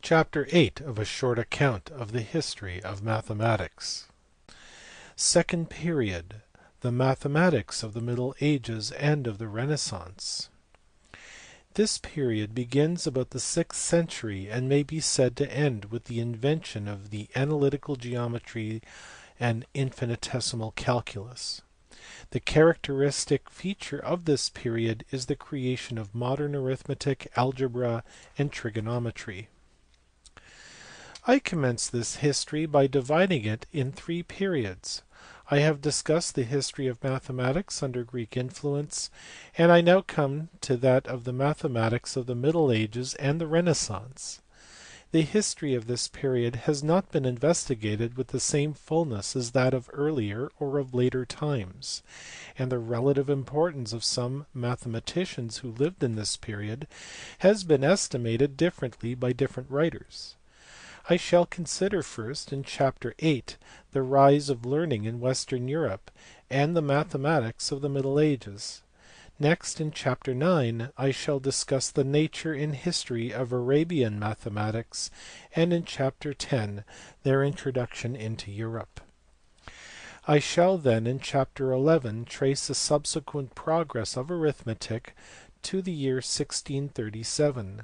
Chapter 8 of a short account of the history of mathematics. Second period. The mathematics of the Middle Ages and of the Renaissance. This period begins about the 6th century and may be said to end with the invention of the analytical geometry and infinitesimal calculus. The characteristic feature of this period is the creation of modern arithmetic, algebra, and trigonometry. I commence this history by dividing it in 3 periods. I have discussed the history of mathematics under Greek influence, and I now come to that of the mathematics of the Middle Ages and the Renaissance. The history of this period has not been investigated with the same fullness as that of earlier or of later times, and the relative importance of some mathematicians who lived in this period has been estimated differently by different writers. I shall consider first in chapter 8 the rise of learning in Western Europe and the mathematics of the Middle Ages. Next in chapter 9 I shall discuss the nature and history of Arabian mathematics, and in chapter 10 their introduction into Europe. I shall then in chapter 11 trace the subsequent progress of arithmetic to the year 1637.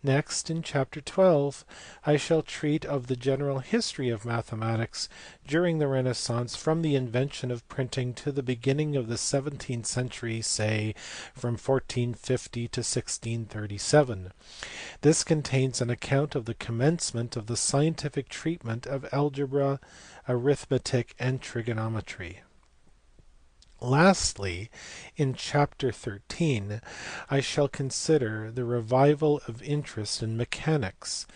Next, in chapter 12, I shall treat of the general history of mathematics during the Renaissance from the invention of printing to the beginning of the 17th century, say from 1450 to 1637. This contains an account of the commencement of the scientific treatment of algebra, arithmetic, and trigonometry. Lastly, in chapter 13, I shall consider the revival of interest in mechanics,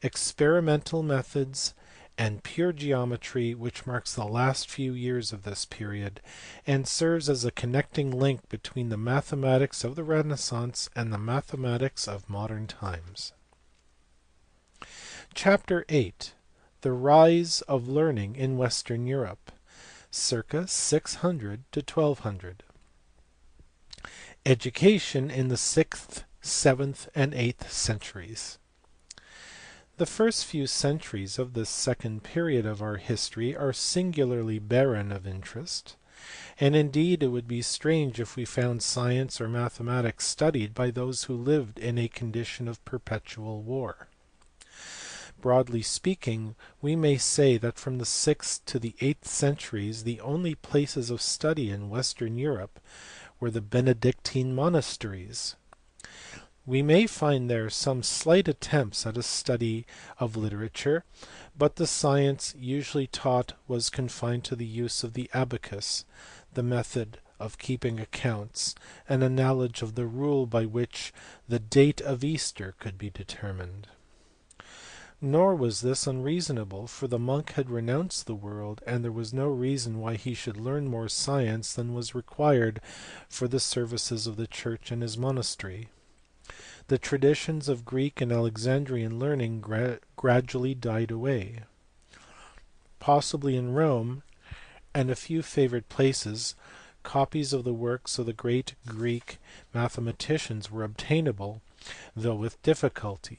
experimental methods, and pure geometry, which marks the last few years of this period, and serves as a connecting link between the mathematics of the Renaissance and the mathematics of modern times. Chapter 8. The rise of learning in Western Europe. Circa 600 to 1200. Education in the 6th, 7th, and 8th centuries. The first few centuries of this second period of our history are singularly barren of interest, and indeed it would be strange if we found science or mathematics studied by those who lived in a condition of perpetual war. Broadly speaking, we may say that from the 6th to the 8th centuries the only places of study in Western Europe were the Benedictine monasteries. We may find there some slight attempts at a study of literature, but the science usually taught was confined to the use of the abacus, the method of keeping accounts, and a knowledge of the rule by which the date of Easter could be determined. Nor was this unreasonable, for the monk had renounced the world, and there was no reason why he should learn more science than was required for the services of the church in his monastery. The traditions of Greek and Alexandrian learning gradually died away. Possibly in Rome and a few favoured places, copies of the works of the great Greek mathematicians were obtainable, though with difficulty.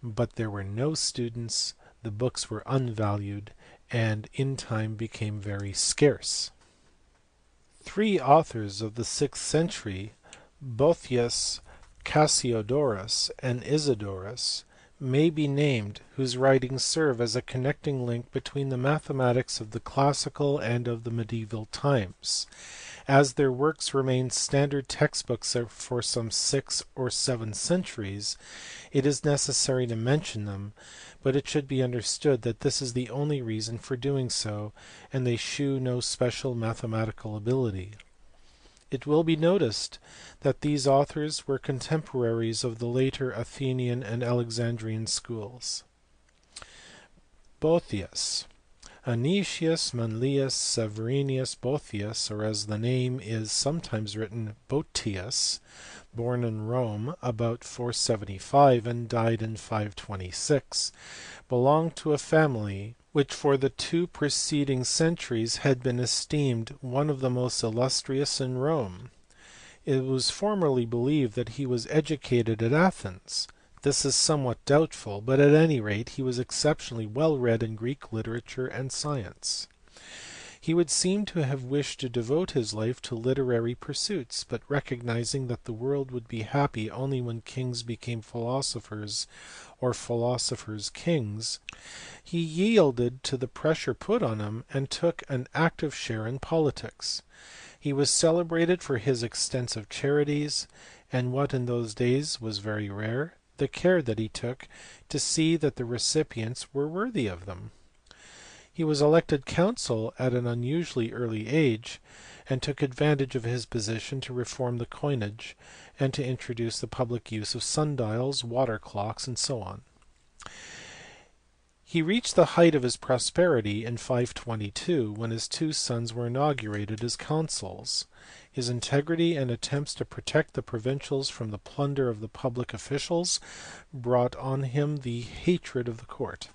But there were no students, the books were unvalued, and in time became very scarce. 3 authors of the 6th century, Boethius, Cassiodorus, and Isidorus, may be named, whose writings serve as a connecting link between the mathematics of the classical and of the medieval times. As their works remain standard textbooks for some 6 or 7 centuries, it is necessary to mention them, but it should be understood that this is the only reason for doing so, and they shew no special mathematical ability. It will be noticed that these authors were contemporaries of the later Athenian and Alexandrian schools. Boethius. Anicius Manlius Severinius Boethius, or as the name is sometimes written Boetius, born in Rome about 475 and died in 526, belonged to a family which for the 2 preceding centuries had been esteemed one of the most illustrious in Rome. It was formerly believed that he was educated at Athens, This is somewhat doubtful, but at any rate he was exceptionally well read in Greek literature and science. He would seem to have wished to devote his life to literary pursuits, but recognizing that the world would be happy only when kings became philosophers or philosophers kings, he yielded to the pressure put on him and took an active share in politics. He was celebrated for his extensive charities, and what in those days was very rare, the care that he took to see that the recipients were worthy of them. He was elected consul at an unusually early age, and took advantage of his position to reform the coinage, and to introduce the public use of sundials, water clocks, and so on. He reached the height of his prosperity in 522 when his two sons were inaugurated as consuls. His integrity and attempts to protect the provincials from the plunder of the public officials brought on him the hatred of the court.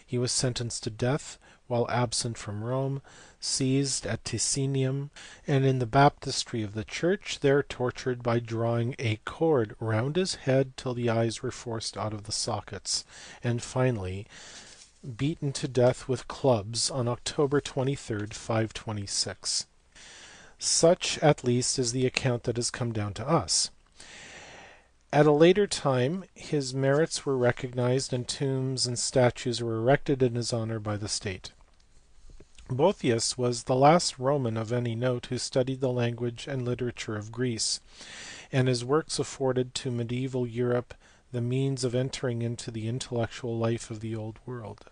He was sentenced to death while absent from Rome, seized at Ticinium, and in the baptistry of the church there tortured by drawing a cord round his head till the eyes were forced out of the sockets, and finally beaten to death with clubs on October 23, 526. Such at least is the account that has come down to us. At a later time his merits were recognized and tombs and statues were erected in his honour by the state. Boethius was the last Roman of any note who studied the language and literature of Greece, and his works afforded to medieval Europe the means of entering into the intellectual life of the old world.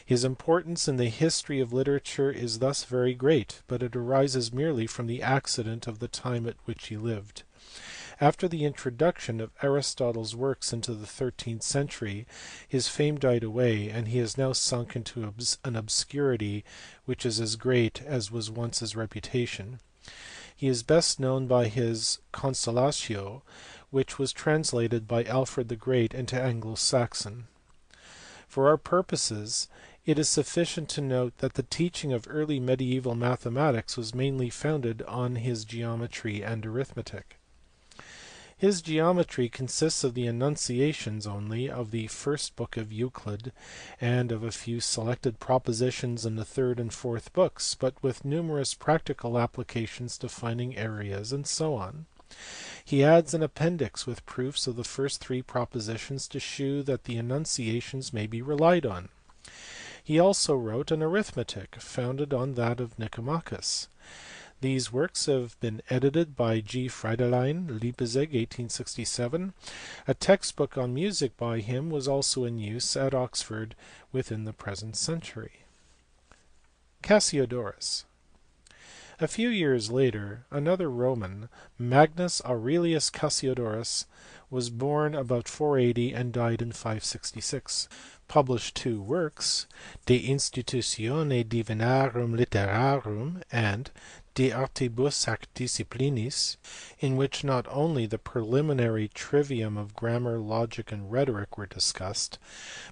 His importance in the history of literature is thus very great, but it arises merely from the accident of the time at which he lived. After the introduction of Aristotle's works into the 13th century, his fame died away, and he has now sunk into an obscurity which is as great as was once his reputation. He is best known by his Consolatio, which was translated by Alfred the Great into Anglo-Saxon. For our purposes, it is sufficient to note that the teaching of early medieval mathematics was mainly founded on his geometry and arithmetic. His geometry consists of the enunciations only of the first book of Euclid, and of a few selected propositions in the third and fourth books, but with numerous practical applications to finding areas and so on. He adds an appendix with proofs of the first three propositions to shew that the enunciations may be relied on. He also wrote an arithmetic, founded on that of Nicomachus. These works have been edited by G. Fridolin, Leipzig, 1867. A textbook on music by him was also in use at Oxford within the present century. Cassiodorus. A few years later, another Roman, Magnus Aurelius Cassiodorus, was born about 480 and died in 566. Published two works, De Institutione Divinarum Literarum and De Artibus ac Disciplinis, in which not only the preliminary trivium of grammar, logic, and rhetoric were discussed,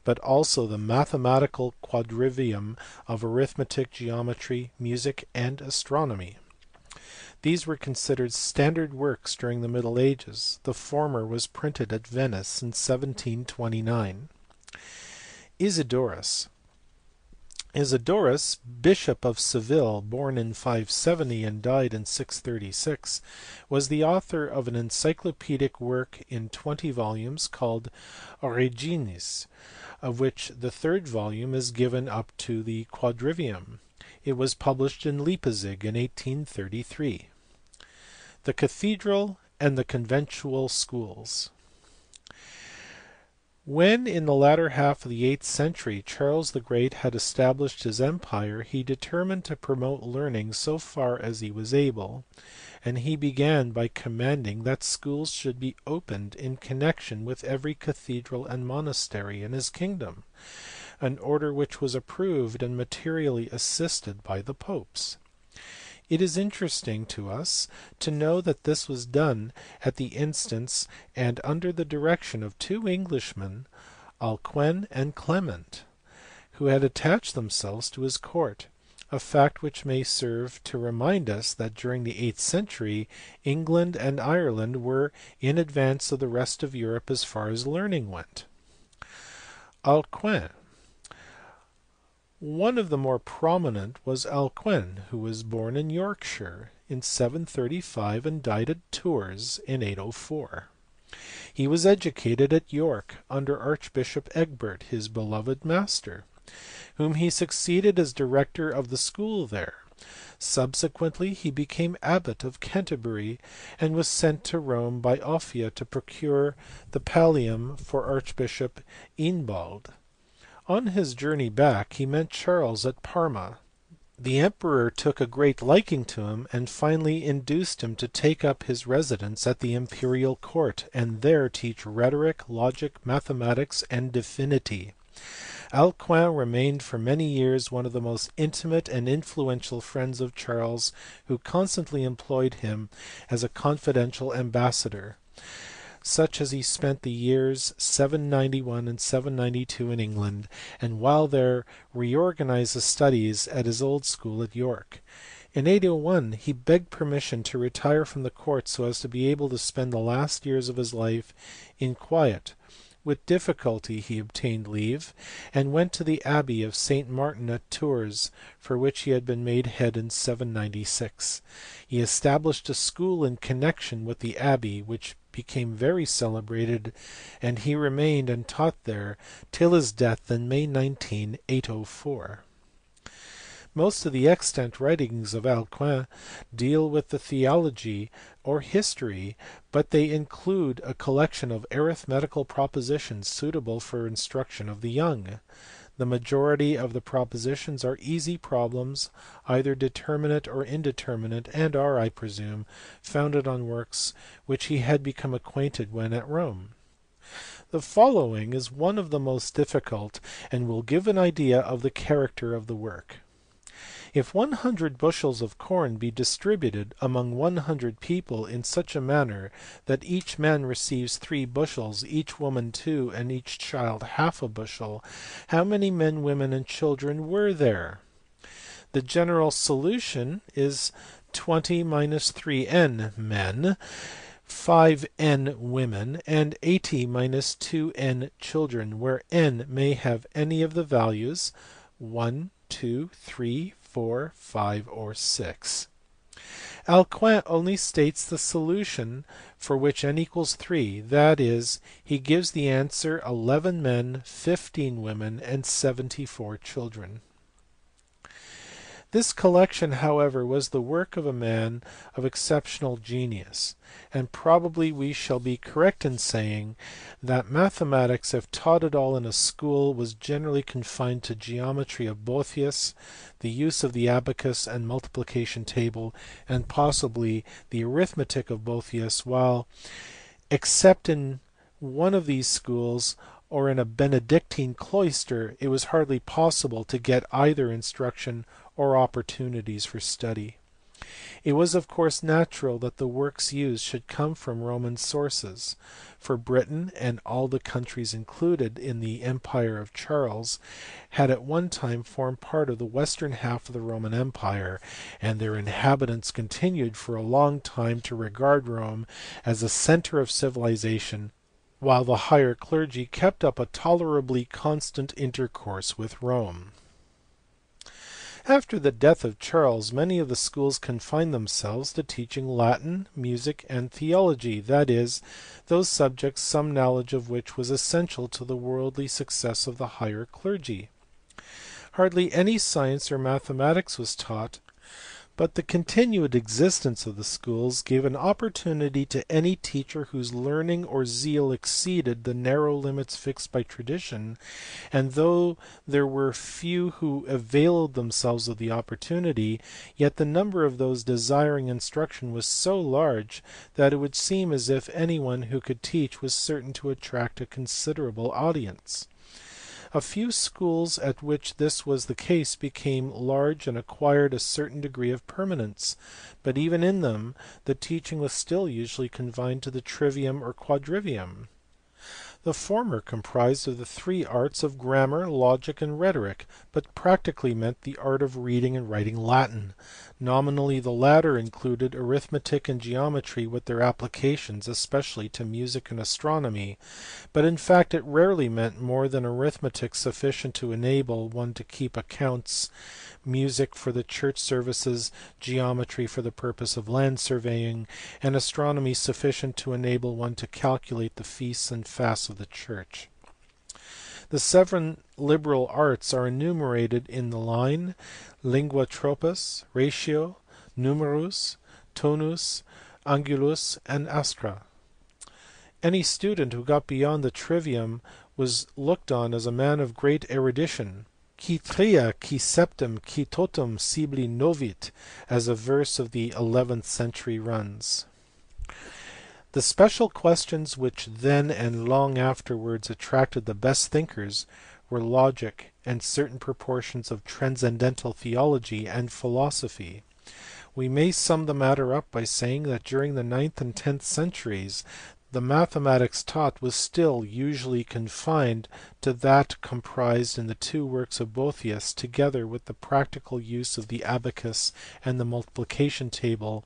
but also the mathematical quadrivium of arithmetic, geometry, music, and astronomy. These were considered standard works during the Middle Ages. The former was printed at Venice in 1729. Isidorus. Isidorus, bishop of Seville, born in 570 and died in 636, was the author of an encyclopedic work in 20 volumes called Origenis, of which the third volume is given up to the quadrivium. It was published in Leipzig in 1833. The Cathedral and the Conventual Schools. When in the latter half of the 8th century Charles the Great had established his empire, he determined to promote learning so far as he was able, and he began by commanding that schools should be opened in connection with every cathedral and monastery in his kingdom, an order which was approved and materially assisted by the popes. It is interesting to us to know that this was done at the instance and under the direction of two Englishmen, Alcuin and Clement, who had attached themselves to his court, a fact which may serve to remind us that during the 8th century England and Ireland were in advance of the rest of Europe as far as learning went. Alcuin. One of the more prominent was Alcuin, who was born in Yorkshire in 735 and died at Tours in 804. He was educated at York under Archbishop Egbert, his beloved master, whom he succeeded as director of the school there. Subsequently he became abbot of Canterbury and was sent to Rome by Ophia to procure the pallium for Archbishop Eanbald. On his journey back he met Charles at Parma. The emperor took a great liking to him and finally induced him to take up his residence at the imperial court and there teach rhetoric, logic, mathematics, and divinity. Alcuin remained for many years one of the most intimate and influential friends of Charles, who constantly employed him as a confidential ambassador, such as he spent the years 791 and 792 in England, and while there reorganized the studies at his old school at York. In 801 he begged permission to retire from the court so as to be able to spend the last years of his life in quiet. With difficulty he obtained leave, and went to the abbey of St. Martin at Tours, for which he had been made head in 796. He established a school in connection with the abbey, which became very celebrated, and he remained and taught there till his death in May 19, 804. Most of the extant writings of Alcuin deal with the theology or history, but they include a collection of arithmetical propositions suitable for instruction of the young. The majority of the propositions are easy problems, either determinate or indeterminate, and are, I presume, founded on works which he had become acquainted when at Rome. The following is one of the most difficult, and will give an idea of the character of the work. If 100 bushels of corn be distributed among 100 people in such a manner that each man receives 3 bushels, each woman 2, and each child half a bushel, how many men, women, and children were there? The general solution is 20 minus 3n men, 5n women, and 80 minus 2n children, where n may have any of the values 1, 2, 3, 4, 5, or 6. Alcuin only states the solution for which n equals 3, that is, he gives the answer 11 men, 15 women, and 74 children. This collection, however, was the work of a man of exceptional genius, and probably we shall be correct in saying that mathematics, if taught at all in a school, was generally confined to geometry of Boethius, the use of the abacus and multiplication table, and possibly the arithmetic of Boethius, while, except in one of these schools, or in a Benedictine cloister, it was hardly possible to get either instruction or opportunities for study. It was of course natural that the works used should come from Roman sources, for Britain and all the countries included in the empire of Charles had at one time formed part of the western half of the Roman Empire, and their inhabitants continued for a long time to regard Rome as a centre of civilization, while the higher clergy kept up a tolerably constant intercourse with Rome. After the death of Charles, many of the schools confined themselves to teaching Latin, music, and theology, that is, those subjects some knowledge of which was essential to the worldly success of the higher clergy. Hardly any science or mathematics was taught, but the continued existence of the schools gave an opportunity to any teacher whose learning or zeal exceeded the narrow limits fixed by tradition, and though there were few who availed themselves of the opportunity, yet the number of those desiring instruction was so large that it would seem as if anyone who could teach was certain to attract a considerable audience. A few schools at which this was the case became large and acquired a certain degree of permanence, but even in them the teaching was still usually confined to the trivium or quadrivium. The former comprised of the three arts of grammar, logic, and rhetoric, but practically meant the art of reading and writing Latin. Nominally the latter included arithmetic and geometry with their applications, especially to music and astronomy, but in fact it rarely meant more than arithmetic sufficient to enable one to keep accounts, music for the church services, geometry for the purpose of land surveying, and astronomy sufficient to enable one to calculate the feasts and fasts of the church. The seven liberal arts are enumerated in the line lingua tropus, ratio, numerus, tonus, angulus, and astra. Any student who got beyond the trivium was looked on as a man of great erudition. Qui tria, qui septem, qui totum sibili novit, as a verse of the 11th century runs. The special questions which then and long afterwards attracted the best thinkers were logic and certain proportions of transcendental theology and philosophy. We may sum the matter up by saying that during the 9th and 10th centuries the mathematics taught was still usually confined to that comprised in the two works of Boethius, together with the practical use of the abacus and the multiplication table,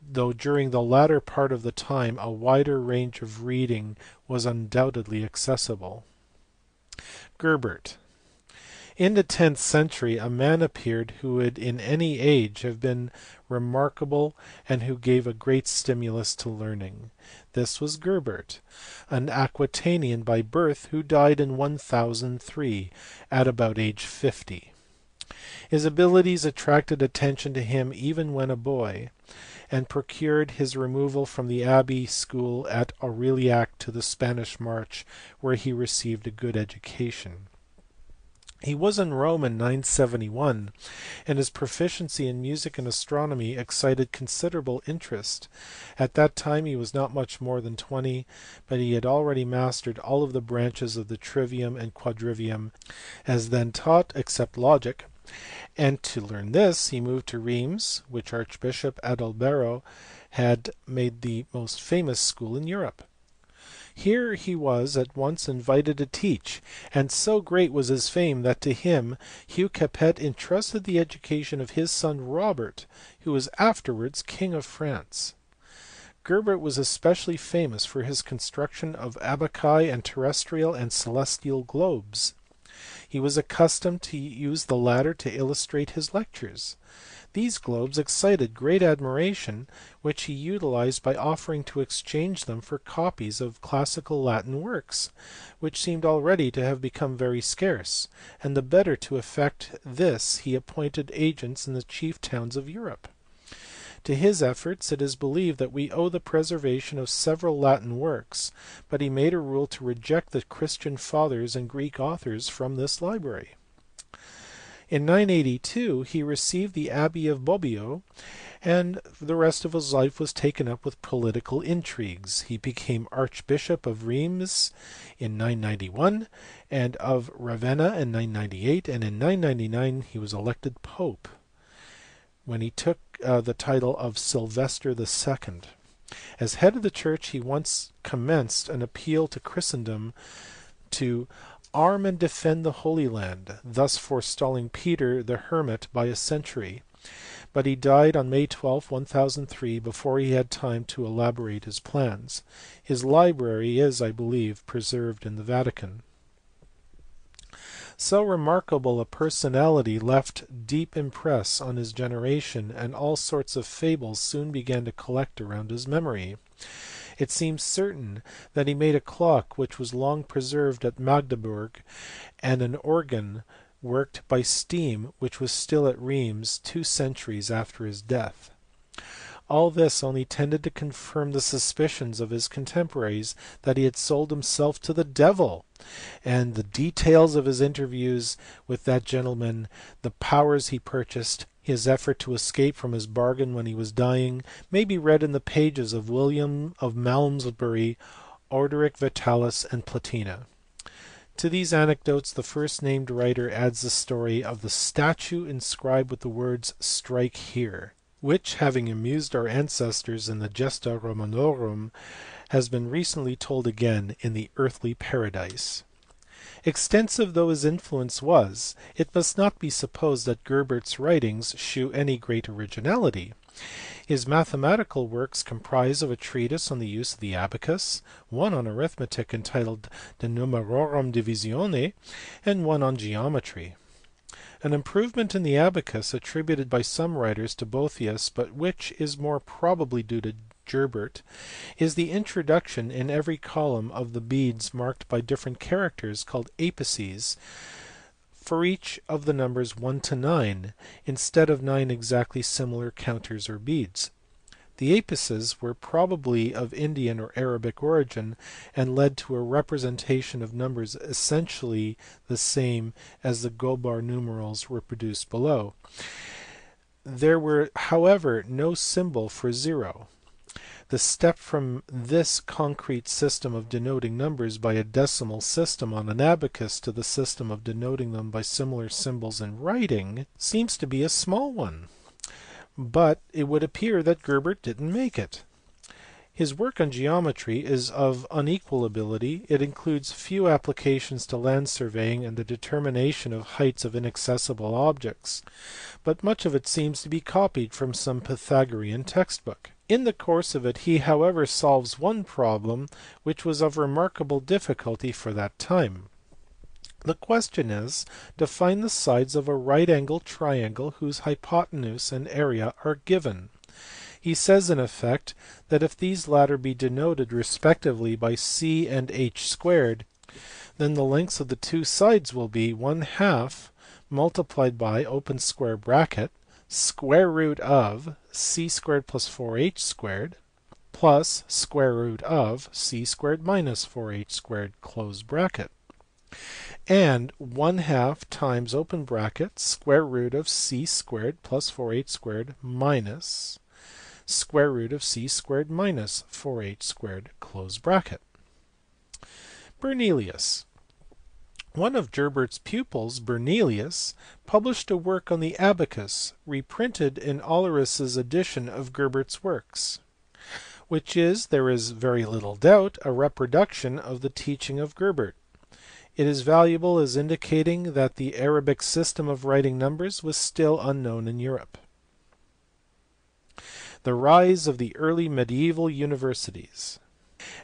though during the latter part of the time a wider range of reading was undoubtedly accessible. Gerbert. In the 10th century a man appeared who would in any age have been remarkable and who gave a great stimulus to learning. This was Gerbert, an Aquitanian by birth who died in 1003 at about age 50. His abilities attracted attention to him even when a boy, and procured his removal from the abbey school at Aurillac to the Spanish March, where he received a good education. He was in Rome in 971, and his proficiency in music and astronomy excited considerable interest. At that time he was not much more than 20, but he had already mastered all of the branches of the trivium and quadrivium as then taught except logic, and to learn this he moved to Reims, which Archbishop Adalbero had made the most famous school in Europe. Here he was at once invited to teach, and so great was his fame that to him Hugh Capet entrusted the education of his son Robert, who was afterwards king of France. Gerbert was especially famous for his construction of abaci and terrestrial and celestial globes. He was accustomed to use the latter to illustrate his lectures. These globes excited great admiration, which he utilized by offering to exchange them for copies of classical Latin works, which seemed already to have become very scarce, and the better to effect this he appointed agents in the chief towns of Europe. To his efforts it is believed that we owe the preservation of several Latin works, but he made a rule to reject the Christian fathers and Greek authors from this library. In 982 he received the abbey of Bobbio, and the rest of his life was taken up with political intrigues. He became archbishop of Reims in 991 and of Ravenna in 998, and in 999 he was elected pope, when he took the title of Sylvester II. As head of the church he once commenced an appeal to Christendom to arm and defend the Holy Land, thus forestalling Peter the Hermit by a century, but he died on May 12, 1003, before he had time to elaborate his plans. His library is, I believe, preserved in the Vatican. So remarkable a personality left deep impress on his generation, and all sorts of fables soon began to collect around his memory. It seems certain that he made a clock which was long preserved at Magdeburg, and an organ worked by steam which was still at Reims 2 centuries after his death. All this only tended to confirm the suspicions of his contemporaries that he had sold himself to the devil, and the details of his interviews with that gentleman, the powers he purchased, his effort to escape from his bargain when he was dying, may be read in the pages of William of Malmesbury, Orderic Vitalis, and Platina. To these anecdotes the first named writer adds the story of the statue inscribed with the words "Strike here," which, having amused our ancestors in the Gesta Romanorum, has been recently told again in the Earthly Paradise. Extensive though his influence was, it must not be supposed that Gerbert's writings shew any great originality. His mathematical works comprise of a treatise on the use of the abacus, one on arithmetic entitled De Numerorum Divisione, and one on geometry. An improvement in the abacus attributed by some writers to Boethius, but which is more probably due to Gerbert, is the introduction in every column of the beads marked by different characters called apices for each of the numbers 1 to 9, instead of 9 exactly similar counters or beads. The apices were probably of Indian or Arabic origin, and led to a representation of numbers essentially the same as the Gobar numerals reproduced below. There were, however, no symbol for 0. The step from this concrete system of denoting numbers by a decimal system on an abacus to the system of denoting them by similar symbols in writing seems to be a small one, but it would appear that Gerbert didn't make it. His work on geometry is of unequal ability. It includes few applications to land surveying and the determination of heights of inaccessible objects, but much of it seems to be copied from some Pythagorean textbook. In the course of it he however solves one problem which was of remarkable difficulty for that time. The question is to find the sides of a right angled triangle whose hypotenuse and area are given. He says in effect that if these latter be denoted respectively by c and h squared, then the lengths of the two sides will be 1/2 multiplied by open square bracket square root of c squared plus 4h squared plus square root of c squared minus 4h squared close bracket, and 1/2 times open bracket square root of c squared plus 4h squared minus square root of c squared minus 4h squared close bracket. Bernelius. One of Gerbert's pupils, Bernelius, published a work on the abacus, reprinted in Olleris's edition of Gerbert's works, which is, there is very little doubt, a reproduction of the teaching of Gerbert. It is valuable as indicating that the Arabic system of writing numbers was still unknown in Europe. The rise of the early medieval universities.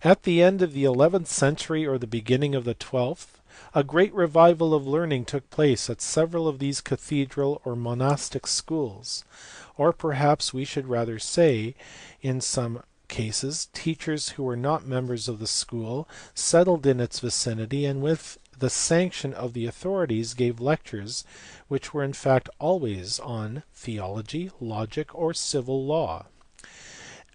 At the end of the 11th century or the beginning of the 12th, a great revival of learning took place at several of these cathedral or monastic schools, or perhaps we should rather say, in some cases, teachers who were not members of the school settled in its vicinity and with the sanction of the authorities gave lectures which were in fact always on theology, logic, or civil law.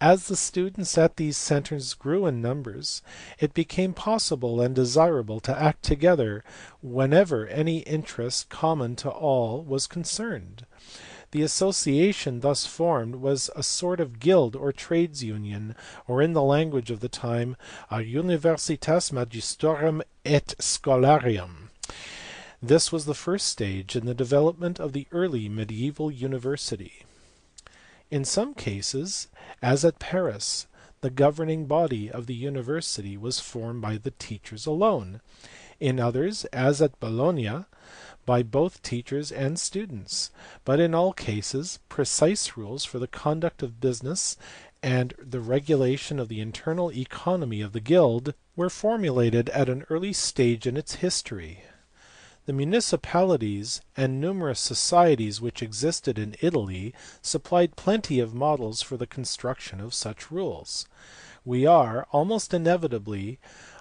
As the students at these centres grew in numbers, it became possible and desirable to act together whenever any interest common to all was concerned. The association thus formed was a sort of guild or trades union, or in the language of the time, a universitas magistrorum et scholarium. This was the first stage in the development of the early medieval university. In some cases, as at Paris, the governing body of the university was formed by the teachers alone; in others, as at Bologna, by both teachers and students; but in all cases precise rules for the conduct of business and the regulation of the internal economy of the guild were formulated at an early stage in its history. The municipalities and numerous societies which existed in Italy supplied plenty of models for the construction of such rules. We are, almost inevitably,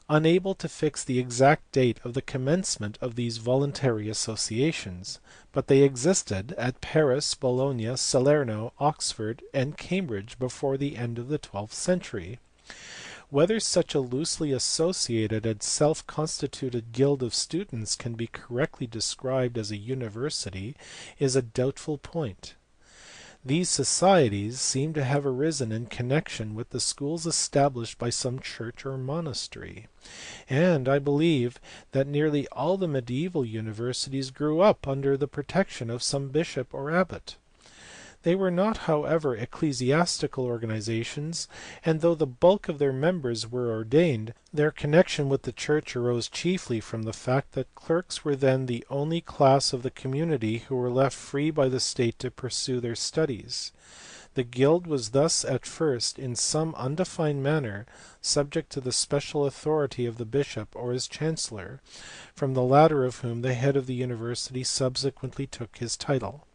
unable to fix the exact date of the commencement of these voluntary associations, but they existed at Paris, Bologna, Salerno, Oxford, and Cambridge before the end of the 12th century. Whether such a loosely associated and self-constituted guild of students can be correctly described as a university is a doubtful point. These societies seem to have arisen in connection with the schools established by some church or monastery, and I believe that nearly all the medieval universities grew up under the protection of some bishop or abbot. They were not however ecclesiastical organizations, and though the bulk of their members were ordained, their connection with the church arose chiefly from the fact that clerks were then the only class of the community who were left free by the state to pursue their studies. The guild was thus at first in some undefined manner subject to the special authority of the bishop or his chancellor, from the latter of whom the head of the university subsequently took his title.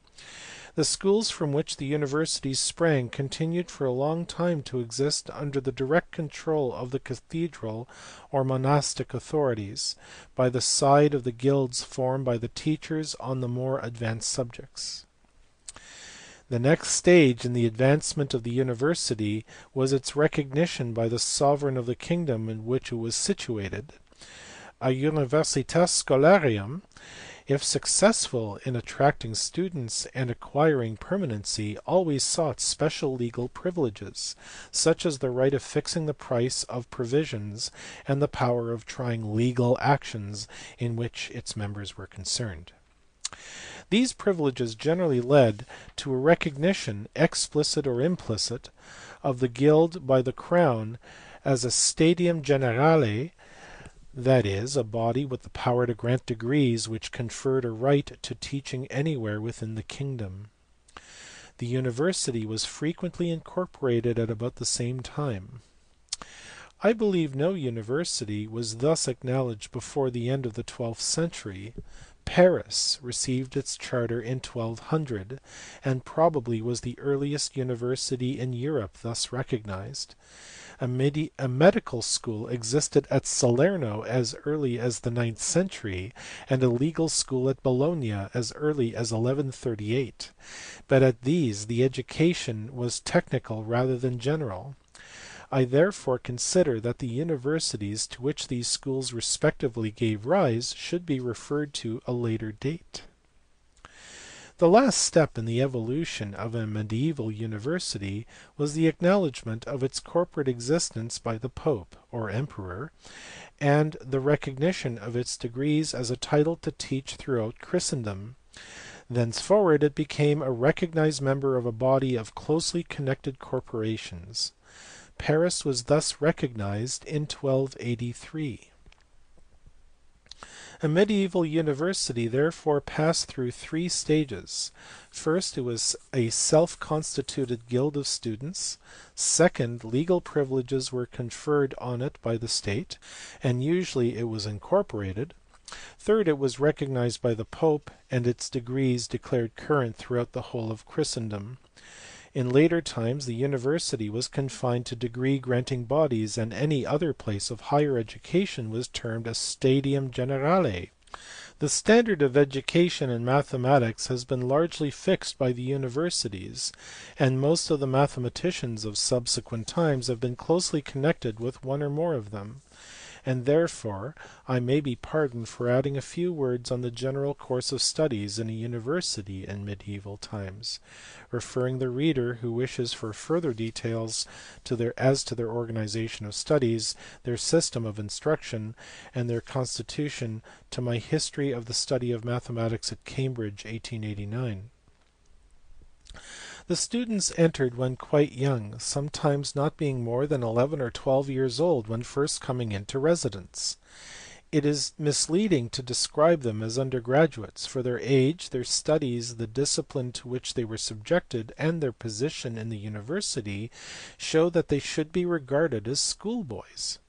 The schools from which the universities sprang continued for a long time to exist under the direct control of the cathedral or monastic authorities, by the side of the guilds formed by the teachers on the more advanced subjects. The next stage in the advancement of the university was its recognition by the sovereign of the kingdom in which it was situated. A universitas scholarium, if successful in attracting students and acquiring permanency, always sought special legal privileges, such as the right of fixing the price of provisions and the power of trying legal actions in which its members were concerned. These privileges generally led to a recognition, explicit or implicit, of the guild by the crown as a stadium generale, that is, a body with the power to grant degrees which conferred a right to teaching anywhere within the kingdom. The university was frequently incorporated at about the same time. I believe no university was thus acknowledged before the end of the 12th century. Paris received its charter in 1200, and probably was the earliest university in Europe thus recognized. A medical school existed at Salerno as early as the 9th century, and a legal school at Bologna as early as 1138, but at these the education was technical rather than general. I therefore consider that the universities to which these schools respectively gave rise should be referred to a later date. The last step in the evolution of a medieval university was the acknowledgment of its corporate existence by the Pope or Emperor, and the recognition of its degrees as a title to teach throughout Christendom. Thenceforward it became a recognized member of a body of closely connected corporations. Paris was thus recognized in 1283. A medieval university therefore passed through three stages. First, it was a self-constituted guild of students. Second, legal privileges were conferred on it by the state, and usually it was incorporated. Third, it was recognized by the Pope, and its degrees declared current throughout the whole of Christendom. In later times the university was confined to degree granting bodies, and any other place of higher education was termed a stadium generale. The standard of education in mathematics has been largely fixed by the universities, and most of the mathematicians of subsequent times have been closely connected with one or more of them, and therefore I may be pardoned for adding a few words on the general course of studies in a university in medieval times, referring the reader who wishes for further details as to their organization of studies, their system of instruction, and their constitution to my History of the Study of Mathematics at Cambridge, 1889. The students entered when quite young, sometimes not being more than 11 or 12 years old when first coming into residence. It is misleading to describe them as undergraduates, for their age, their studies, the discipline to which they were subjected, and their position in the university show that they should be regarded as schoolboys.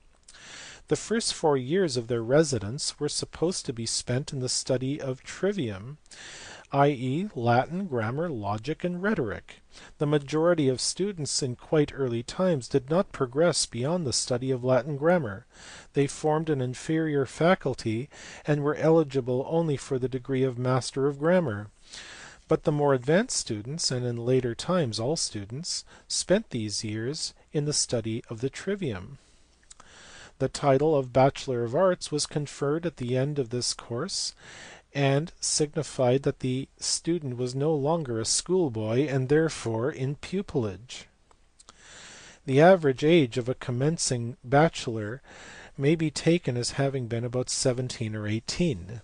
The first 4 years of their residence were supposed to be spent in the study of trivium, i.e. Latin, grammar, logic, and rhetoric. The majority of students in quite early times did not progress beyond the study of Latin grammar. They formed an inferior faculty and were eligible only for the degree of Master of Grammar. But the more advanced students, and in later times all students, spent these years in the study of the trivium. The title of Bachelor of Arts was conferred at the end of this course, and signified that the student was no longer a schoolboy and therefore in pupillage. The average age of a commencing bachelor may be taken as having been about 17 or 18.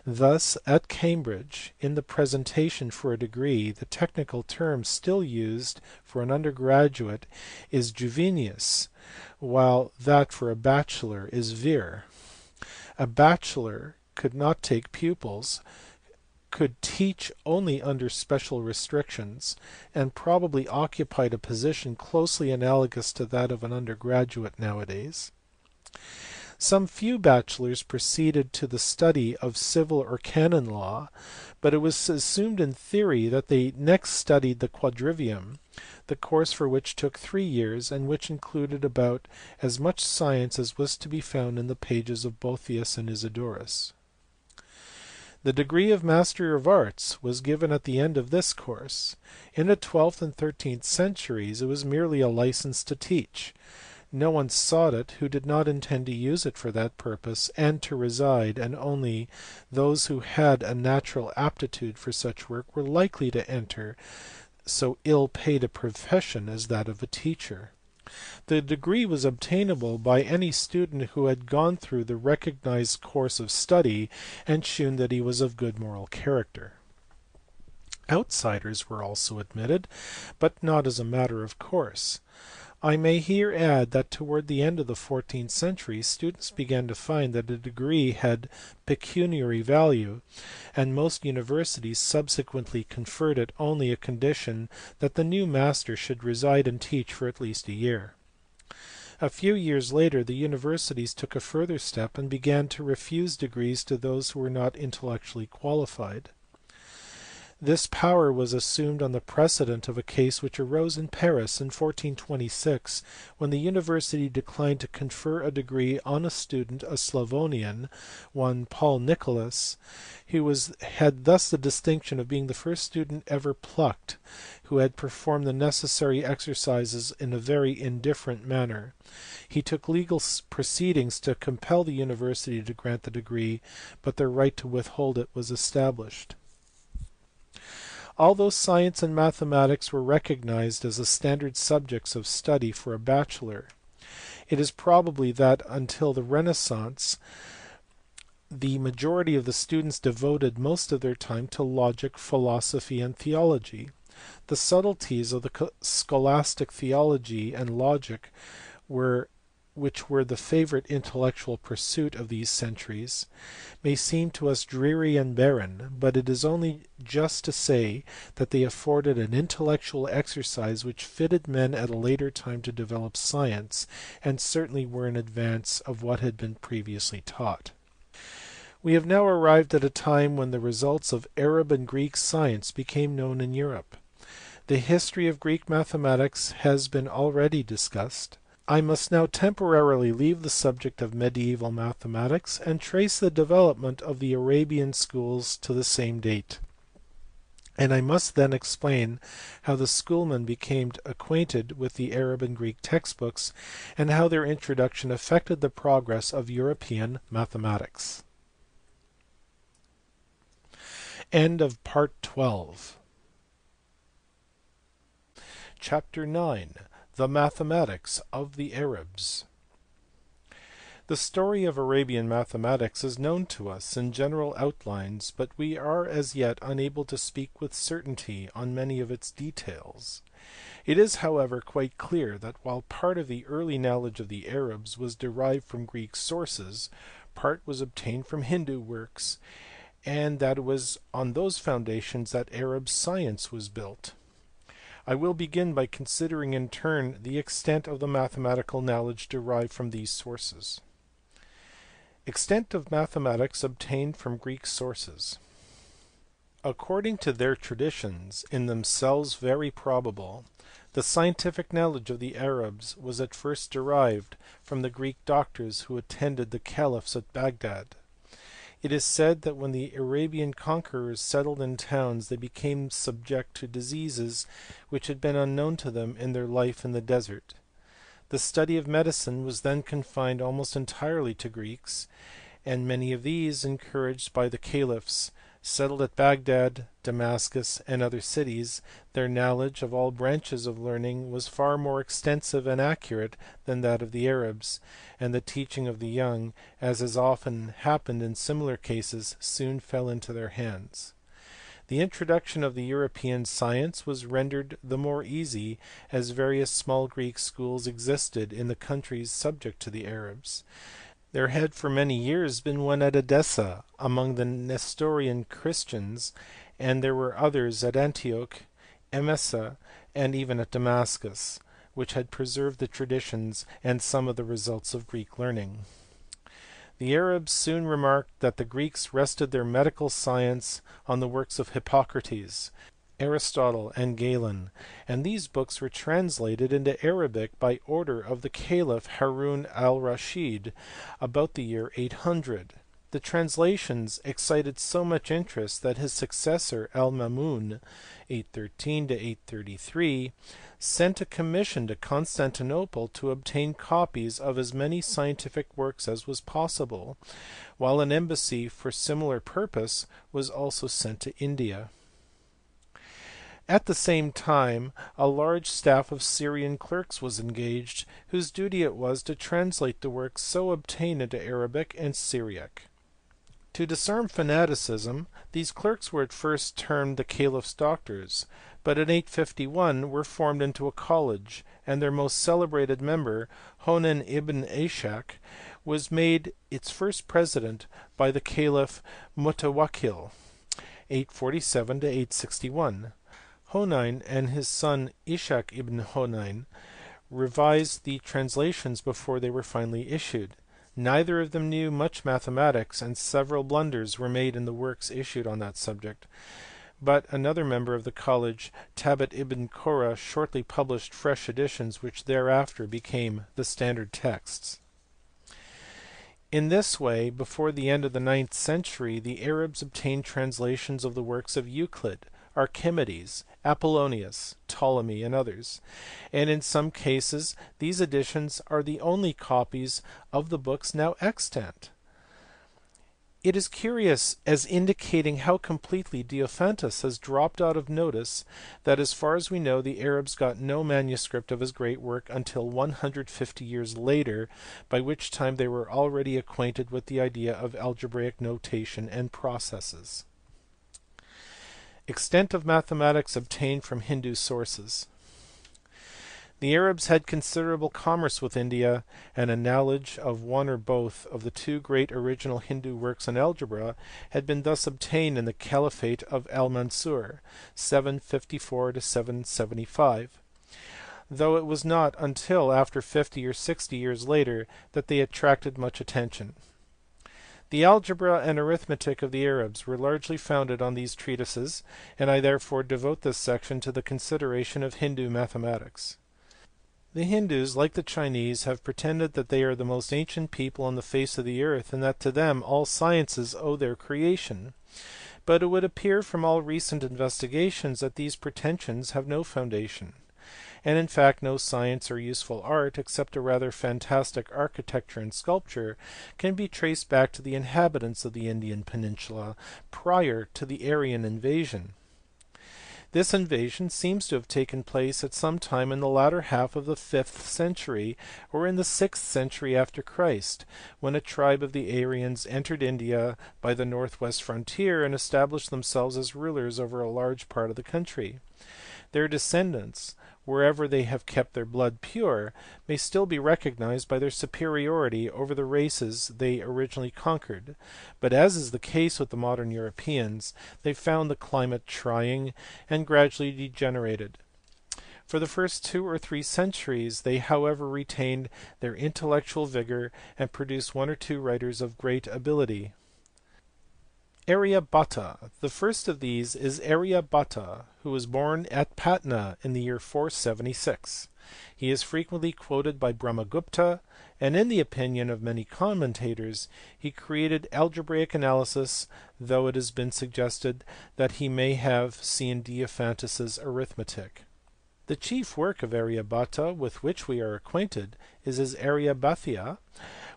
Thus, at Cambridge, in the presentation for a degree, the technical term still used for an undergraduate is juvenius, while that for a bachelor is vir. A bachelor could not take pupils, could teach only under special restrictions, and probably occupied a position closely analogous to that of an undergraduate nowadays. Some few bachelors proceeded to the study of civil or canon law, but it was assumed in theory that they next studied the quadrivium, the course for which took 3 years and which included about as much science as was to be found in the pages of Boethius and Isidorus. The degree of Master of Arts was given at the end of this course. In the 12th and 13th centuries it was merely a license to teach. No one sought it who did not intend to use it for that purpose and to reside, and only those who had a natural aptitude for such work were likely to enter so ill paid a profession as that of a teacher. The degree was obtainable by any student who had gone through the recognized course of study and shewn that he was of good moral character. Outsiders were also admitted, but not as a matter of course. I may here add that toward the end of the 14th century students began to find that a degree had pecuniary value, and most universities subsequently conferred it only a condition that the new master should reside and teach for at least a year. A few years later the universities took a further step and began to refuse degrees to those who were not intellectually qualified. This power was assumed on the precedent of a case which arose in Paris in 1426 when the university declined to confer a degree on a student, a Slavonian, one Paul Nicholas, who had thus the distinction of being the first student ever plucked who had performed the necessary exercises in a very indifferent manner. He took legal proceedings to compel the university to grant the degree, but their right to withhold it was established. Although science and mathematics were recognized as the standard subjects of study for a bachelor, it is probably that until the Renaissance the majority of the students devoted most of their time to logic, philosophy, and theology. The subtleties of the scholastic theology and logic which were the favourite intellectual pursuit of these centuries, may seem to us dreary and barren, but it is only just to say that they afforded an intellectual exercise which fitted men at a later time to develop science, and certainly were in advance of what had been previously taught. We have now arrived at a time when the results of Arab and Greek science became known in Europe. The history of Greek mathematics has been already discussed. I must now temporarily leave the subject of medieval mathematics and trace the development of the Arabian schools to the same date. And I must then explain how the schoolmen became acquainted with the Arab and Greek textbooks and how their introduction affected the progress of European mathematics. End of part 12. Chapter 9. The Mathematics of the Arabs. The story of Arabian mathematics is known to us in general outlines, but we are as yet unable to speak with certainty on many of its details. It is however quite clear that while part of the early knowledge of the Arabs was derived from Greek sources, part was obtained from Hindu works, and that it was on those foundations that Arab science was built. I will begin by considering in turn the extent of the mathematical knowledge derived from these sources. Extent of mathematics obtained from Greek sources. According to their traditions, in themselves very probable, the scientific knowledge of the Arabs was at first derived from the Greek doctors who attended the caliphs at Baghdad. It is said that when the Arabian conquerors settled in towns they became subject to diseases which had been unknown to them in their life in the desert. The study of medicine was then confined almost entirely to Greeks, and many of these, encouraged by the caliphs, Settled at Baghdad, Damascus, and other cities, their knowledge of all branches of learning was far more extensive and accurate than that of the Arabs, and the teaching of the young, as has often happened in similar cases, soon fell into their hands. The introduction of the European science was rendered the more easy as various small Greek schools existed in the countries subject to the Arabs. There had for many years been one at Edessa among the Nestorian Christians, and there were others at Antioch, Emesa, and even at Damascus, which had preserved the traditions and some of the results of Greek learning. The Arabs soon remarked that the Greeks rested their medical science on the works of Hippocrates, Aristotle, and Galen, and these books were translated into Arabic by order of the Caliph Harun al-Rashid about the year 800. The translations excited so much interest that his successor al-Mamun (813 833) sent a commission to Constantinople to obtain copies of as many scientific works as was possible, while an embassy for similar purpose was also sent to India. At the same time a large staff of Syrian clerks was engaged, whose duty it was to translate the works so obtained into Arabic and Syriac. To disarm fanaticism, these clerks were at first termed the Caliph's doctors, but in 851 were formed into a college, and their most celebrated member, Honan ibn Ishaq, was made its first president by the Caliph Mutawakkil (847 861). Honain and his son Ishaq ibn Honain revised the translations before they were finally issued. Neither of them knew much mathematics, and several blunders were made in the works issued on that subject, but another member of the college, Tabat ibn Korah, shortly published fresh editions which thereafter became the standard texts. In this way, before the end of the 9th century, the Arabs obtained translations of the works of Euclid, Archimedes, Apollonius, Ptolemy, and others, and in some cases these editions are the only copies of the books now extant. It is curious, as indicating how completely Diophantus has dropped out of notice, that as far as we know the Arabs got no manuscript of his great work until 150 years later, by which time they were already acquainted with the idea of algebraic notation and processes. Extent of mathematics obtained from Hindu sources. The Arabs had considerable commerce with India, and a knowledge of one or both of the two great original Hindu works on algebra had been thus obtained in the Caliphate of Al-Mansur (754 775), though it was not until after 50 or 60 years later that they attracted much attention. The algebra and arithmetic of the Arabs were largely founded on these treatises, and I therefore devote this section to the consideration of Hindu mathematics. The Hindus, like the Chinese, have pretended that they are the most ancient people on the face of the earth, and that to them all sciences owe their creation. But it would appear from all recent investigations that these pretensions have no foundation, and in fact no science or useful art, except a rather fantastic architecture and sculpture, can be traced back to the inhabitants of the Indian peninsula prior to the Aryan invasion. This invasion seems to have taken place at some time in the latter half of the 5th century or in the 6th century after Christ, when a tribe of the Aryans entered India by the northwest frontier and established themselves as rulers over a large part of the country. Their descendants, wherever they have kept their blood pure, may still be recognized by their superiority over the races they originally conquered, but as is the case with the modern Europeans, they found the climate trying and gradually degenerated. For the first 2 or 3 centuries they however retained their intellectual vigor and produced 1 or 2 writers of great ability. Aryabhata. The first of these is Aryabhata, who was born at Patna in the year 476. He is frequently quoted by Brahmagupta, and in the opinion of many commentators he created algebraic analysis, though it has been suggested that he may have seen Diophantus's arithmetic. The chief work of Aryabhata with which we are acquainted is his Aryabhatia,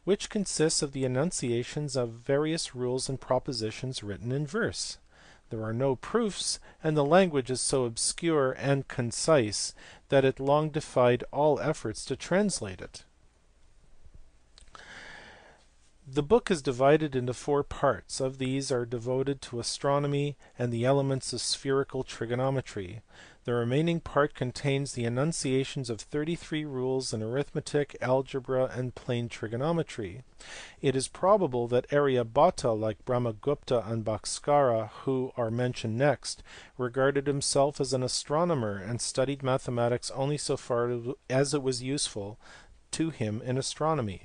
which consists of the enunciations of various rules and propositions written in verse. There are no proofs, and the language is so obscure and concise that it long defied all efforts to translate it. The book is divided into 4 parts. Of these are devoted to astronomy and the elements of spherical trigonometry. The remaining part contains the enunciations of 33 rules in arithmetic, algebra, and plane trigonometry. It is probable that Aryabhata, like Brahmagupta and Bhaskara, who are mentioned next, regarded himself as an astronomer and studied mathematics only so far as it was useful to him in astronomy.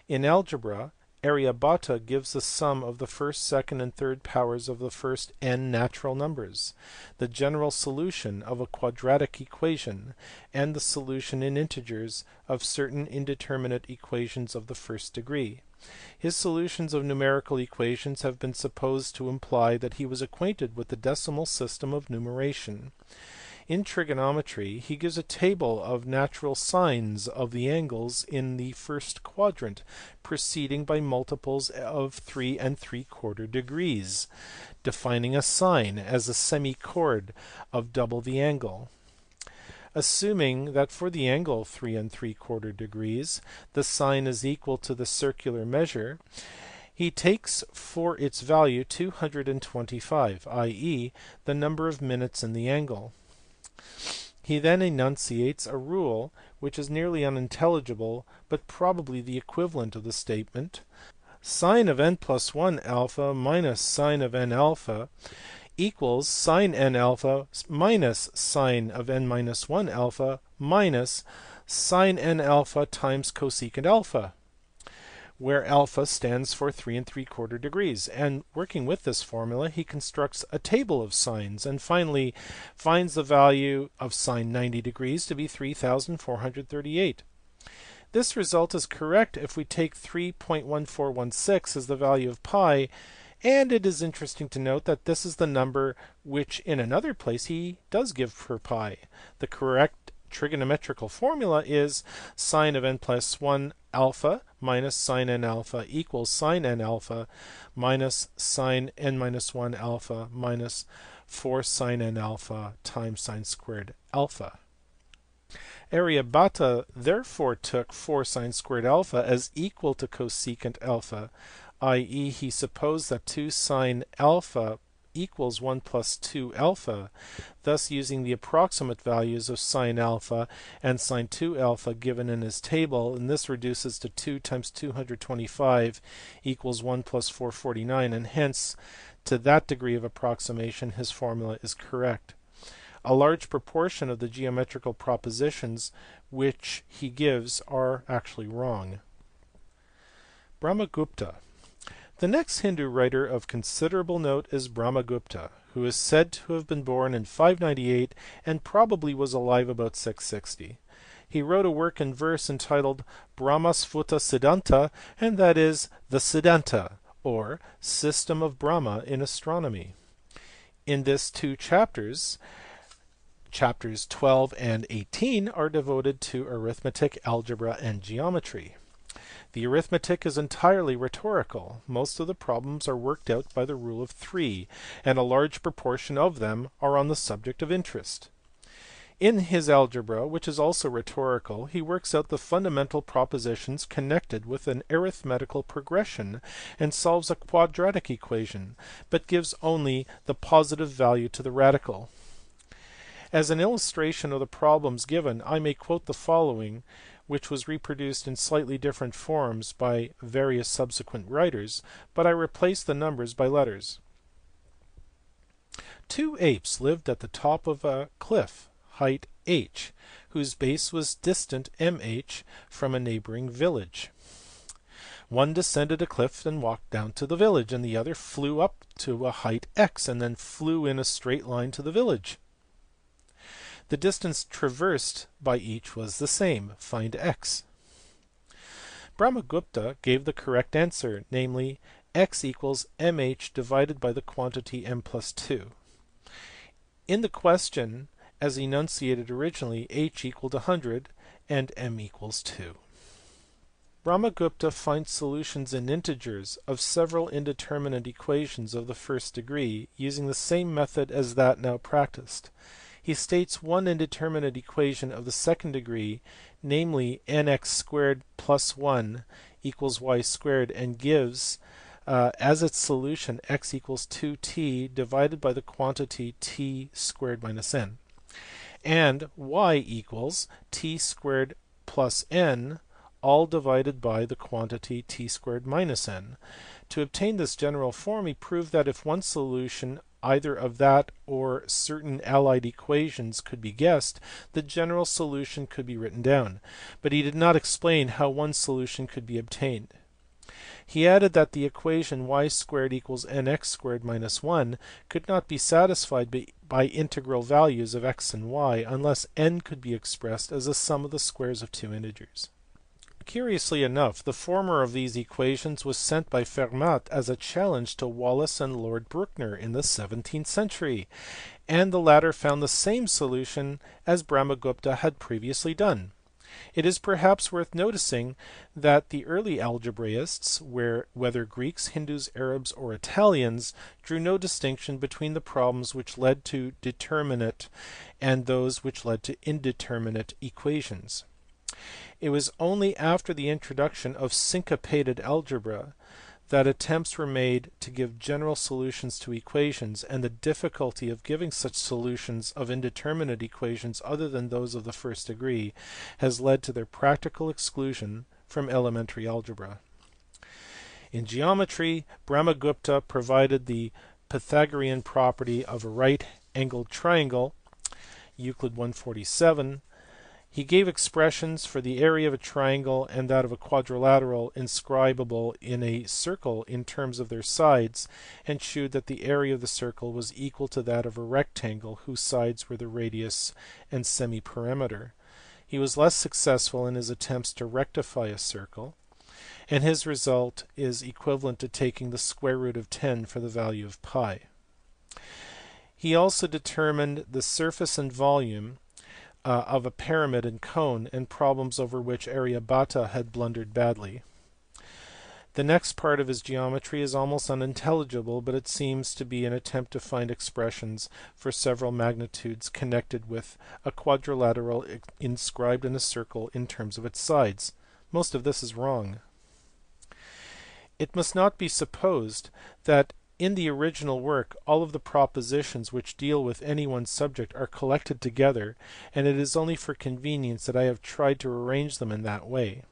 In algebra, Aryabhata gives the sum of the first, second, and third powers of the first n natural numbers, the general solution of a quadratic equation, and the solution in integers of certain indeterminate equations of the first degree. His solutions of numerical equations have been supposed to imply that he was acquainted with the decimal system of numeration. In trigonometry, he gives a table of natural sines of the angles in the first quadrant, proceeding by multiples of 3 3/4 degrees, defining a sine as a semichord of double the angle. Assuming that for the angle 3 3/4 degrees the sine is equal to the circular measure, he takes for its value 225, i.e. the number of minutes in the angle. He then enunciates a rule which is nearly unintelligible but probably the equivalent of the statement sine of n plus 1 alpha minus sine of n alpha equals sine n alpha minus sine of n minus 1 alpha minus sine n alpha times cosecant alpha, where alpha stands for 3 3/4 degrees, and working with this formula he constructs a table of sines and finally finds the value of sine 90 degrees to be 3438. This result is correct if we take 3.1416 as the value of pi, and it is interesting to note that this is the number which in another place he does give for pi. The correct trigonometrical formula is sine of n plus 1 alpha minus sine n alpha equals sine n alpha minus sine n minus 1 alpha minus 4 sine n alpha times sine squared alpha. Aryabhata therefore took 4 sine squared alpha as equal to cosecant alpha, i.e. he supposed that 2 sine alpha equals 1 plus 2 alpha, thus using the approximate values of sine alpha and sine 2 alpha given in his table, and this reduces to 2 times 225 equals 1 plus 449, and hence to that degree of approximation his formula is correct. A large proportion of the geometrical propositions which he gives are actually wrong. Brahmagupta. The next Hindu writer of considerable note is Brahmagupta, who is said to have been born in 598 and probably was alive about 660. He wrote a work in verse entitled Brahmasfuta Siddhanta, and that is the Siddhanta, or System of Brahma in Astronomy. In this 2 chapters, chapters 12 and 18 are devoted to arithmetic, algebra, and geometry. The arithmetic is entirely rhetorical. Most of the problems are worked out by the rule of 3, and a large proportion of them are on the subject of interest. In his algebra, which is also rhetorical, he works out the fundamental propositions connected with an arithmetical progression and solves a quadratic equation, but gives only the positive value to the radical. As an illustration of the problems given, I may quote the following, which was reproduced in slightly different forms by various subsequent writers, but I replaced the numbers by letters. 2 apes lived at the top of a cliff, height h, whose base was distant mh from a neighbouring village. One descended a cliff and walked down to the village, and the other flew up to a height x and then flew in a straight line to the village. The distance traversed by each was the same. Find x. Brahmagupta gave the correct answer, namely x equals mh divided by the quantity m plus 2. In the question, as enunciated originally, h equaled 100 and m equals 2. Brahmagupta finds solutions in integers of several indeterminate equations of the first degree using the same method as that now practiced. He states one indeterminate equation of the second degree, namely nx squared plus 1 equals y squared, and gives as its solution x equals 2t divided by the quantity t squared minus n, and y equals t squared plus n all divided by the quantity t squared minus n. To obtain this general form, he proved that if one solution either of that or certain allied equations could be guessed, the general solution could be written down, but he did not explain how one solution could be obtained. He added that the equation y squared equals nx squared minus 1 could not be satisfied by integral values of x and y unless n could be expressed as the sum of the squares of two integers. Curiously enough, the former of these equations was sent by Fermat as a challenge to Wallis and Lord Brouncker in the 17th century, and the latter found the same solution as Brahmagupta had previously done. It is perhaps worth noticing that the early algebraists, whether Greeks, Hindus, Arabs, or Italians, drew no distinction between the problems which led to determinate and those which led to indeterminate equations. It was only after the introduction of syncopated algebra that attempts were made to give general solutions to equations, and the difficulty of giving such solutions of indeterminate equations other than those of the first degree has led to their practical exclusion from elementary algebra. In geometry, Brahmagupta provided the Pythagorean property of a right angled triangle, Euclid 147. He gave expressions for the area of a triangle and that of a quadrilateral inscribable in a circle in terms of their sides, and shewed that the area of the circle was equal to that of a rectangle whose sides were the radius and semiperimeter. He was less successful in his attempts to rectify a circle, and his result is equivalent to taking the square root of 10 for the value of pi. He also determined the surface and volume of a pyramid and cone, and problems over which Aryabhata had blundered badly. The next part of his geometry is almost unintelligible, but it seems to be an attempt to find expressions for several magnitudes connected with a quadrilateral inscribed in a circle in terms of its sides. Most of this is wrong. It must not be supposed that in the original work all of the propositions which deal with any one subject are collected together, and it is only for convenience that I have tried to arrange them in that way.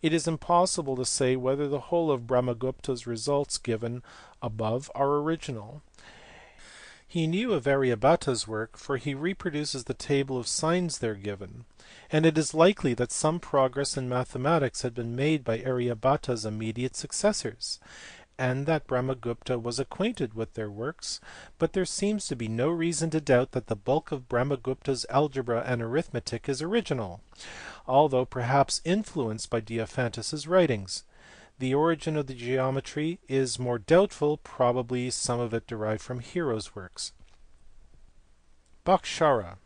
It is impossible to say whether the whole of Brahmagupta's results given above are original. He knew of Aryabhata's work, for he reproduces the table of signs there given, and it is likely that some progress in mathematics had been made by Aryabhata's immediate successors, and that Brahmagupta was acquainted with their works, but there seems to be no reason to doubt that the bulk of Brahmagupta's algebra and arithmetic is original, although perhaps influenced by Diophantus's writings. The origin of the geometry is more doubtful, probably some of it derived from Hero's works. Bhaskara.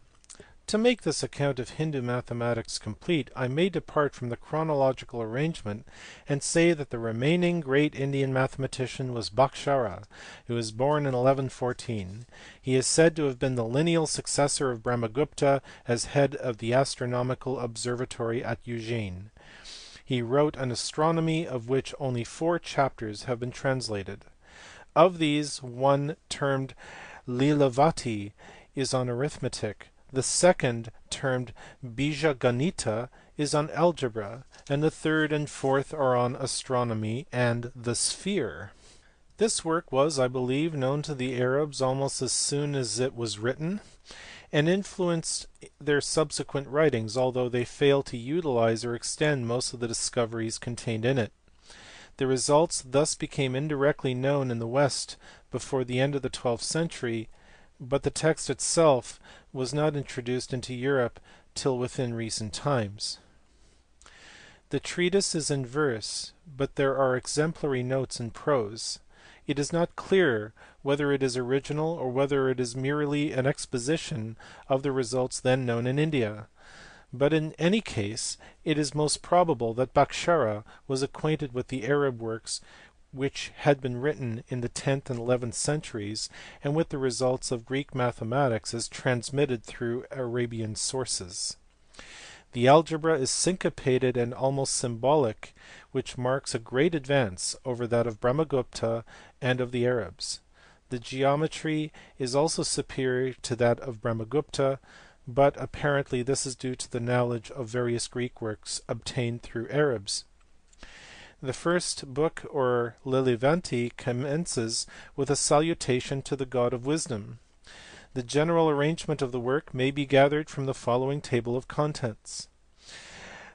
To make this account of Hindu mathematics complete, I may depart from the chronological arrangement and say that the remaining great Indian mathematician was Bhaskara, who was born in 1114. He is said to have been the lineal successor of Brahmagupta as head of the astronomical observatory at Ujjain. He wrote an astronomy of which only 4 chapters have been translated. Of these, one termed Lilavati is on arithmetic, the second, termed Bija Ganita, is on algebra, and the third and fourth are on astronomy and the sphere. This work was, I believe, known to the Arabs almost as soon as it was written, and influenced their subsequent writings, although they failed to utilize or extend most of the discoveries contained in it. The results thus became indirectly known in the West before the end of the 12th century, but the text itself was not introduced into Europe till within recent times. The treatise is in verse, but there are exemplary notes in prose. It is not clear whether it is original or whether it is merely an exposition of the results then known in India. but in any case it is most probable that Bhaskara was acquainted with the Arab works which had been written in the 10th and 11th centuries, and with the results of Greek mathematics as transmitted through Arabian sources. The algebra is syncopated and almost symbolic, which marks a great advance over that of Brahmagupta and of the Arabs. The geometry is also superior to that of Brahmagupta, but apparently this is due to the knowledge of various Greek works obtained through Arabs. The first book, or Lilivanti, commences with a salutation to the god of wisdom. The general arrangement of the work may be gathered from the following table of contents.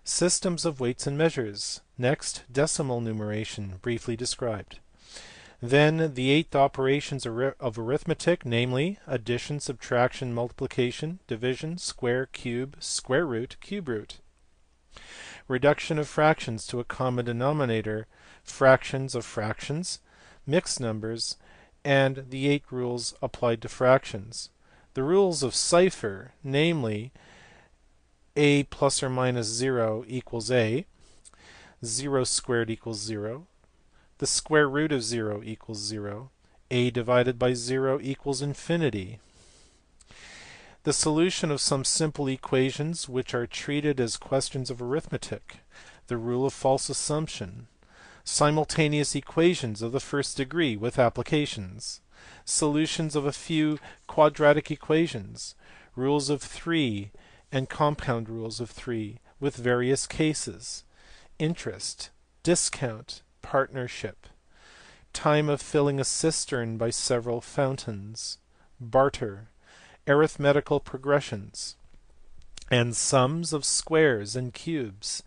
Systems of weights and measures. Next, decimal numeration, briefly described. Then the 8 operations of arithmetic, namely addition, subtraction, multiplication, division, square, cube, square root, cube root. Reduction of fractions to a common denominator, fractions of fractions, mixed numbers, and the 8 rules applied to fractions. The rules of cipher, namely a plus or minus 0 equals a, 0 squared equals 0, the square root of 0 equals 0, a divided by 0 equals infinity. The solution of some simple equations which are treated as questions of arithmetic, the rule of false assumption, simultaneous equations of the first degree with applications, solutions of a few quadratic equations, rules of 3 and compound rules of 3 with various cases, interest, discount, partnership, time of filling a cistern by several fountains, barter, arithmetical progressions, and sums of squares and cubes,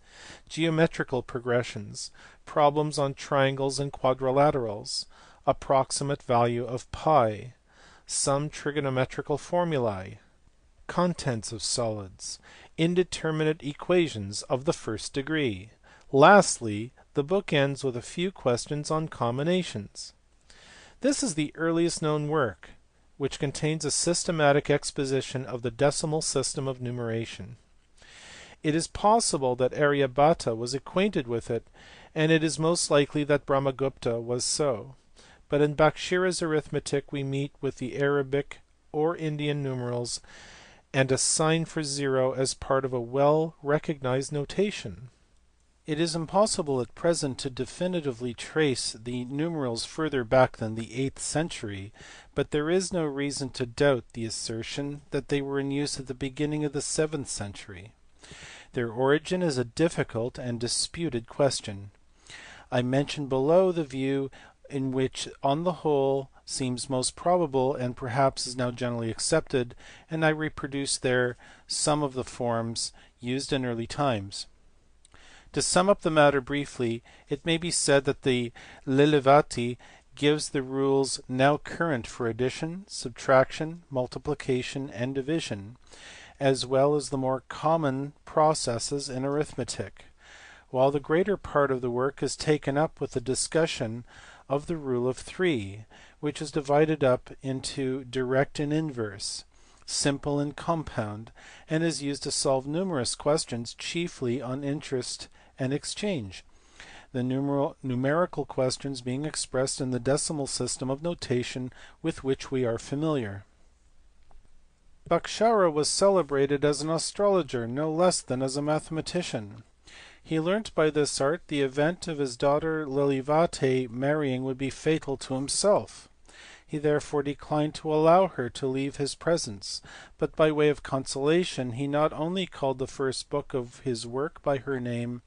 geometrical progressions, problems on triangles and quadrilaterals, approximate value of pi, some trigonometrical formulae, contents of solids, indeterminate equations of the first degree. Lastly, the book ends with a few questions on combinations. This is the earliest known work which contains a systematic exposition of the decimal system of numeration. It is possible that Aryabhata was acquainted with it, and it is most likely that Brahmagupta was so. But in Bhaskara's arithmetic we meet with the Arabic or Indian numerals and a sign for 0 as part of a well recognized notation. It is impossible at present to definitively trace the numerals further back than the 8th century, but there is no reason to doubt the assertion that they were in use at the beginning of the 7th century. Their origin is a difficult and disputed question. I mention below the view in which on the whole seems most probable and perhaps is now generally accepted, and I reproduce there some of the forms used in early times. To sum up the matter briefly, it may be said that the Lilavati gives the rules now current for addition, subtraction, multiplication, and division, as well as the more common processes in arithmetic, while the greater part of the work is taken up with the discussion of the rule of 3, which is divided up into direct and inverse, simple and compound, and is used to solve numerous questions chiefly on interest and exchange, the numerical questions being expressed in the decimal system of notation with which we are familiar. Bhaskara was celebrated as an astrologer no less than as a mathematician. He learnt by this art the event of his daughter Lilavati marrying would be fatal to himself. He therefore declined to allow her to leave his presence, but by way of consolation he not only called the first book of his work by her name,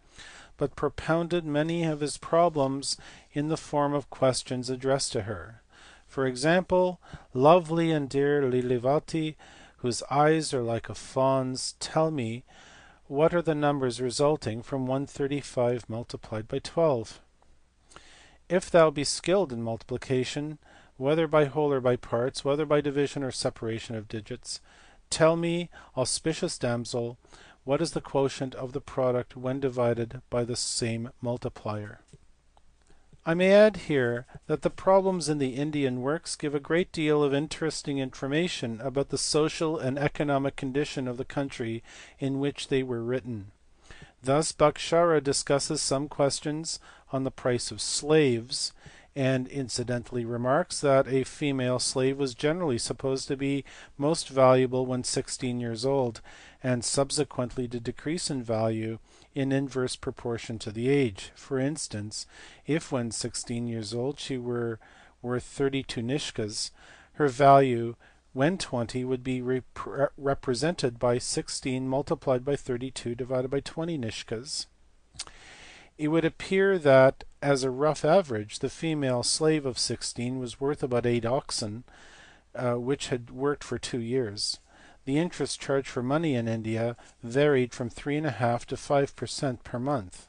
but propounded many of his problems in the form of questions addressed to her. For example, lovely and dear Lilavati, whose eyes are like a fawn's, tell me what are the numbers resulting from 135 multiplied by 12. If thou be skilled in multiplication, whether by whole or by parts, whether by division or separation of digits, tell me, auspicious damsel, what is the quotient of the product when divided by the same multiplier. I may add here that the problems in the Indian works give a great deal of interesting information about the social and economic condition of the country in which they were written. Thus Bhaskara discusses some questions on the price of slaves, and incidentally remarks that a female slave was generally supposed to be most valuable when 16 years old, and subsequently to decrease in value in inverse proportion to the age. For instance, if when 16 years old she were worth 32 nishkas, her value when 20 would be represented by 16 multiplied by 32 divided by 20 nishkas. It would appear that, as a rough average, the female slave of 16 was worth about 8 oxen, which had worked for 2 years. The interest charged for money in India varied from 3.5 to 5% per month.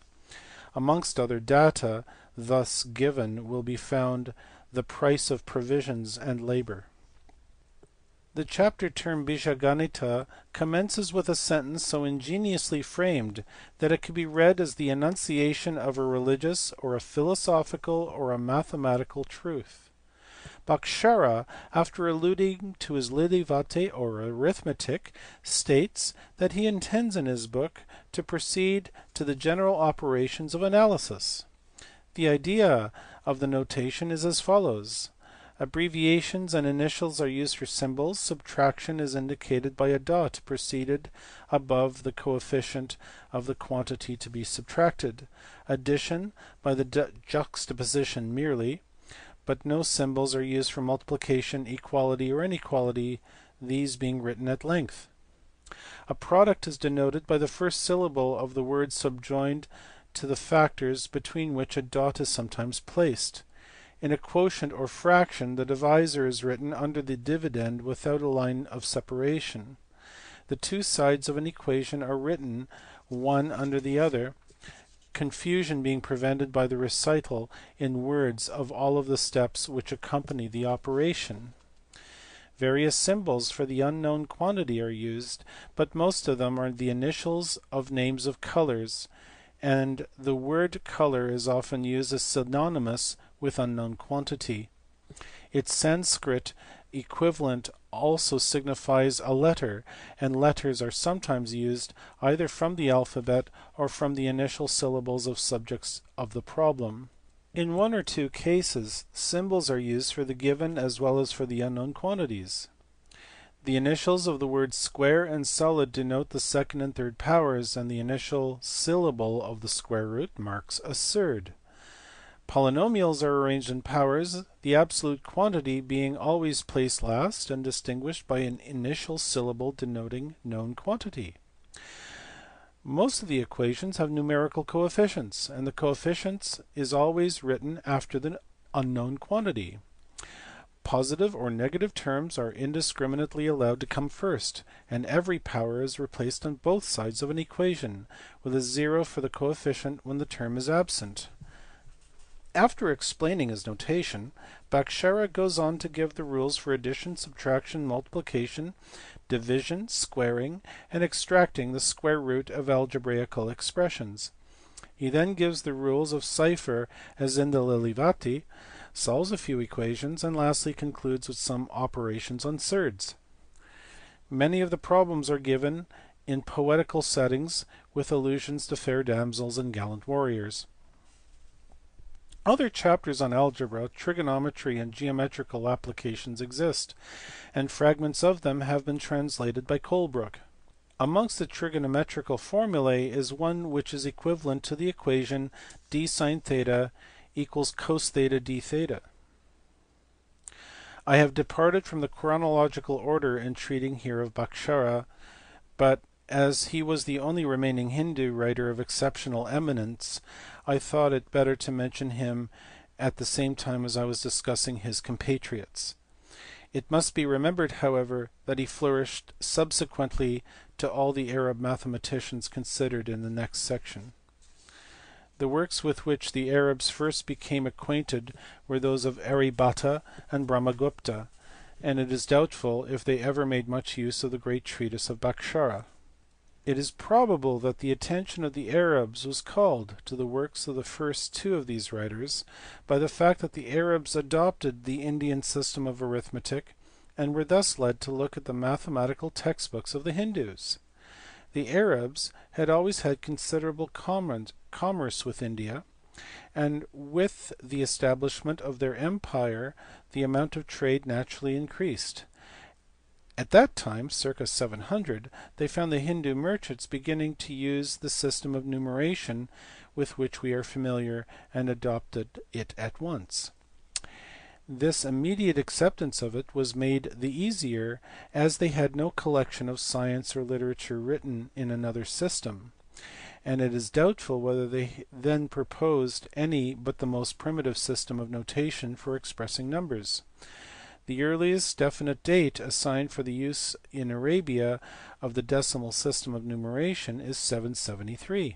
Amongst other data thus given will be found the price of provisions and labour. The chapter termed Bijaganita commences with a sentence so ingeniously framed that it can be read as the enunciation of a religious or a philosophical or a mathematical truth. Bhaskara, after alluding to his Lidivate or arithmetic, states that he intends in his book to proceed to the general operations of analysis. The idea of the notation is as follows. Abbreviations and initials are used for symbols. Subtraction is indicated by a dot preceded above the coefficient of the quantity to be subtracted. Addition by the juxtaposition merely, but no symbols are used for multiplication, equality, or inequality, these being written at length. A product is denoted by the first syllable of the word subjoined to the factors between which a dot is sometimes placed. In a quotient or fraction, the divisor is written under the dividend without a line of separation. The two sides of an equation are written one under the other, confusion being prevented by the recital in words of all of the steps which accompany the operation. Various symbols for the unknown quantity are used, but most of them are the initials of names of colors, and the word color is often used as synonymous with unknown quantity. Its Sanskrit equivalent also signifies a letter, and letters are sometimes used either from the alphabet or from the initial syllables of subjects of the problem. In one or two cases, symbols are used for the given as well as for the unknown quantities. The initials of the words square and solid denote the second and third powers, and the initial syllable of the square root marks a surd. Polynomials are arranged in powers, the absolute quantity being always placed last and distinguished by an initial syllable denoting known quantity. Most of the equations have numerical coefficients, and the coefficients is always written after the unknown quantity. Positive or negative terms are indiscriminately allowed to come first, and every power is replaced on both sides of an equation, with a 0 for the coefficient when the term is absent. After explaining his notation, Bhaskara goes on to give the rules for addition, subtraction, multiplication, division, squaring, and extracting the square root of algebraical expressions. He then gives the rules of cipher as in the Lilivati, solves a few equations, and lastly concludes with some operations on surds. Many of the problems are given in poetical settings with allusions to fair damsels and gallant warriors. Other chapters on algebra, trigonometry, and geometrical applications exist, and fragments of them have been translated by Colebrooke. Amongst the trigonometrical formulae is one which is equivalent to the equation d sine theta equals cos theta d theta. I have departed from the chronological order in treating here of Bhaskara, but as he was the only remaining Hindu writer of exceptional eminence, I thought it better to mention him at the same time as I was discussing his compatriots. It must be remembered, however, that he flourished subsequently to all the Arab mathematicians considered in the next section. The works with which the Arabs first became acquainted were those of Aryabhata and Brahmagupta, and it is doubtful if they ever made much use of the great treatise of Bhaskara. It is probable that the attention of the Arabs was called to the works of the first two of these writers by the fact that the Arabs adopted the Indian system of arithmetic and were thus led to look at the mathematical textbooks of the Hindus. The Arabs had always had considerable commerce with India, and with the establishment of their empire the amount of trade naturally increased. At that time, circa 700, they found the Hindu merchants beginning to use the system of numeration with which we are familiar and adopted it at once. This immediate acceptance of it was made the easier as they had no collection of science or literature written in another system, and it is doubtful whether they then proposed any but the most primitive system of notation for expressing numbers. The earliest definite date assigned for the use in Arabia of the decimal system of numeration is 773.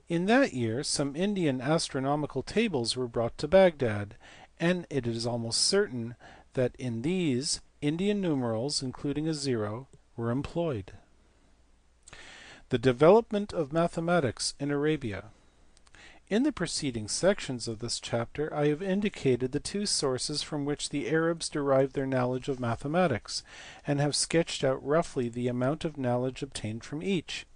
In that year some Indian astronomical tables were brought to Baghdad, and it is almost certain that in these Indian numerals, including a zero, were employed. The development of mathematics in Arabia. In the preceding sections of this chapter I have indicated the two sources from which the Arabs derived their knowledge of mathematics, and have sketched out roughly the amount of knowledge obtained from each.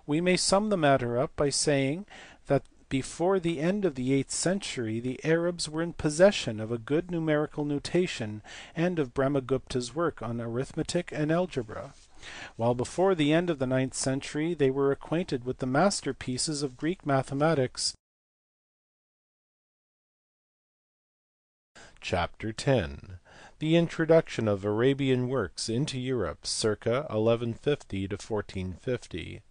We may sum the matter up by saying that before the end of the 8th century the Arabs were in possession of a good numerical notation and of Brahmagupta's work on arithmetic and algebra, while before the end of the 9th century they were acquainted with the masterpieces of Greek mathematics. Chapter 10. The introduction of Arabian works into Europe circa 1150 to 1450.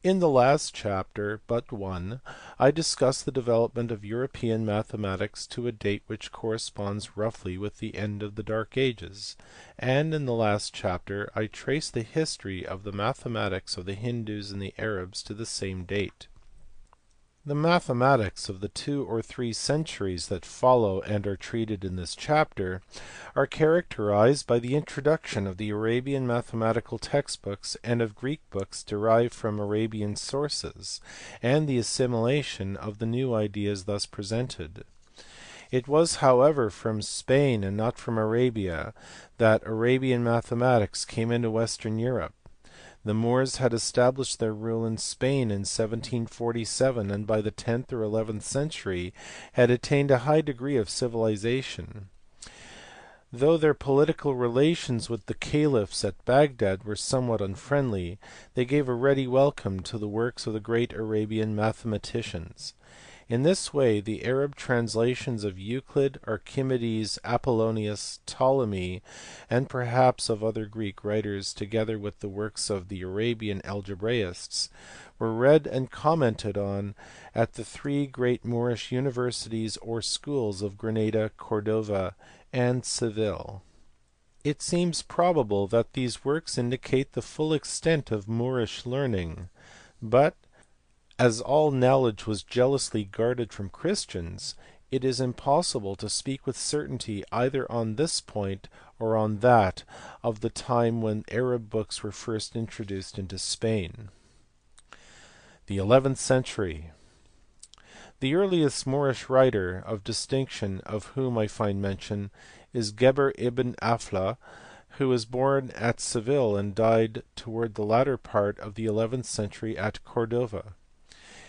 In the last chapter but one I discussed the development of European mathematics to a date which corresponds roughly with the end of the Dark Ages, and in the last chapter I traced the history of the mathematics of the Hindus and the Arabs to the same date. The mathematics of the 2 or 3 centuries that follow and are treated in this chapter are characterized by the introduction of the Arabian mathematical textbooks and of Greek books derived from Arabian sources, and the assimilation of the new ideas thus presented. It was however from Spain and not from Arabia that Arabian mathematics came into Western Europe. The Moors had established their rule in Spain in 1747, and by the 10th or 11th century had attained a high degree of civilization. Though their political relations with the caliphs at Baghdad were somewhat unfriendly, they gave a ready welcome to the works of the great Arabian mathematicians. In this way the Arab translations of Euclid, Archimedes, Apollonius, Ptolemy, and perhaps of other Greek writers, together with the works of the Arabian algebraists, were read and commented on at the 3 great Moorish universities or schools of Granada, Cordova, and Seville. It seems probable that these works indicate the full extent of Moorish learning, but as all knowledge was jealously guarded from Christians, it is impossible to speak with certainty either on this point or on that of the time when Arab books were first introduced into Spain. The 11th century. The earliest Moorish writer of distinction of whom I find mention is Geber ibn Afla, who was born at Seville and died toward the latter part of the 11th century at Cordova.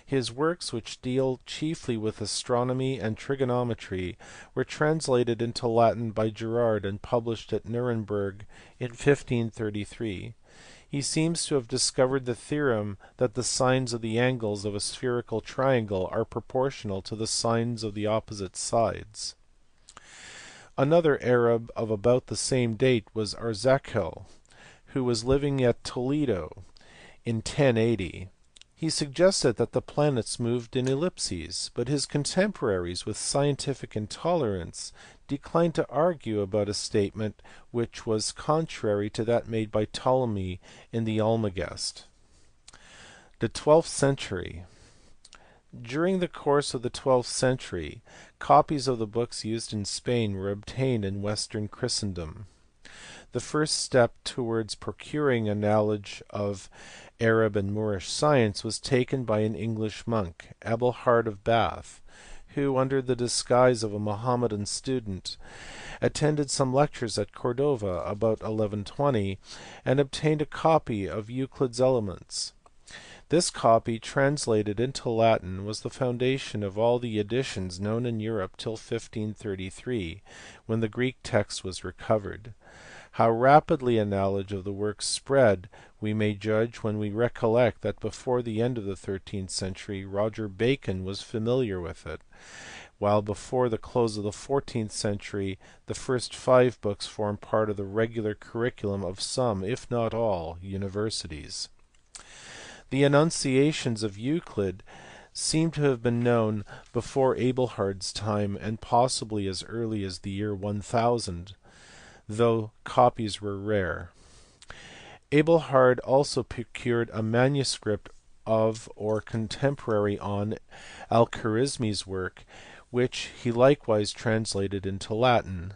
His works, which deal chiefly with astronomy and trigonometry, were translated into Latin by Gerard and published at Nuremberg in 1533. He seems to have discovered the theorem that the sines of the angles of a spherical triangle are proportional to the sines of the opposite sides. Another Arab of about the same date was Arzakel, who was living at Toledo in 1080. He suggested that the planets moved in ellipses, but his contemporaries with scientific intolerance declined to argue about a statement which was contrary to that made by Ptolemy in the Almagest. The 12th century. During the course of the 12th century, copies of the books used in Spain were obtained in Western Christendom. the first step towards procuring a knowledge of Arab and Moorish science was taken by an English monk, Adelhard of Bath, who, under the disguise of a Mohammedan student, attended some lectures at Cordova about 1120 and obtained a copy of Euclid's Elements. This copy, translated into Latin, was the foundation of all the editions known in Europe till 1533, when the Greek text was recovered. How rapidly a knowledge of the work spread we may judge when we recollect that before the end of the 13th century Roger Bacon was familiar with it, while before the close of the 14th century the first 5 books formed part of the regular curriculum of some, if not all, universities. The Enunciations of Euclid seem to have been known before Adelhard's time and possibly as early as the year 1000, though copies were rare. Adelhard also procured a manuscript of or contemporary on Al-Khwarizmi's work, which he likewise translated into Latin.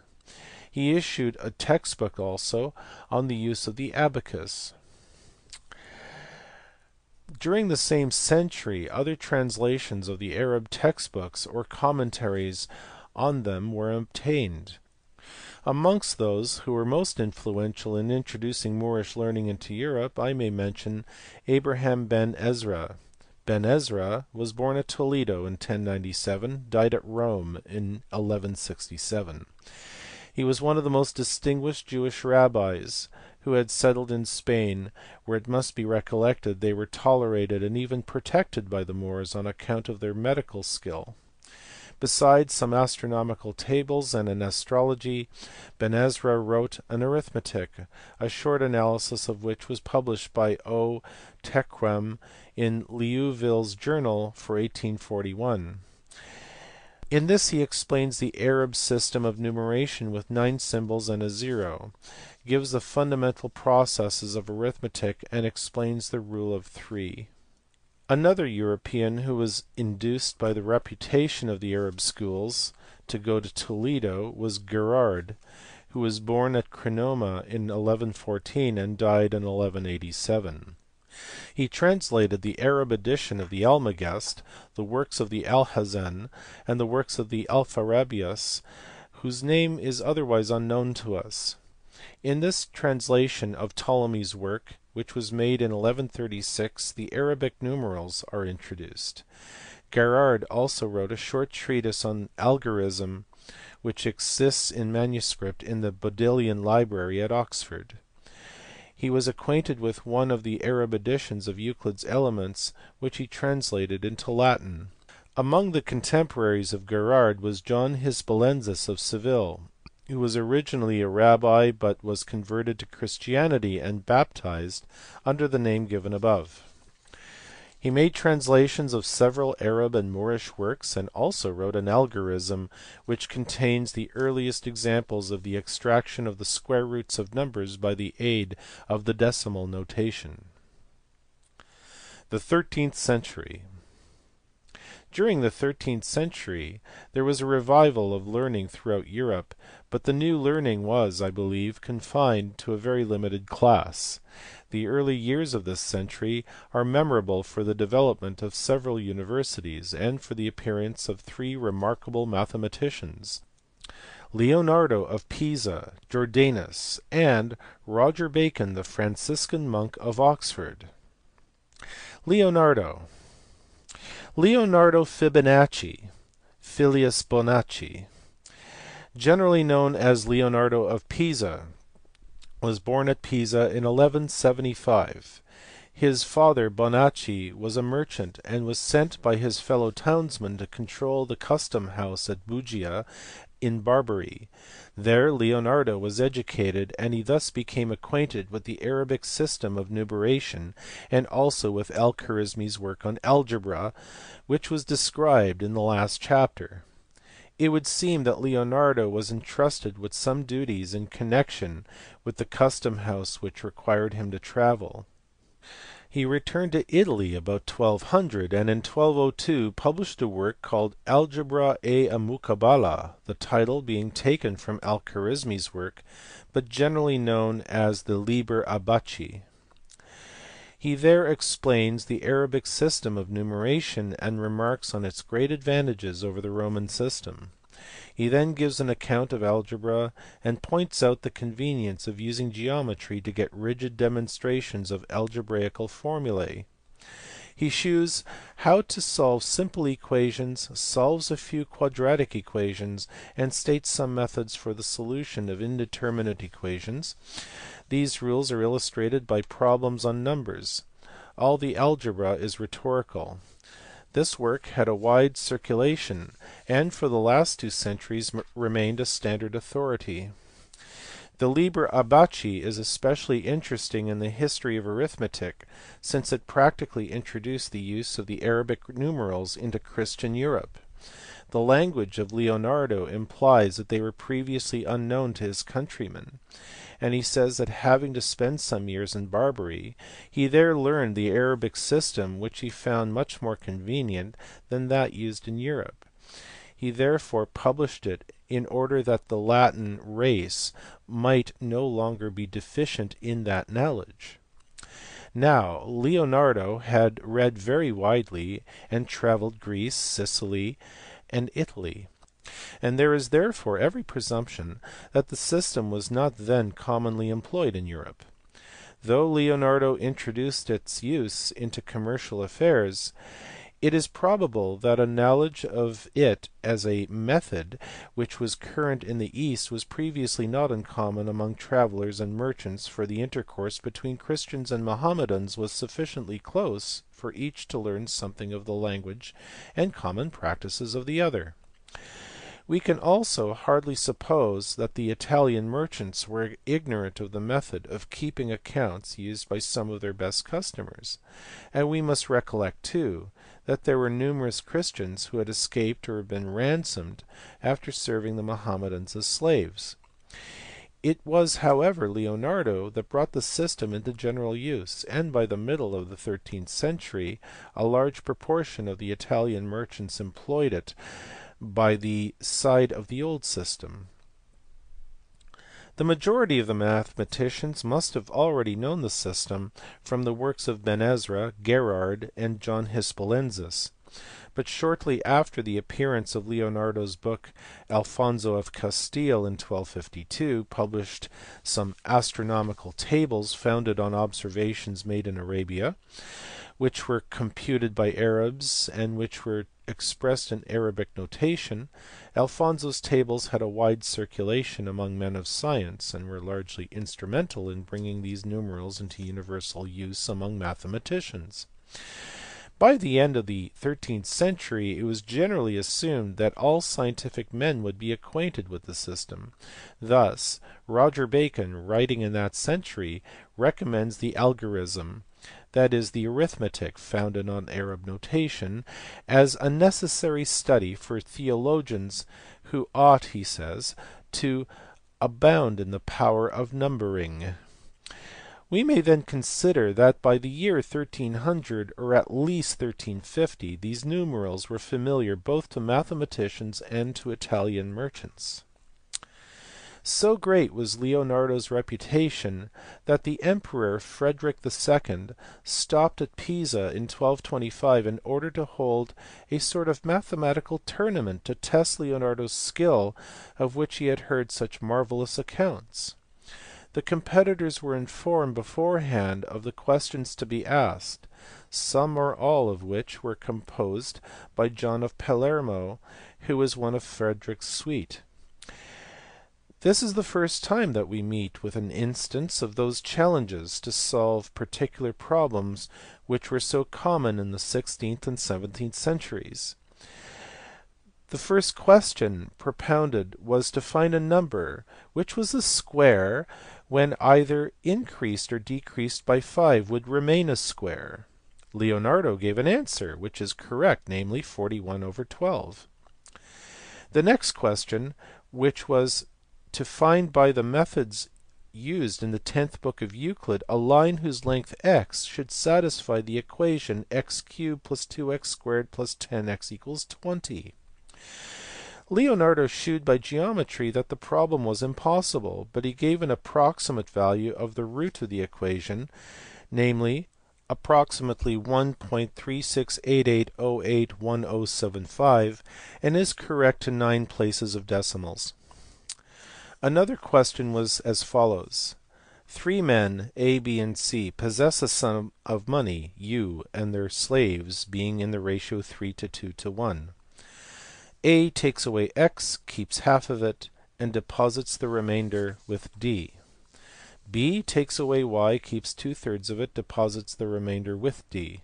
He issued a textbook also on the use of the abacus. During the same century other translations of the Arab textbooks or commentaries on them were obtained. Amongst those who were most influential in introducing Moorish learning into Europe I may mention Abraham ben Ezra. Ben Ezra was born at Toledo in 1097, died at Rome in 1167. He was one of the most distinguished Jewish rabbis who had settled in Spain, where it must be recollected they were tolerated and even protected by the Moors on account of their medical skill. Besides some astronomical tables and an astrology, Ben Ezra wrote an arithmetic, a short analysis of which was published by O. Tequem in Liouville's journal for 1841. In this he explains the Arab system of numeration with 9 symbols and a 0, gives the fundamental processes of arithmetic, and explains the rule of 3. Another European who was induced by the reputation of the Arab schools to go to Toledo was Gerard, who was born at Crenoma in 1114 and died in 1187. He translated the Arab edition of the Almagest, the works of the Alhazen, and the works of the Alpharabius, whose name is otherwise unknown to us. In this translation of Ptolemy's work, which was made in 1136, the Arabic numerals are introduced. Gerard also wrote a short treatise on algorism, which exists in manuscript in the Bodleian Library at Oxford. He was acquainted with one of the Arab editions of Euclid's Elements, which he translated into Latin. Among the contemporaries of Gerard was John Hispalensis of Seville, who was originally a rabbi but was converted to Christianity and baptized under the name given above. He made translations of several Arab and Moorish works and also wrote an algorism which contains the earliest examples of the extraction of the square roots of numbers by the aid of the decimal notation. The 13th century. During the 13th century there was a revival of learning throughout Europe, but the new learning was, I believe, confined to a very limited class. The early years of this century are memorable for the development of several universities and for the appearance of 3 remarkable mathematicians, Leonardo of Pisa, Jordanus, and Roger Bacon, the Franciscan monk of Oxford. Leonardo Fibonacci, Filius Bonacci, generally known as Leonardo of Pisa, was born at Pisa in 1175. His father Bonacci was a merchant and was sent by his fellow townsmen to control the custom house at Bugia in Barbary. There Leonardo was educated, and he thus became acquainted with the Arabic system of numeration and also with Al-Khwarizmi's work on algebra, which was described in the last chapter. It would seem that Leonardo was entrusted with some duties in connection with the custom house which required him to travel. He returned to Italy about 1200 and in 1202 published a work called Algebra e Muqabala, the title being taken from Al-Khwarizmi's work but generally known as the Liber Abaci. He there explains the Arabic system of numeration and remarks on its great advantages over the Roman system. He then gives an account of algebra and points out the convenience of using geometry to get rigid demonstrations of algebraical formulae. He shews how to solve simple equations, solves a few quadratic equations, and states some methods for the solution of indeterminate equations. These rules are illustrated by problems on numbers. All the algebra is rhetorical. This work had a wide circulation and for the last 2 centuries remained a standard authority. The Liber Abaci is especially interesting in the history of arithmetic since it practically introduced the use of the Arabic numerals into Christian Europe. The language of Leonardo implies that they were previously unknown to his countrymen, and he says that having to spend some years in Barbary, he there learned the Arabic system which he found much more convenient than that used in Europe. He therefore published it in order that the Latin race might no longer be deficient in that knowledge. Now Leonardo had read very widely and travelled Greece, Sicily, and Italy, and there is therefore every presumption that the system was not then commonly employed in Europe. Though Leonardo introduced its use into commercial affairs, it is probable that a knowledge of it as a method which was current in the East was previously not uncommon among travellers and merchants, for the intercourse between Christians and Mohammedans was sufficiently close for each to learn something of the language and common practices of the other. We can also hardly suppose that the Italian merchants were ignorant of the method of keeping accounts used by some of their best customers, and we must recollect too that there were numerous Christians who had escaped or been ransomed after serving the Mohammedans as slaves. It was however Leonardo that brought the system into general use, and by the middle of the 13th century a large proportion of the Italian merchants employed it by the side of the old system. The majority of the mathematicians must have already known the system from the works of Ben Ezra, Gerard, and John Hispalensis, but shortly after the appearance of Leonardo's book Alfonso of Castile in 1252 published some astronomical tables founded on observations made in Arabia, which were computed by Arabs and which were expressed in Arabic notation. Alfonso's tables had a wide circulation among men of science and were largely instrumental in bringing these numerals into universal use among mathematicians. By the end of the 13th century it was generally assumed that all scientific men would be acquainted with the system. Thus Roger Bacon, writing in that century, recommends the algorism, that is the arithmetic founded on Arab notation, as a necessary study for theologians who ought, he says, to abound in the power of numbering. We may then consider that by the year 1300 or at least 1350 these numerals were familiar both to mathematicians and to Italian merchants. So great was Leonardo's reputation that the emperor Frederick II stopped at Pisa in 1225 in order to hold a sort of mathematical tournament to test Leonardo's skill, of which he had heard such marvellous accounts. The competitors were informed beforehand of the questions to be asked, some or all of which were composed by John of Palermo, who was one of Frederick's suite. This is the first time that we meet with an instance of those challenges to solve particular problems which were so common in the 16th and 17th centuries. The first question propounded was to find a number which was a square when either increased or decreased by 5 would remain a square. Leonardo gave an answer which is correct, namely 41/12. The next question, which was to find by the methods used in the 10th book of Euclid a line whose length x should satisfy the equation x cubed plus 2x squared plus 10x equals 20. Leonardo shewed by geometry that the problem was impossible, but he gave an approximate value of the root of the equation, namely approximately 1.3688081075, and is correct to 9 places of decimals. Another question was as follows. 3 men, A, B, and C, possess a sum of money, U, and their slaves being in the ratio 3 to 2 to 1. A takes away x, keeps half of it, and deposits the remainder with D. B takes away y, keeps 2/3 of it, deposits the remainder with D.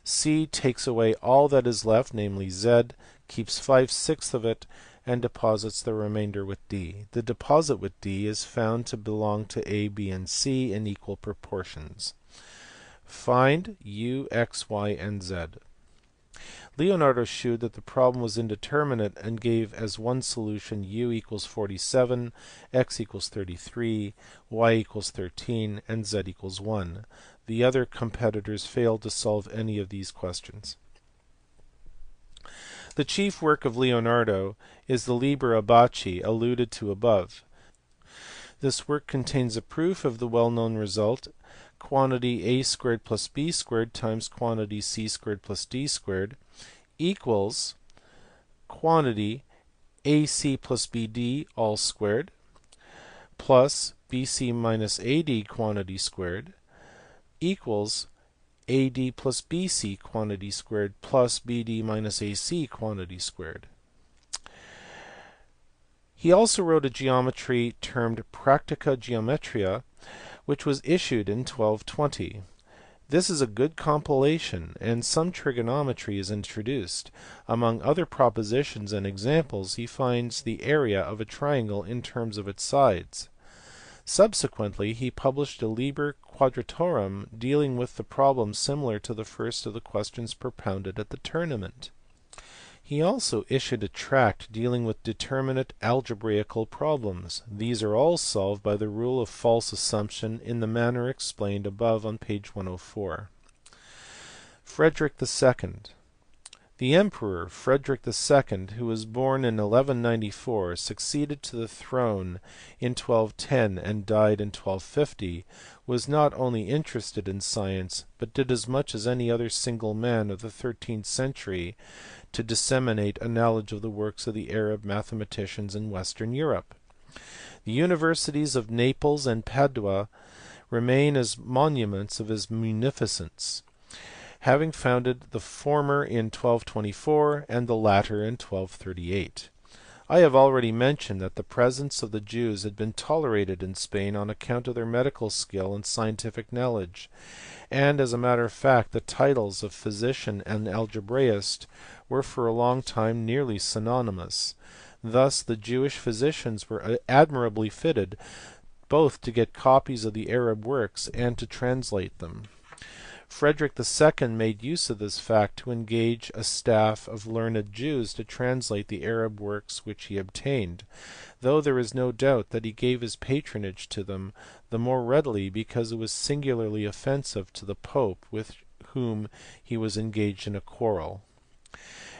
C takes away all that is left, namely z, keeps 5/6 of it, and deposits the remainder with D. The deposit with D is found to belong to A, B, and C in equal proportions. Find u, x, y, and z. Leonardo shewed that the problem was indeterminate and gave as one solution u equals 47, x equals 33, y equals 13, and z equals 1. The other competitors failed to solve any of these questions. The chief work of Leonardo is the Liber Abaci alluded to above. This work contains a proof of the well-known result quantity a squared plus b squared times quantity c squared plus d squared equals quantity ac plus bd all squared plus bc minus ad quantity squared equals ad plus bc quantity squared plus bd minus ac quantity squared. He also wrote a geometry termed Practica Geometria, which was issued in 1220. This is a good compilation, and some trigonometry is introduced. Among other propositions and examples, he finds the area of a triangle in terms of its sides. Subsequently, he published a Liber Quadratorum dealing with the problem similar to the first of the questions propounded at the tournament. He also issued a tract dealing with determinate algebraical problems. These are all solved by the rule of false assumption in the manner explained above on page 104. Frederick II. The emperor Frederick II, who was born in 1194, succeeded to the throne in 1210 and died in 1250, was not only interested in science, but did as much as any other single man of the 13th century to disseminate a knowledge of the works of the Arab mathematicians in Western Europe. The universities of Naples and Padua remain as monuments of his munificence, having founded the former in 1224 and the latter in 1238. I have already mentioned that the presence of the Jews had been tolerated in Spain on account of their medical skill and scientific knowledge, and as a matter of fact the titles of physician and algebraist were for a long time nearly synonymous. Thus the Jewish physicians were admirably fitted both to get copies of the Arab works and to translate them. Frederick II made use of this fact to engage a staff of learned Jews to translate the Arab works which he obtained, though there is no doubt that he gave his patronage to them the more readily because it was singularly offensive to the Pope with whom he was engaged in a quarrel.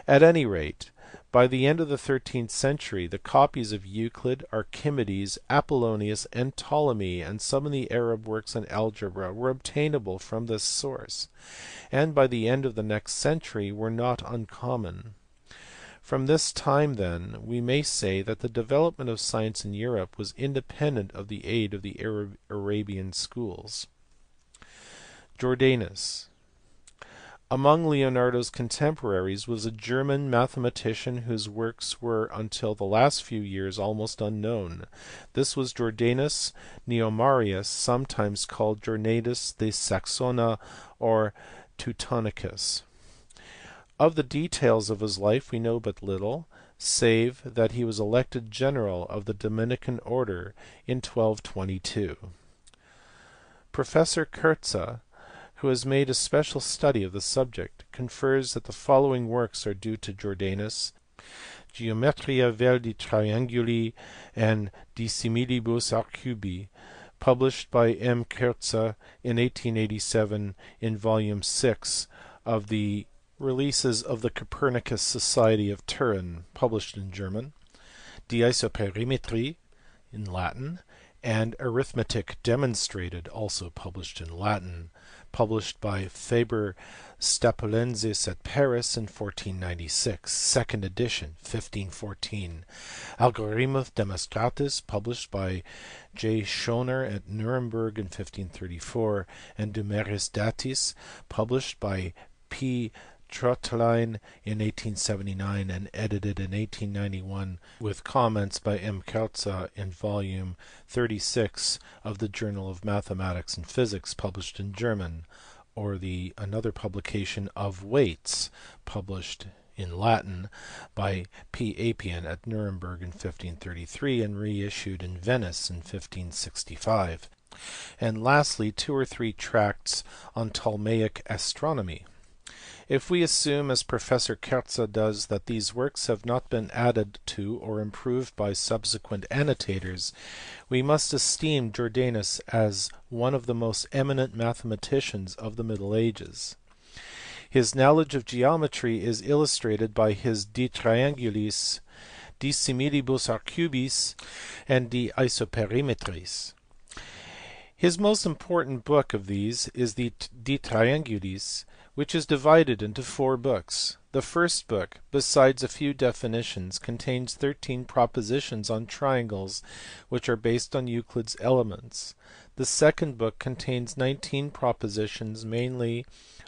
At any rate, by the end of the 13th century the copies of Euclid, Archimedes, Apollonius, and Ptolemy, and some of the Arab works in algebra were obtainable from this source, and by the end of the next century were not uncommon. From this time then we may say that the development of science in Europe was independent of the aid of the Arabian schools. Jordanus. Among Leonardo's contemporaries was a German mathematician whose works were until the last few years almost unknown. This was Jordanus Neomarius, sometimes called Jordanus de Saxona or Teutonicus. Of the details of his life we know but little, save that he was elected general of the Dominican order in 1222. Professor Kurtze, who has made a special study of the subject, confers that the following works are due to Jordanus: Geometria Verdi Trianguli and Dissimilibus Arcubi, published by M. Kertze in 1887 in volume 6 of the Releases of the Copernicus Society of Turin, published in German. Die Isoperimetrie in Latin, and Arithmetic Demonstrated, also published in Latin, published by Faber Stapulensis at Paris in 1496, second edition, 1514. Algorithmus Demonstratus, published by J. Schoner at Nuremberg in 1534, and Numeris Datis, published by P. Trottlein in 1879 and edited in 1891 with comments by M. Kertze in volume 36 of the Journal of Mathematics and Physics, published in German, or another publication of Weights, published in Latin by P. Appian at Nuremberg in 1533 and reissued in Venice in 1565. And lastly, 2 or 3 tracts on Ptolemaic astronomy. If we assume, as Professor Kertze does, that these works have not been added to or improved by subsequent annotators, we must esteem Jordanus as one of the most eminent mathematicians of the Middle Ages. His knowledge of geometry is illustrated by his De Triangulis, De Similibus Arcubis, and De Isoperimetris. His most important book of these is the De Triangulis, which is divided into 4 books. The first book, besides a few definitions, contains 13 propositions on triangles which are based on Euclid's Elements. The second book contains 19 propositions mainly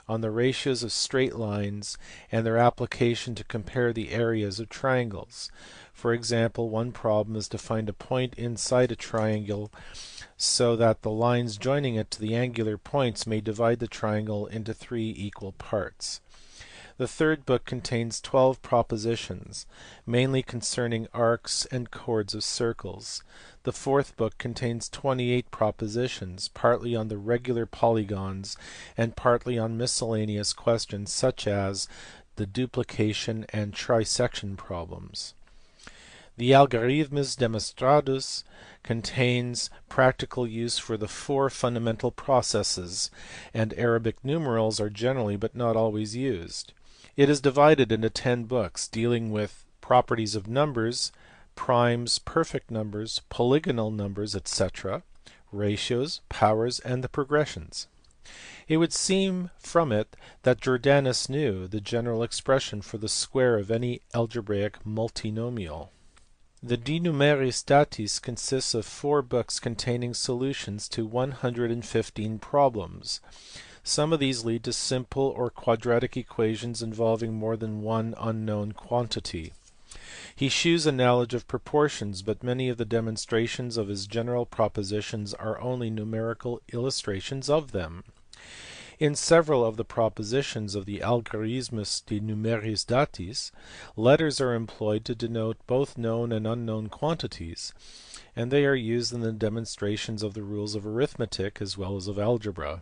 on the ratios of straight lines and their application to compare the areas of triangles. For example, one problem is to find a point inside a triangle so that the lines joining it to the angular points may divide the triangle into 3 equal parts. The third book contains 12 propositions, mainly concerning arcs and chords of circles. The fourth book contains 28 propositions, partly on the regular polygons and partly on miscellaneous questions such as the duplication and trisection problems. The Algorithmus Demonstratus contains practical use for the 4 fundamental processes, and Arabic numerals are generally but not always used. It is divided into 10 books dealing with properties of numbers, primes, perfect numbers, polygonal numbers, etc., ratios, powers, and the progressions. It would seem from it that Jordanus knew the general expression for the square of any algebraic multinomial. The De Numeris Datis consists of 4 books containing solutions to 115 problems. Some of these lead to simple or quadratic equations involving more than one unknown quantity. He shews a knowledge of proportions, but many of the demonstrations of his general propositions are only numerical illustrations of them. In several of the propositions of the Algorithmus de Numeris Datis, letters are employed to denote both known and unknown quantities, and they are used in the demonstrations of the rules of arithmetic as well as of algebra.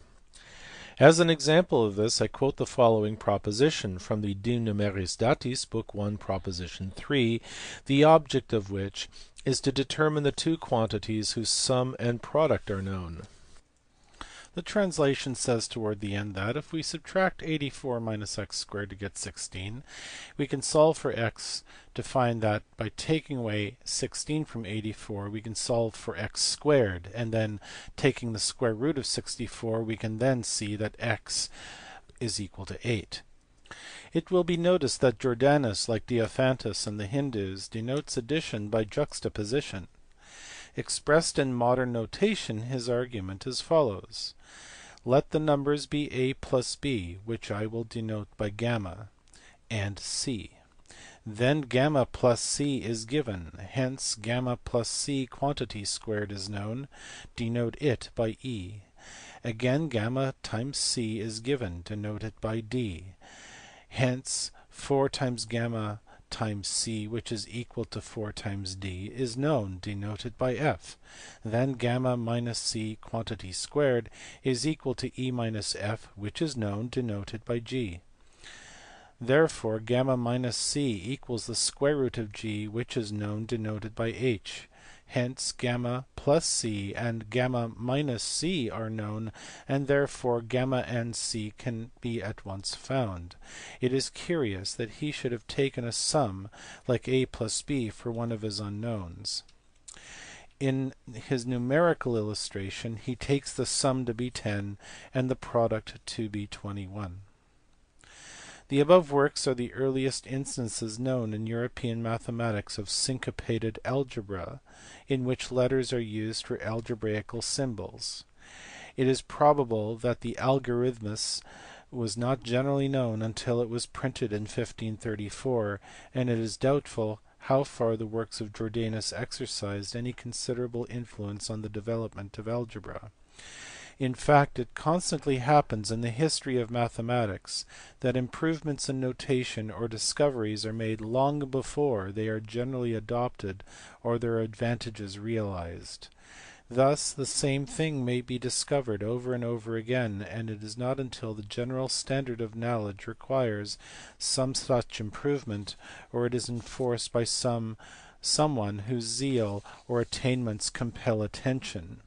As an example of this, I quote the following proposition from the De Numeris Datis, book 1, proposition 3, the object of which is to determine the 2 quantities whose sum and product are known. The translation says toward the end that if we subtract 84 minus x squared to get 16, we can solve for x to find that by taking away 16 from 84 we can solve for x squared, and then taking the square root of 64 we can then see that x is equal to 8. It will be noticed that Jordanus, like Diophantus and the Hindus, denotes addition by juxtaposition. Expressed in modern notation, his argument is as follows. Let the numbers be a plus b, which I will denote by gamma, and c. Then gamma plus c is given, hence gamma plus c quantity squared is known, denote it by e. Again gamma times c is given, denote it by d. Hence 4 times gamma times c, which is equal to 4 times d, is known, denoted by f. Then gamma minus c quantity squared is equal to e minus f, which is known, denoted by g. Therefore gamma minus c equals the square root of g, which is known, denoted by h. Hence gamma plus c and gamma minus c are known, and therefore gamma and c can be at once found. It is curious that he should have taken a sum like a plus b for one of his unknowns. In his numerical illustration he takes the sum to be 10 and the product to be 21. The above works are the earliest instances known in European mathematics of syncopated algebra, in which letters are used for algebraical symbols. It is probable that the algorithmus was not generally known until it was printed in 1534, and it is doubtful how far the works of Jordanus exercised any considerable influence on the development of algebra. In fact, it constantly happens in the history of mathematics that improvements in notation or discoveries are made long before they are generally adopted or their advantages realized. Thus the same thing may be discovered over and over again, and it is not until the general standard of knowledge requires some such improvement, or it is enforced by someone whose zeal or attainments compel attention,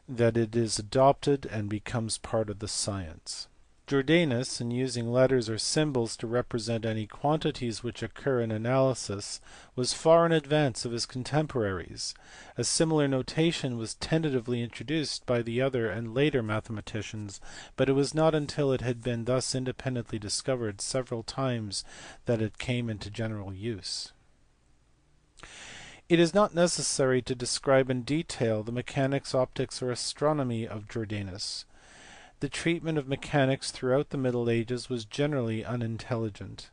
that it is adopted and becomes part of the science. Jordanus, in using letters or symbols to represent any quantities which occur in analysis, was far in advance of his contemporaries. A similar notation was tentatively introduced by the other and later mathematicians, but it was not until it had been thus independently discovered several times that it came into general use. It is not necessary to describe in detail the mechanics, optics, or astronomy of Jordanus. The treatment of mechanics throughout the Middle Ages was generally unintelligent.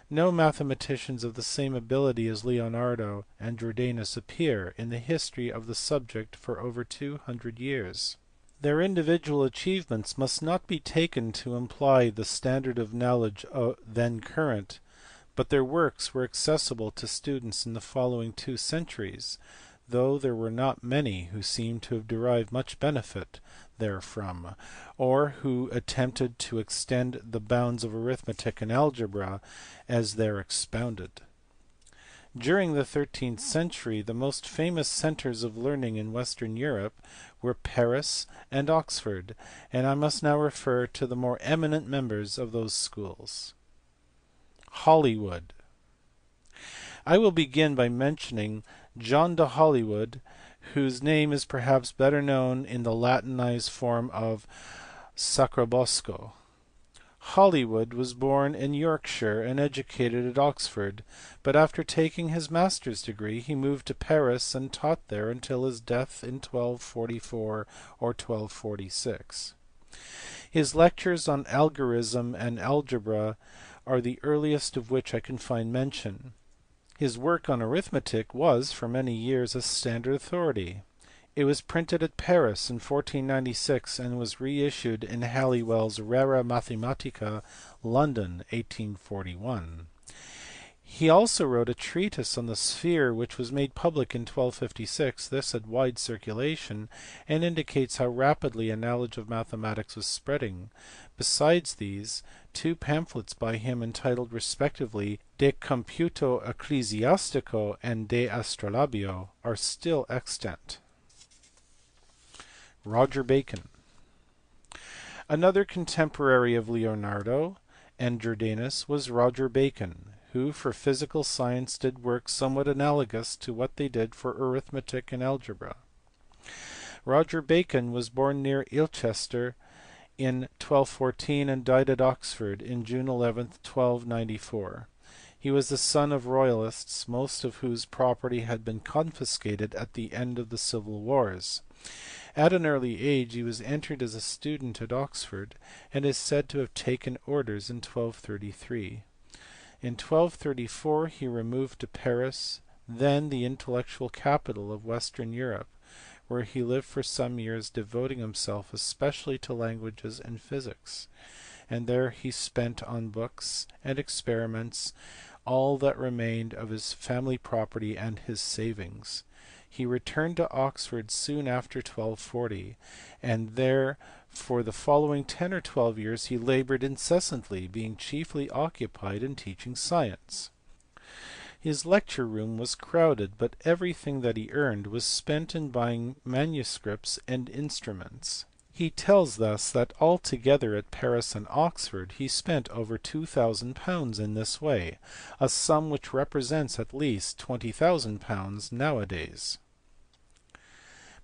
No mathematicians of the same ability as Leonardo and Jordanus appear in the history of the subject for over 200 years. Their individual achievements must not be taken to imply the standard of knowledge then current, but their works were accessible to students in the following 2 centuries, though there were not many who seem to have derived much benefit therefrom, or who attempted to extend the bounds of arithmetic and algebra as there expounded. During the 13th century the most famous centres of learning in Western Europe were Paris and Oxford, and I must now refer to the more eminent members of those schools. Hollywood. I will begin by mentioning John de Hollywood, whose name is perhaps better known in the Latinized form of Sacrobosco. Hollywood was born in Yorkshire and educated at Oxford, but after taking his master's degree he moved to Paris and taught there until his death in 1244 or 1246. His lectures on algorism and algebra are the earliest of which I can find mention. His work on arithmetic was for many years a standard authority. It was printed at Paris in 1496 and was reissued in Halliwell's Rara Mathematica, London, 1841. He also wrote a treatise on the sphere which was made public in 1256. This had wide circulation and indicates how rapidly a knowledge of mathematics was spreading. Besides these, 2 pamphlets by him entitled respectively De Computo Ecclesiastico and De Astrolabio are still extant. Roger Bacon. Another contemporary of Leonardo and Jordanus was Roger Bacon, who for physical science did work somewhat analogous to what they did for arithmetic and algebra. Roger Bacon was born near Ilchester in 1214 and died at Oxford in June 11, 1294. He was the son of royalists, most of whose property had been confiscated at the end of the civil wars. At an early age he was entered as a student at Oxford, and is said to have taken orders in 1233. In 1234 he removed to Paris, then the intellectual capital of Western Europe, where he lived for some years, devoting himself especially to languages and physics, and there he spent on books and experiments all that remained of his family property and his savings. He returned to Oxford soon after 1240, and there for the following 10 or 12 years he laboured incessantly, being chiefly occupied in teaching science. His lecture room was crowded, but everything that he earned was spent in buying manuscripts and instruments. He tells us that altogether at Paris and Oxford he spent over £2000 in this way, a sum which represents at least £20,000 nowadays.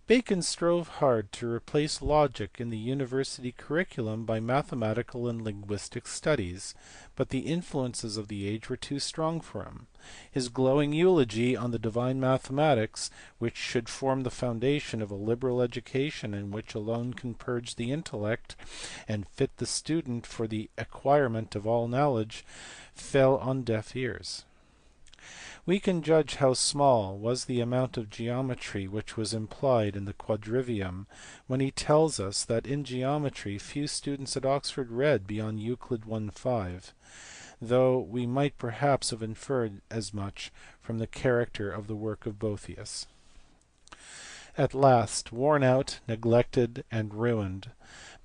Bacon strove hard to replace logic in the university curriculum by mathematical and linguistic studies, but the influences of the age were too strong for him. His glowing eulogy on the divine mathematics, which should form the foundation of a liberal education and which alone can purge the intellect and fit the student for the acquirement of all knowledge, fell on deaf ears. We can judge how small was the amount of geometry which was implied in the quadrivium when he tells us that in geometry few students at Oxford read beyond Euclid 1.5, though we might perhaps have inferred as much from the character of the work of Boethius. At last, worn out, neglected, and ruined,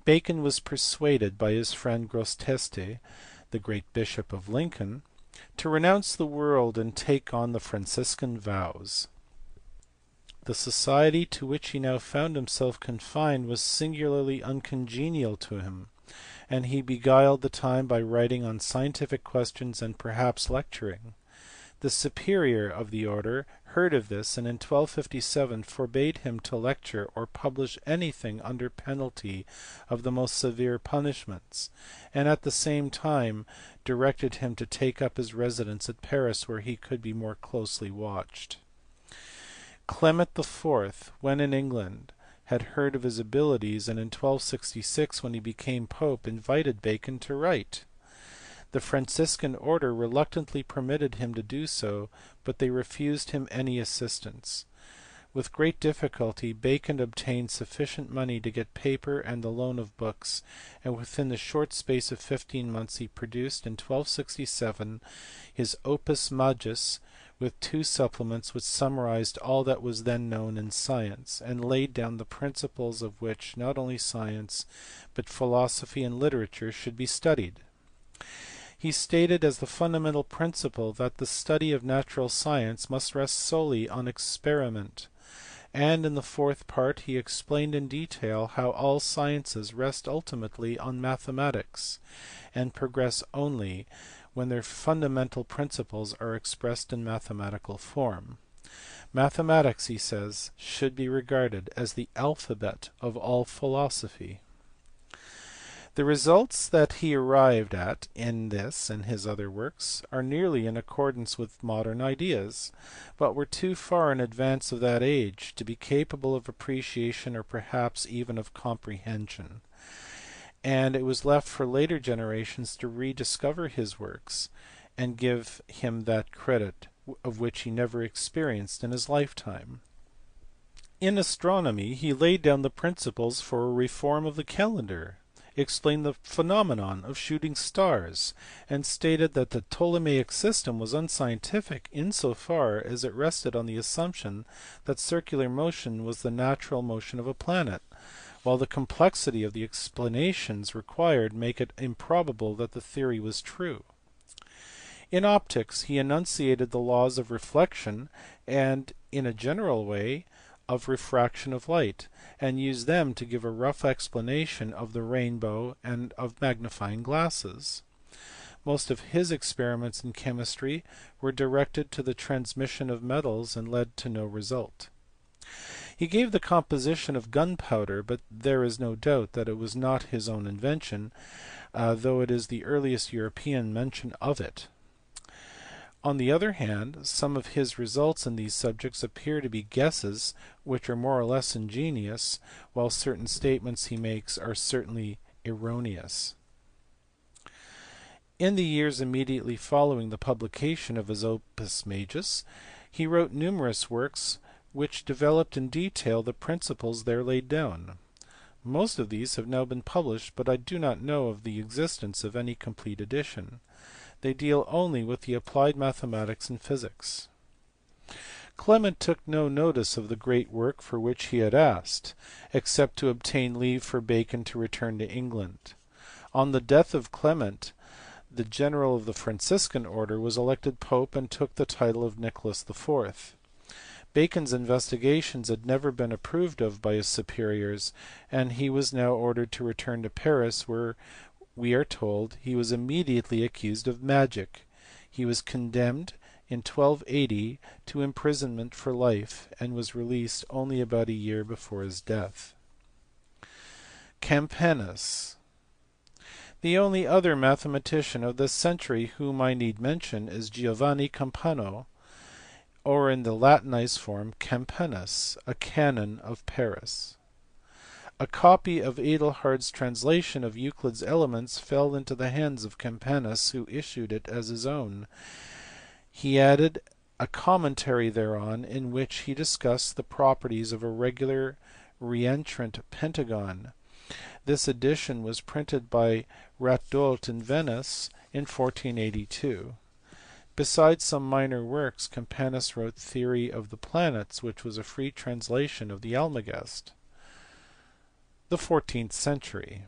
Bacon was persuaded by his friend Grosseteste, the great bishop of Lincoln, to renounce the world and take on the Franciscan vows. The society to which he now found himself confined was singularly uncongenial to him, and he beguiled the time by writing on scientific questions and perhaps lecturing. The superior of the order heard of this, and in 1257 forbade him to lecture or publish anything under penalty of the most severe punishments, and at the same time directed him to take up his residence at Paris, where he could be more closely watched. Clement IV, when in England, had heard of his abilities, and in 1266, when he became pope, invited Bacon to write. The Franciscan order reluctantly permitted him to do so, but they refused him any assistance. With great difficulty Bacon obtained sufficient money to get paper and the loan of books, and within the short space of 15 months he produced in 1267 his Opus Majus, with 2 supplements which summarized all that was then known in science, and laid down the principles of which not only science but philosophy and literature should be studied. He stated as the fundamental principle that the study of natural science must rest solely on experiment, and in the 4th part he explained in detail how all sciences rest ultimately on mathematics, and progress only when their fundamental principles are expressed in mathematical form. Mathematics, he says, should be regarded as the alphabet of all philosophy. The results that he arrived at in this and his other works are nearly in accordance with modern ideas, but were too far in advance of that age to be capable of appreciation or perhaps even of comprehension, and it was left for later generations to rediscover his works and give him that credit of which he never experienced in his lifetime. In astronomy he laid down the principles for a reform of the calendar, explained the phenomenon of shooting stars, and stated that the Ptolemaic system was unscientific insofar as it rested on the assumption that circular motion was the natural motion of a planet, while the complexity of the explanations required make it improbable that the theory was true. In optics he enunciated the laws of reflection and, in a general way, of refraction of light, and used them to give a rough explanation of the rainbow and of magnifying glasses. Most of his experiments in chemistry were directed to the transmission of metals and led to no result. He gave the composition of gunpowder, but there is no doubt that it was not his own invention, though it is the earliest European mention of it. On the other hand, some of his results in these subjects appear to be guesses which are more or less ingenious, while certain statements he makes are certainly erroneous. In the years immediately following the publication of his Opus Majus, he wrote numerous works which developed in detail the principles there laid down. Most of these have now been published, but I do not know of the existence of any complete edition. They deal only with the applied mathematics and physics. Clement took no notice of the great work for which he had asked, except to obtain leave for Bacon to return to England. On the death of Clement, the general of the Franciscan order was elected pope and took the title of Nicholas IV. Bacon's investigations had never been approved of by his superiors, and he was now ordered to return to Paris, where, we are told, he was immediately accused of magic. He was condemned in 1280 to imprisonment for life, and was released only about a year before his death. Campanus. The only other mathematician of this century whom I need mention is Giovanni Campano, or in the Latinized form Campanus, a canon of Paris. A copy of Adelhard's translation of Euclid's Elements fell into the hands of Campanus, who issued it as his own. He added a commentary thereon in which he discussed the properties of a regular reentrant pentagon. This edition was printed by Ratdolt in Venice in 1482. Besides some minor works, Campanus wrote Theory of the Planets, which was a free translation of the Almagest. The 14th century.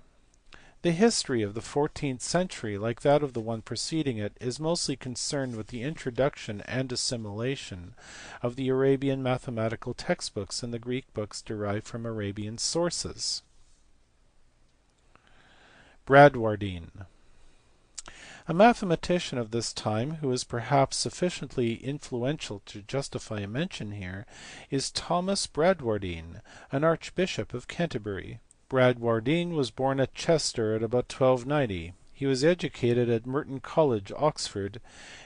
The history of the 14th century, like that of the one preceding it, is mostly concerned with the introduction and assimilation of the Arabian mathematical textbooks and the Greek books derived from Arabian sources. Bradwardine. A mathematician of this time, who is perhaps sufficiently influential to justify a mention here, is Thomas Bradwardine, an archbishop of Canterbury. Bradwardine was born at Chester at about 1290. He was educated at Merton College, Oxford,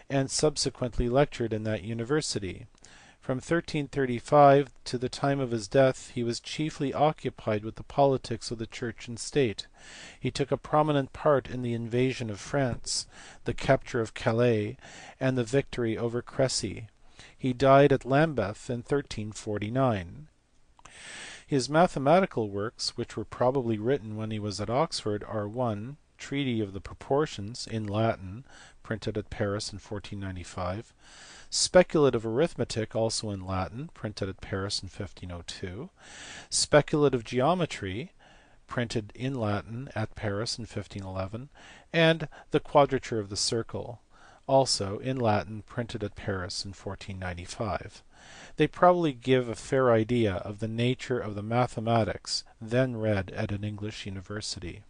and subsequently lectured in that university. From 1335 to the time of his death he was chiefly occupied with the politics of the church and state. He took a prominent part in the invasion of France, the capture of Calais, and the victory over Cressy. He died at Lambeth in 1349. His mathematical works, which were probably written when he was at Oxford, are 1. Treatise of the Proportions in Latin, printed at Paris in 1495. Speculative Arithmetic, also in Latin, printed at Paris in 1502. Speculative Geometry, printed in Latin at Paris in 1511. And the Quadrature of the Circle, also in Latin, printed at Paris in 1495. They probably give a fair idea of the nature of the mathematics then read at an English university.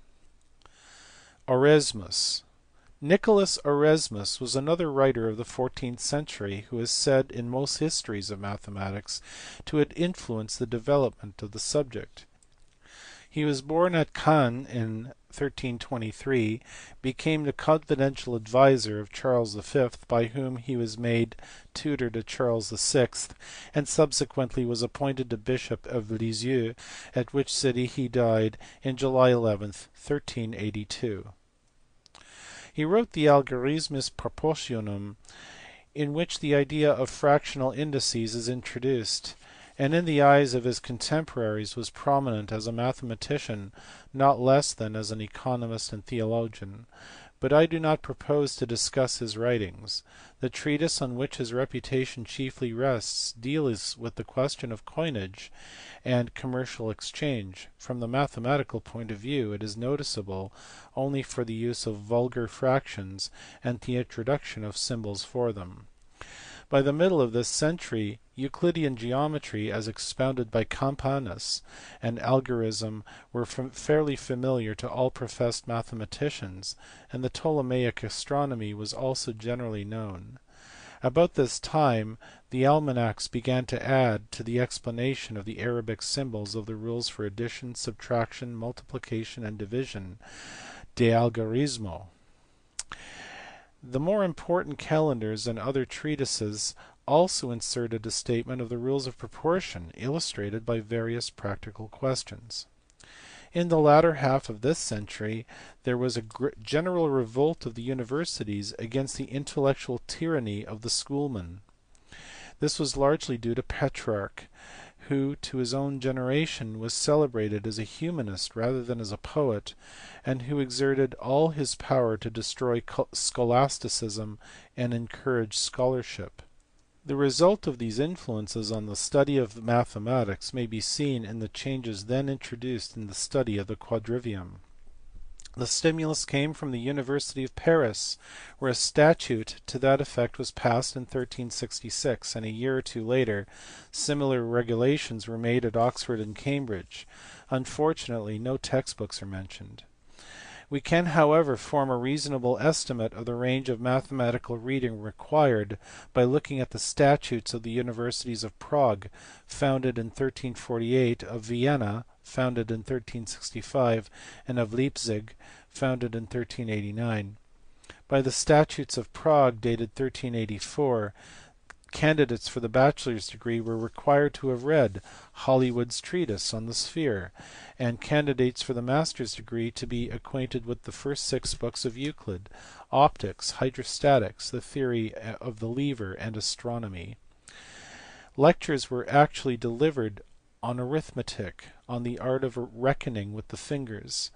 Oresmus. Nicholas Oresmus was another writer of the 14th century who is said in most histories of mathematics to have influenced the development of the subject. He was born at Caen in 1323, became the confidential adviser of Charles V, by whom he was made tutor to Charles VI, and subsequently was appointed the bishop of Lisieux, at which city he died in July 11, 1382. He wrote the Algorismus Proportionum, in which the idea of fractional indices is introduced, and in the eyes of his contemporaries was prominent as a mathematician not less than as an economist and theologian. But I do not propose to discuss his writings. The treatise on which his reputation chiefly rests deals with the question of coinage and commercial exchange. From the mathematical point of view it is noticeable only for the use of vulgar fractions and the introduction of symbols for them. By the middle of this century Euclidean geometry, as expounded by Campanus, and algorism were fairly familiar to all professed mathematicians, and the Ptolemaic astronomy was also generally known. About this time the almanacs began to add to the explanation of the Arabic symbols of the rules for addition, subtraction, multiplication, and division, de algorismo. The more important calendars and other treatises also inserted a statement of the rules of proportion, illustrated by various practical questions. In the latter half of this century there was a general revolt of the universities against the intellectual tyranny of the schoolmen. This was largely due to Petrarch, who to his own generation was celebrated as a humanist rather than as a poet, and who exerted all his power to destroy scholasticism and encourage scholarship. The result of these influences on the study of mathematics may be seen in the changes then introduced in the study of the quadrivium. The stimulus came from the University of Paris, where a statute to that effect was passed in 1366, and a year or two later similar regulations were made at Oxford and Cambridge. Unfortunately, no textbooks are mentioned. We can however form a reasonable estimate of the range of mathematical reading required by looking at the statutes of the universities of Prague, founded in 1348, of Vienna, founded in 1365, and of Leipzig, founded in 1389. By the statutes of Prague, dated 1384, candidates for the bachelor's degree were required to have read Hollywood's treatise on the sphere, and candidates for the master's degree to be acquainted with the first 6 books of Euclid, optics, hydrostatics, the theory of the lever, and astronomy. Lectures were actually delivered on arithmetic, on the art of reckoning with the fingers,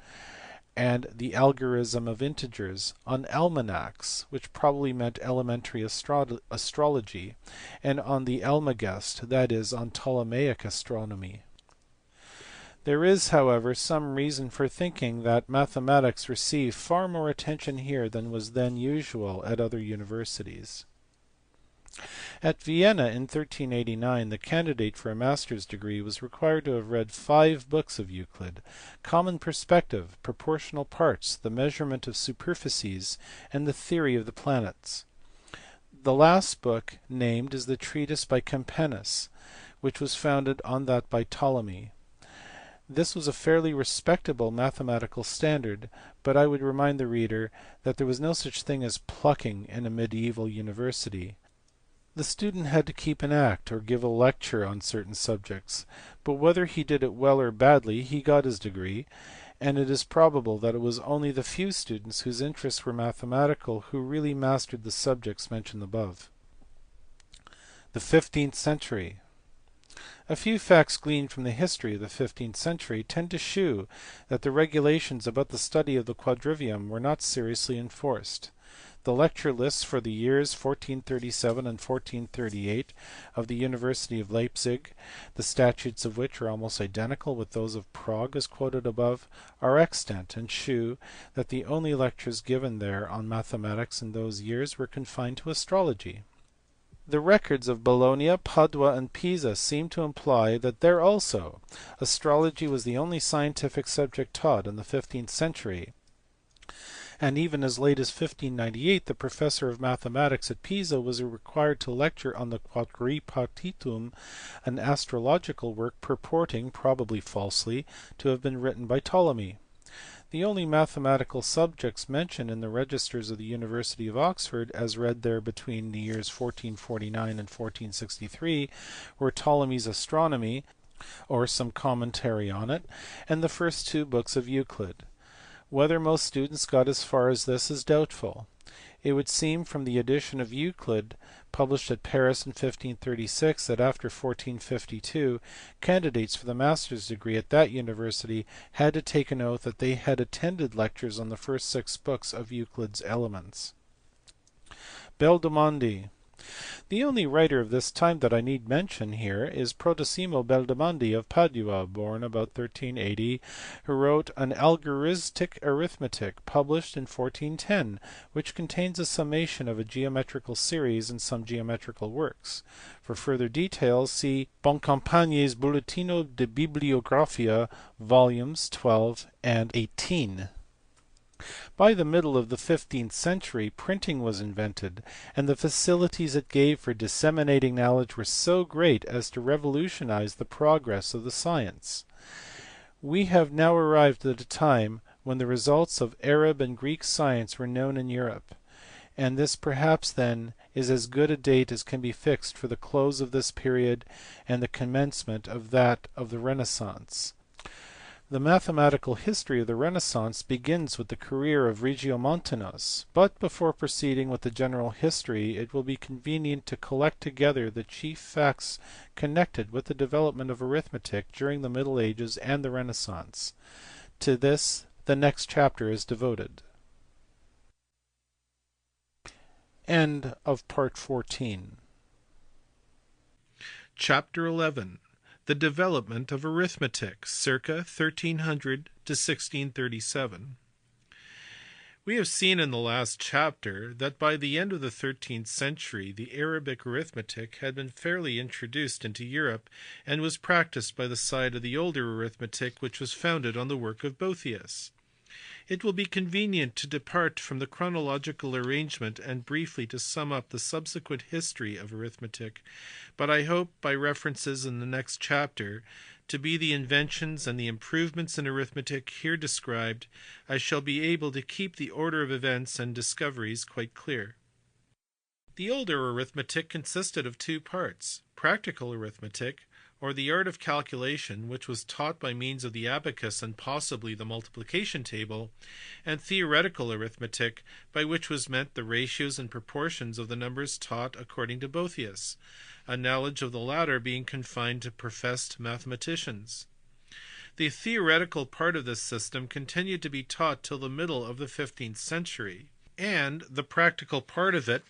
and the algorithm of integers, on almanacs, which probably meant elementary astrology, and on the Almagest, that is, on Ptolemaic astronomy. There is, however, some reason for thinking that mathematics received far more attention here than was then usual at other universities. At Vienna in 1389 the candidate for a master's degree was required to have read 5 books of Euclid: Common Perspective, Proportional Parts, the Measurement of Superficies, and the Theory of the Planets. The last book named is the treatise by Campanus, which was founded on that by Ptolemy. This was a fairly respectable mathematical standard, but I would remind the reader that there was no such thing as plucking in a medieval university. The student had to keep an act or give a lecture on certain subjects, but whether he did it well or badly he got his degree, and it is probable that it was only the few students whose interests were mathematical who really mastered the subjects mentioned above. The 15th century. A few facts gleaned from the history of the 15th century tend to shew that the regulations about the study of the quadrivium were not seriously enforced. The lecture lists for the years 1437 and 1438 of the University of Leipzig, the statutes of which are almost identical with those of Prague as quoted above, are extant, and shew that the only lectures given there on mathematics in those years were confined to astrology. The records of Bologna, Padua, and Pisa seem to imply that there also astrology was the only scientific subject taught in the 15th century, and even as late as 1598 the professor of mathematics at Pisa was required to lecture on the Quadripartitum, an astrological work purporting, probably falsely, to have been written by Ptolemy. The only mathematical subjects mentioned in the registers of the University of Oxford, as read there between the years 1449 and 1463, were Ptolemy's astronomy, or some commentary on it, and the first 2 books of Euclid. Whether most students got as far as this is doubtful. It would seem from the edition of Euclid published at Paris in 1536 that after 1452 candidates for the master's degree at that university had to take an oath that they had attended lectures on the first 6 books of Euclid's Elements. Beldomondi. The only writer of this time that I need mention here is Prodicimo Beldomondi of Padua, born about 1380, who wrote an algoristic arithmetic published in 1410, which contains a summation of a geometrical series and some geometrical works. For further details see Boncampagne's Bulletino de Bibliografia, volumes 12 and 18. By the middle of the 15th century printing was invented, and the facilities it gave for disseminating knowledge were so great as to revolutionize the progress of the science. We have now arrived at a time when the results of Arab and Greek science were known in Europe, and this perhaps then is as good a date as can be fixed for the close of this period and the commencement of that of the Renaissance. The mathematical history of the Renaissance begins with the career of Regiomontanus, but before proceeding with the general history it will be convenient to collect together the chief facts connected with the development of arithmetic during the Middle Ages and the Renaissance. To this the next chapter is devoted. End of part 14. Chapter 11. The development of arithmetic, circa 1300 to 1637. We have seen in the last chapter that by the end of the 13th century the Arabic arithmetic had been fairly introduced into Europe and was practiced by the side of the older arithmetic which was founded on the work of Boethius. It will be convenient to depart from the chronological arrangement and briefly to sum up the subsequent history of arithmetic, but I hope by references in the next chapter to be the inventions and the improvements in arithmetic here described, I shall be able to keep the order of events and discoveries quite clear. The older arithmetic consisted of two parts: practical arithmetic, or the art of calculation, which was taught by means of the abacus and possibly the multiplication table, and theoretical arithmetic, by which was meant the ratios and proportions of the numbers taught according to Boethius, a knowledge of the latter being confined to professed mathematicians. The theoretical part of this system continued to be taught till the middle of the 15th century, and the practical part of it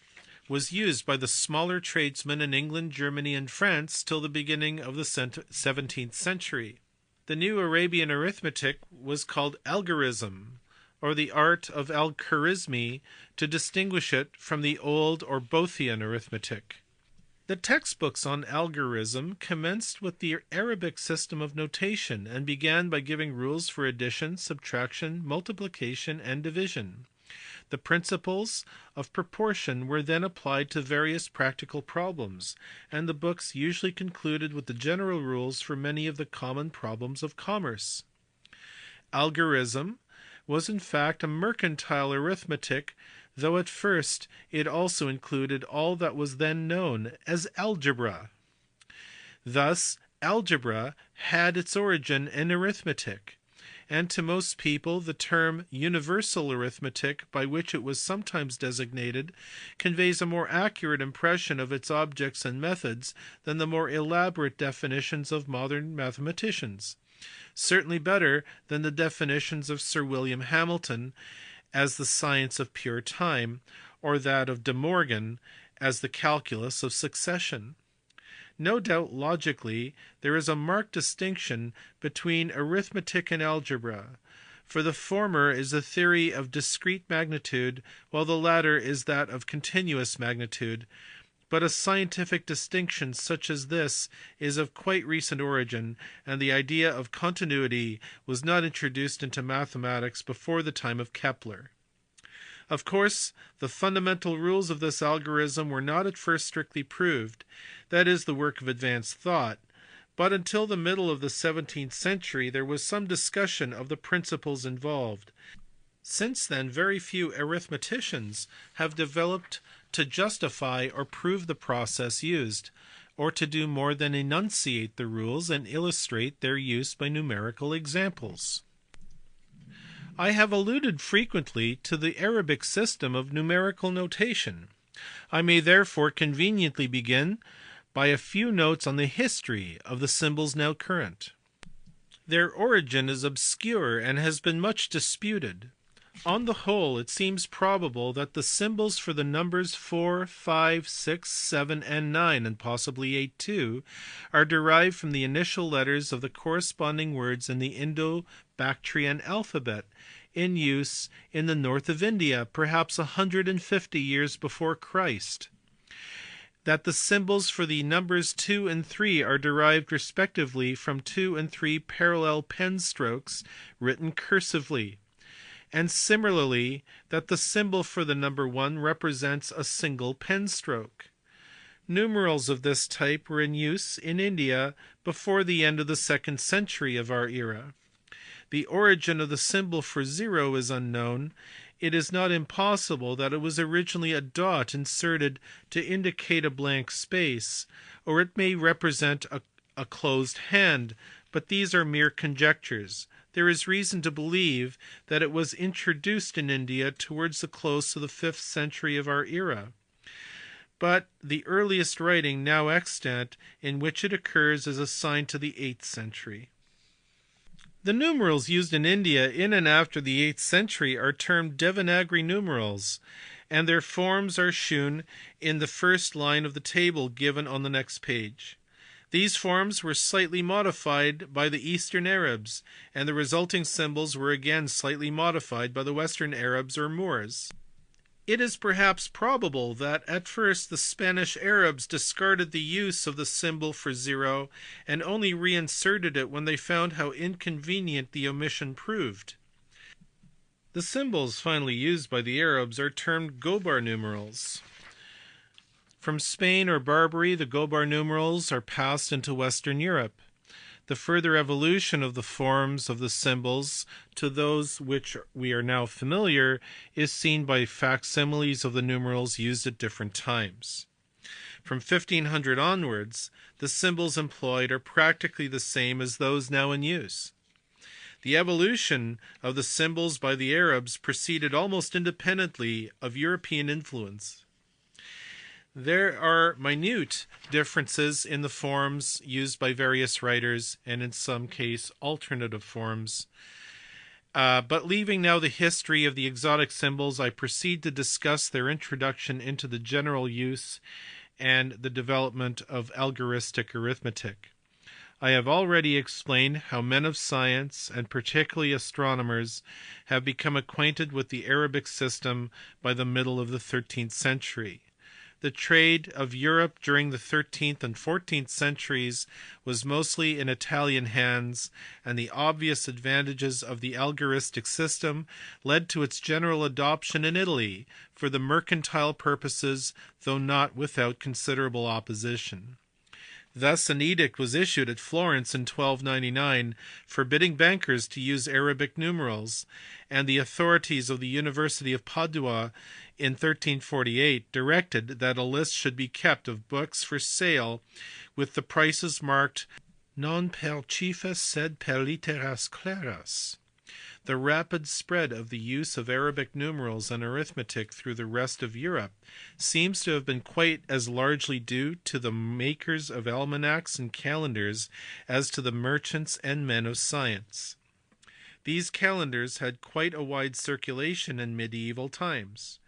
was used by the smaller tradesmen in England, Germany, and France till the beginning of the 17th century. The new Arabian arithmetic was called algorism, or the art of al-Khwarizmi, to distinguish it from the old or Boethian arithmetic. The textbooks on algorism commenced with the Arabic system of notation and began by giving rules for addition, subtraction, multiplication, and division. The principles of proportion were then applied to various practical problems, and the books usually concluded with the general rules for many of the common problems of commerce. Algorism was in fact a mercantile arithmetic, though at first it also included all that was then known as algebra. Thus, algebra had its origin in arithmetic, and to most people the term universal arithmetic, by which it was sometimes designated, conveys a more accurate impression of its objects and methods than the more elaborate definitions of modern mathematicians, certainly better than the definitions of Sir William Hamilton as the science of pure time, or that of De Morgan as the calculus of succession. No doubt logically there is a marked distinction between arithmetic and algebra, for the former is a theory of discrete magnitude while the latter is that of continuous magnitude, but a scientific distinction such as this is of quite recent origin, and the idea of continuity was not introduced into mathematics before the time of Kepler. Of course, the fundamental rules of this algorithm were not at first strictly proved, that is, the work of advanced thought, but until the middle of the 17th century there was some discussion of the principles involved. Since then very few arithmeticians have developed to justify or prove the process used, or to do more than enunciate the rules and illustrate their use by numerical examples. I have alluded frequently to the Arabic system of numerical notation. I may therefore conveniently begin by a few notes on the history of the symbols now current. Their origin is obscure and has been much disputed. On the whole, it seems probable that the symbols for the numbers 4, 5, 6, 7, and 9, and possibly 8 too, are derived from the initial letters of the corresponding words in the Indo-Bactrian alphabet, in use in the north of India, perhaps 150 years before Christ. That the symbols for the numbers 2 and 3 are derived respectively from 2 and 3 parallel pen strokes written cursively, and similarly that the symbol for the number 1 represents a single pen stroke. Numerals of this type were in use in India before the end of the 2nd century of our era. The origin of the symbol for 0 is unknown. It is not impossible that it was originally a dot inserted to indicate a blank space, or it may represent a closed hand, but these are mere conjectures. There is reason to believe that it was introduced in India towards the close of the 5th century of our era, but the earliest writing now extant in which it occurs is assigned to the 8th century. The numerals used in India in and after the 8th century are termed Devanagari numerals, and their forms are shewn in the first line of the table given on the next page. These forms were slightly modified by the Eastern Arabs, and the resulting symbols were again slightly modified by the Western Arabs or Moors. It is perhaps probable that at first the Spanish Arabs discarded the use of the symbol for 0 and only reinserted it when they found how inconvenient the omission proved. The symbols finally used by the Arabs are termed Gobar numerals. From Spain or Barbary, the Gobar numerals are passed into Western Europe. The further evolution of the forms of the symbols to those which we are now familiar is seen by facsimiles of the numerals used at different times. From 1500 onwards, the symbols employed are practically the same as those now in use. The evolution of the symbols by the Arabs proceeded almost independently of European influence. There are minute differences in the forms used by various writers, and in some case alternative forms. But leaving now the history of the exotic symbols, I proceed to discuss their introduction into the general use and the development of algoristic arithmetic. I have already explained how men of science, and particularly astronomers, have become acquainted with the Arabic system by the middle of the 13th century. The trade of Europe during the 13th and 14th centuries was mostly in Italian hands, and the obvious advantages of the algoristic system led to its general adoption in Italy for the mercantile purposes, though not without considerable opposition. Thus an edict was issued at Florence in 1299 forbidding bankers to use Arabic numerals, and the authorities of the University of Padua in 1348 directed that a list should be kept of books for sale with the prices marked non per cifras sed per litteras claras. The rapid spread of the use of Arabic numerals and arithmetic through the rest of Europe seems to have been quite as largely due to the makers of almanacs and calendars as to the merchants and men of science. These calendars had quite a wide circulation in medieval times.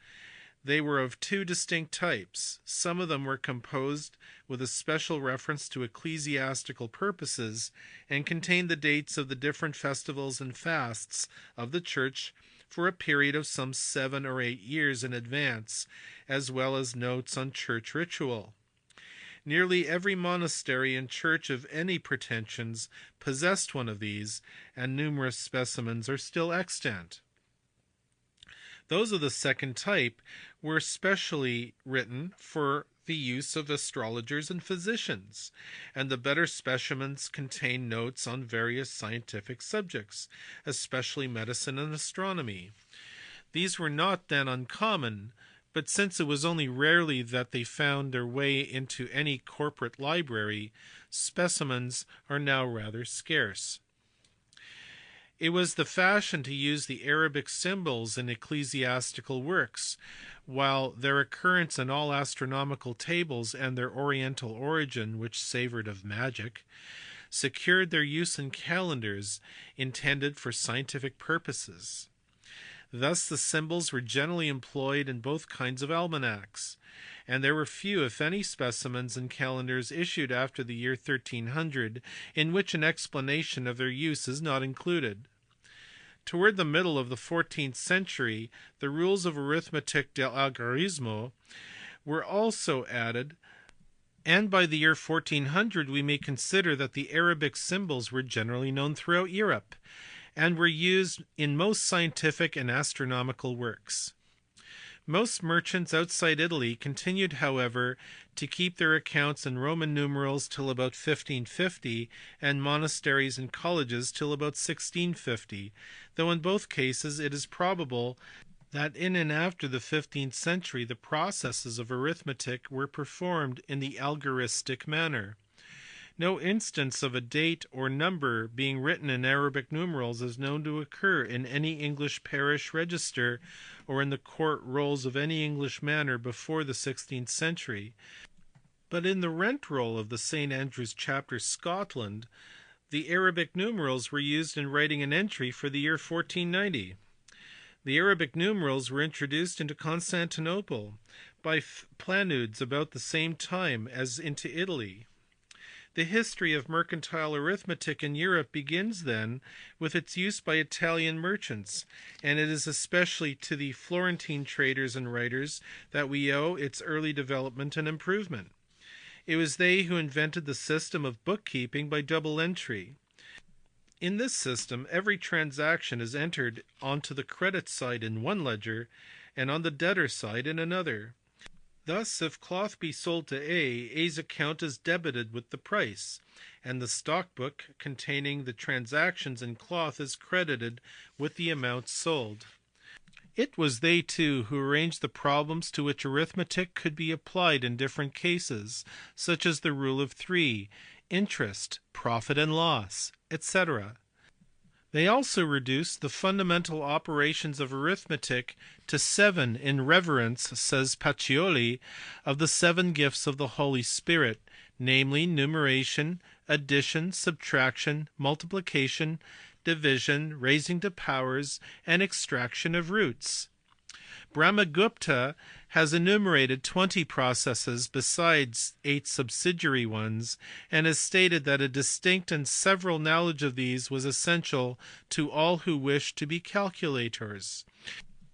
They were of two distinct types. Some of them were composed with a special reference to ecclesiastical purposes and contained the dates of the different festivals and fasts of the church for a period of some 7 or 8 years in advance, as well as notes on church ritual. Nearly every monastery and church of any pretensions possessed one of these, and numerous specimens are still extant. Those of the second type were specially written for the use of astrologers and physicians, and the better specimens contain notes on various scientific subjects, especially medicine and astronomy. These were not then uncommon, but since it was only rarely that they found their way into any corporate library, specimens are now rather scarce. It was the fashion to use the Arabic symbols in ecclesiastical works, while their occurrence in all astronomical tables and their oriental origin, which savoured of magic, secured their use in calendars intended for scientific purposes. Thus the symbols were generally employed in both kinds of almanacs, and there were few if any specimens in calendars issued after the year 1300 in which an explanation of their use is not included. Toward the middle of the 14th century, the rules of arithmetic del algorismo were also added, and by the year 1400 we may consider that the Arabic symbols were generally known throughout Europe, and were used in most scientific and astronomical works. Most merchants outside Italy continued, however, to keep their accounts in Roman numerals till about 1550, and monasteries and colleges till about 1650, though in both cases it is probable that in and after the 15th century the processes of arithmetic were performed in the algoristic manner. No instance of a date or number being written in Arabic numerals is known to occur in any English parish register or in the court rolls of any English manor before the 16th century, but in the rent roll of the St Andrews Chapter, Scotland, the Arabic numerals were used in writing an entry for the year 1490. The Arabic numerals were introduced into Constantinople by Planudes about the same time as into Italy. The history of mercantile arithmetic in Europe begins then with its use by Italian merchants, and it is especially to the Florentine traders and writers that we owe its early development and improvement. It was they who invented the system of bookkeeping by double entry. In this system, every transaction is entered onto the credit side in one ledger and on the debtor side in another. Thus, if cloth be sold to A, A's account is debited with the price, and the stock book containing the transactions in cloth is credited with the amount sold. It was they too who arranged the problems to which arithmetic could be applied in different cases, such as the rule of three, interest, profit and loss, etc. They also reduced the fundamental operations of arithmetic to seven in reverence, says Pacioli, of the seven gifts of the Holy Spirit, namely numeration, addition, subtraction, multiplication, division, raising to powers, and extraction of roots. Brahmagupta has enumerated 20 processes besides 8 subsidiary ones, and has stated that a distinct and several knowledge of these was essential to all who wished to be calculators.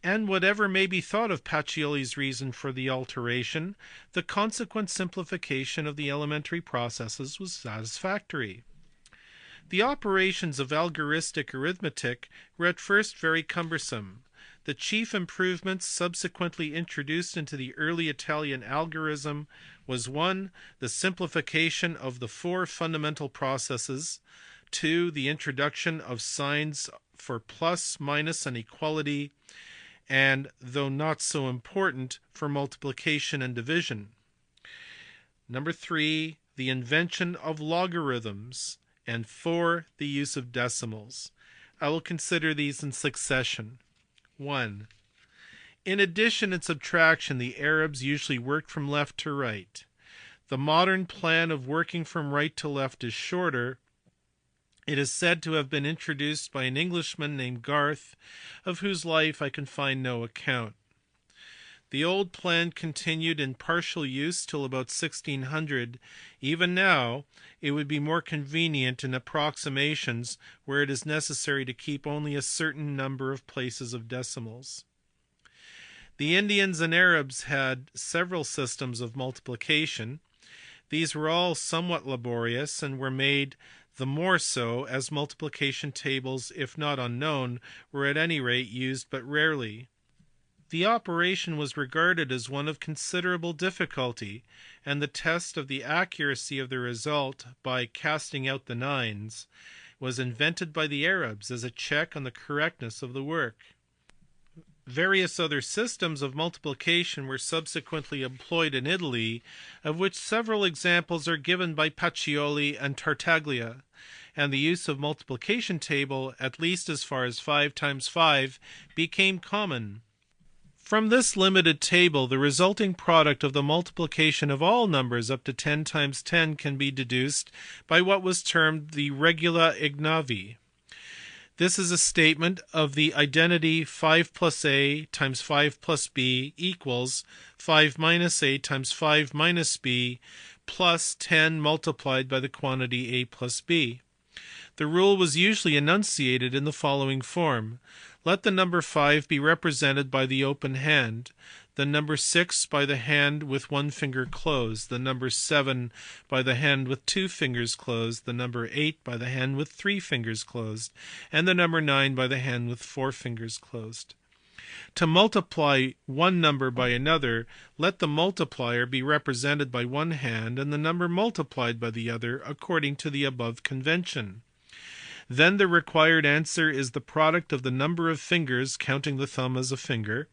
And whatever may be thought of Pacioli's reason for the alteration, the consequent simplification of the elementary processes was satisfactory. The operations of algoristic arithmetic were at first very cumbersome. The chief improvements subsequently introduced into the early Italian algorithm was 1. The simplification of the 4 fundamental processes, 2. The introduction of signs for plus, minus, and equality, and, though not so important, for multiplication and division. 3. The invention of logarithms, and 4. The use of decimals. I will consider these in succession. 1. In addition and subtraction, the Arabs usually worked from left to right. The modern plan of working from right to left is shorter. It is said to have been introduced by an Englishman named Garth, of whose life I can find no account. The old plan continued in partial use till about 1600. Even now, it would be more convenient in approximations where it is necessary to keep only a certain number of places of decimals. The Indians and Arabs had several systems of multiplication. These were all somewhat laborious, and were made the more so as multiplication tables, if not unknown, were at any rate used but rarely. The operation was regarded as one of considerable difficulty, and the test of the accuracy of the result by casting out the nines was invented by the Arabs as a check on the correctness of the work. Various other systems of multiplication were subsequently employed in Italy, of which several examples are given by Pacioli and Tartaglia, and the use of multiplication table, at least as far as 5 times 5, became common. From this limited table, the resulting product of the multiplication of all numbers up to 10 times 10 can be deduced by what was termed the regula ignavi. This is a statement of the identity 5 plus a times 5 plus b equals 5 minus a times 5 minus b plus 10 multiplied by the quantity a plus b. The rule was usually enunciated in the following form. Let the number 5 be represented by the open hand, the number 6 by the hand with one finger closed, the number 7 by the hand with 2 fingers closed, the number 8 by the hand with 3 fingers closed, and the number 9 by the hand with 4 fingers closed. To multiply one number by another, let the multiplier be represented by one hand and the number multiplied by the other according to the above convention. Then the required answer is the product of the number of fingers, counting the thumb as a finger,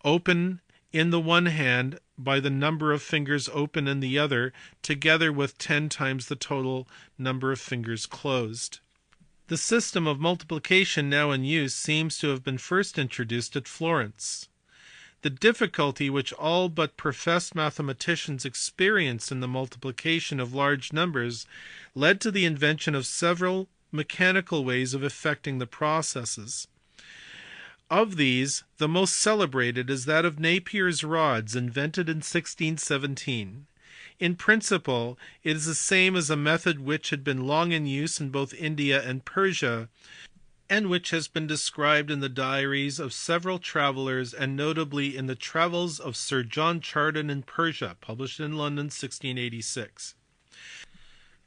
open in the one hand by the number of fingers open in the other, together with 10 times the total number of fingers closed. The system of multiplication now in use seems to have been first introduced at Florence. The difficulty which all but professed mathematicians experience in the multiplication of large numbers led to the invention of several mechanical ways of effecting the processes. Of these, the most celebrated is that of Napier's rods, invented in 1617. In principle, it is the same as a method which had been long in use in both India and Persia, and which has been described in the diaries of several travellers, and notably in the Travels of Sir John Chardin in Persia, published in London 1686.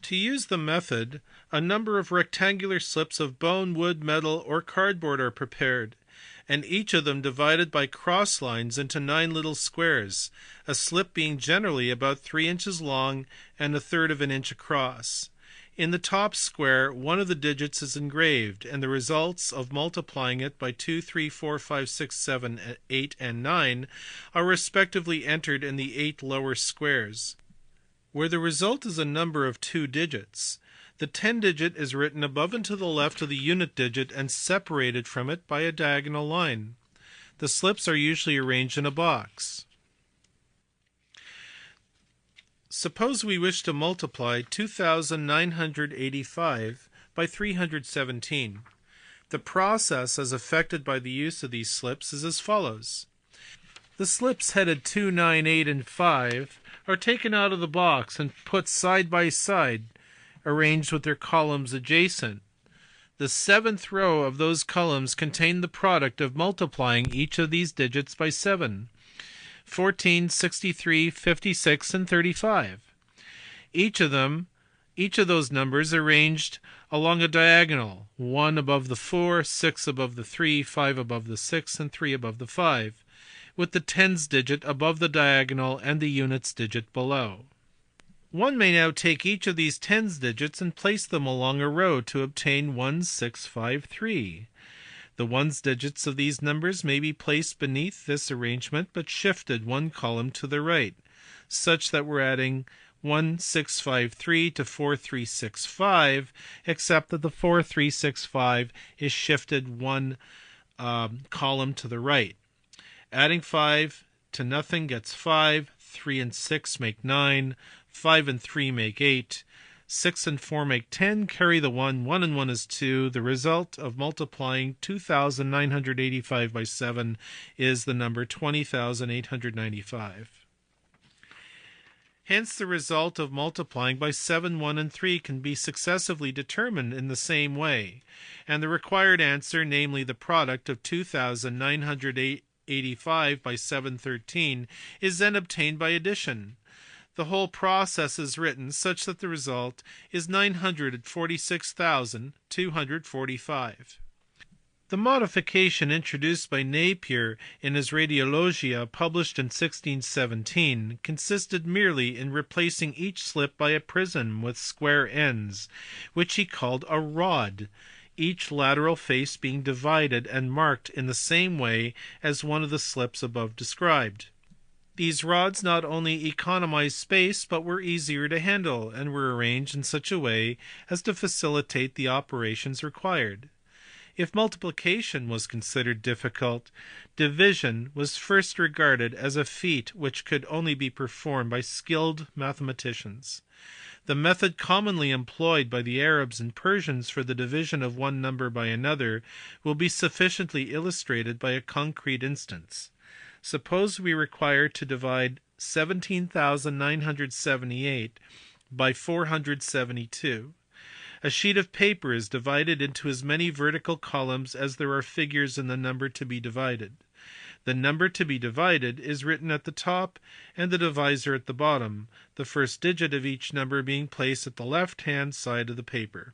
To use the method, a number of rectangular slips of bone, wood, metal, or cardboard are prepared, and each of them divided by cross lines into 9 little squares, a slip being generally about 3 inches long and 1/3 of an inch across. In the top square, one of the digits is engraved, and the results of multiplying it by 2, 3, 4, 5, 6, 7, 8, and 9 are respectively entered in the 8 lower squares. Where the result is a number of 2 digits, the 10 digit is written above and to the left of the unit digit and separated from it by a diagonal line. The slips are usually arranged in a box. Suppose we wish to multiply 2985 by 317. The process as effected by the use of these slips is as follows. The slips headed 2, 9, 8, and 5 are taken out of the box and put side by side, arranged with their columns adjacent. The 7th row of those columns contain the product of multiplying each of these digits by 7. 14, 63, 56, and 35. Each of those numbers arranged along a diagonal, 1 above the 4, 6 above the 3, 5 above the 6, and 3 above the 5, with the tens digit above the diagonal and the units digit below. One may now take each of these tens digits and place them along a row to obtain 1653. The ones digits of these numbers may be placed beneath this arrangement but shifted 1 column to the right, such that we're adding 1653 to 4365, except that the 4365 is shifted 1 column to the right. Adding 5 to nothing gets 5, 3 and 6 make 9, 5 and 3 make 8, 6 and 4 make 10, carry the 1, 1 and 1 is 2. The result of multiplying 2985 by 7 is the number 20,895. Hence the result of multiplying by 7, 1, and 3 can be successively determined in the same way, and the required answer, namely the product of 2985 by 713, is then obtained by addition. The whole process is written such that the result is 946,245. The modification introduced by Napier in his Radiologia, published in 1617, consisted merely in replacing each slip by a prism with square ends, which he called a rod, each lateral face being divided and marked in the same way as one of the slips above described. These rods not only economized space but were easier to handle, and were arranged in such a way as to facilitate the operations required. If multiplication was considered difficult, division was first regarded as a feat which could only be performed by skilled mathematicians. The method commonly employed by the Arabs and Persians for the division of one number by another will be sufficiently illustrated by a concrete instance. Suppose we require to divide 17,978 by 472. A sheet of paper is divided into as many vertical columns as there are figures in the number to be divided. The number to be divided is written at the top and the divisor at the bottom, the first digit of each number being placed at the left hand side of the paper.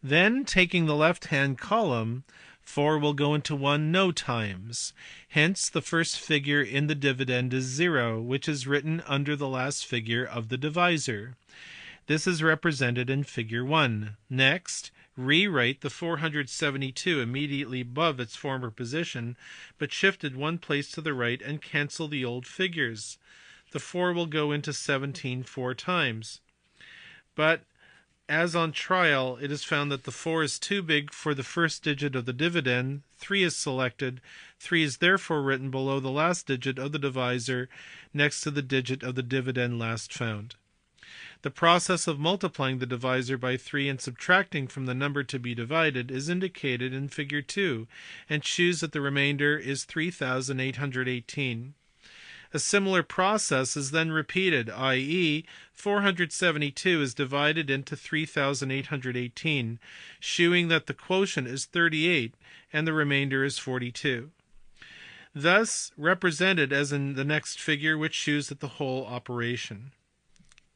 Then, taking the left hand column, 4 will go into 1 no times. Hence the first figure in the dividend is 0, which is written under the last figure of the divisor. This is represented in figure 1. Next, rewrite the 472 immediately above its former position, but shifted 1 place to the right, and cancel the old figures. The 4 will go into 17 4 times. But as on trial it is found that the 4 is too big for the first digit of the dividend, 3 is selected. 3 is therefore written below the last digit of the divisor, next to the digit of the dividend last found. The process of multiplying the divisor by 3 and subtracting from the number to be divided is indicated in figure 2, and shews that the remainder is 3,818. A similar process is then repeated, i.e. 472 is divided into 3818, shewing that the quotient is 38 and the remainder is 42. Thus represented as in the next figure, which shews that the whole operation.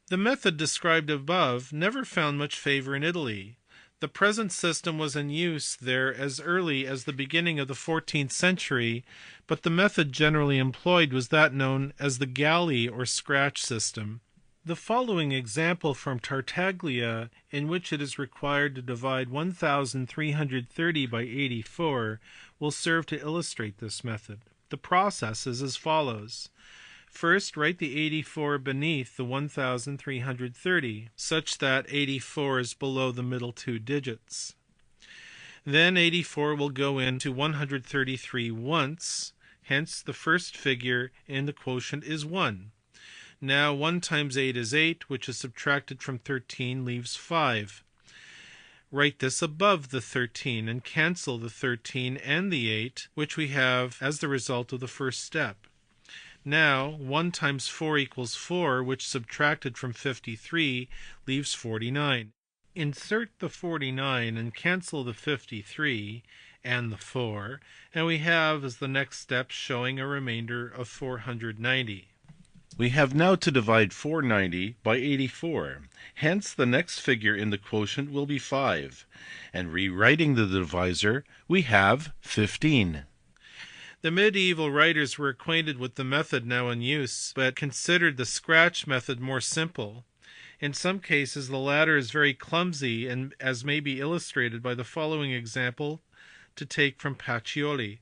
The method described above never found much favour in Italy. The present system was in use there as early as the beginning of the 14th century, but the method generally employed was that known as the galley or scratch system. The following example from Tartaglia, in which it is required to divide 1330 by 84, will serve to illustrate this method. The process is as follows. First, write the 84 beneath the 1330, such that 84 is below the middle two digits. Then 84 will go into 133 once, hence the first figure in the quotient is 1. Now 1 times 8 is 8, which is subtracted from 13 leaves 5. Write this above the 13 and cancel the 13 and the 8, which we have as the result of the first step. Now 1 times 4 equals 4, which subtracted from 53 leaves 49. Insert the 49 and cancel the 53 and the 4, and we have as the next step showing a remainder of 490. We have now to divide 490 by 84, hence the next figure in the quotient will be 5, and rewriting the divisor we have 15. The medieval writers were acquainted with the method now in use, but considered the scratch method more simple. In some cases the latter is very clumsy, and as may be illustrated by the following example to take from Pacioli.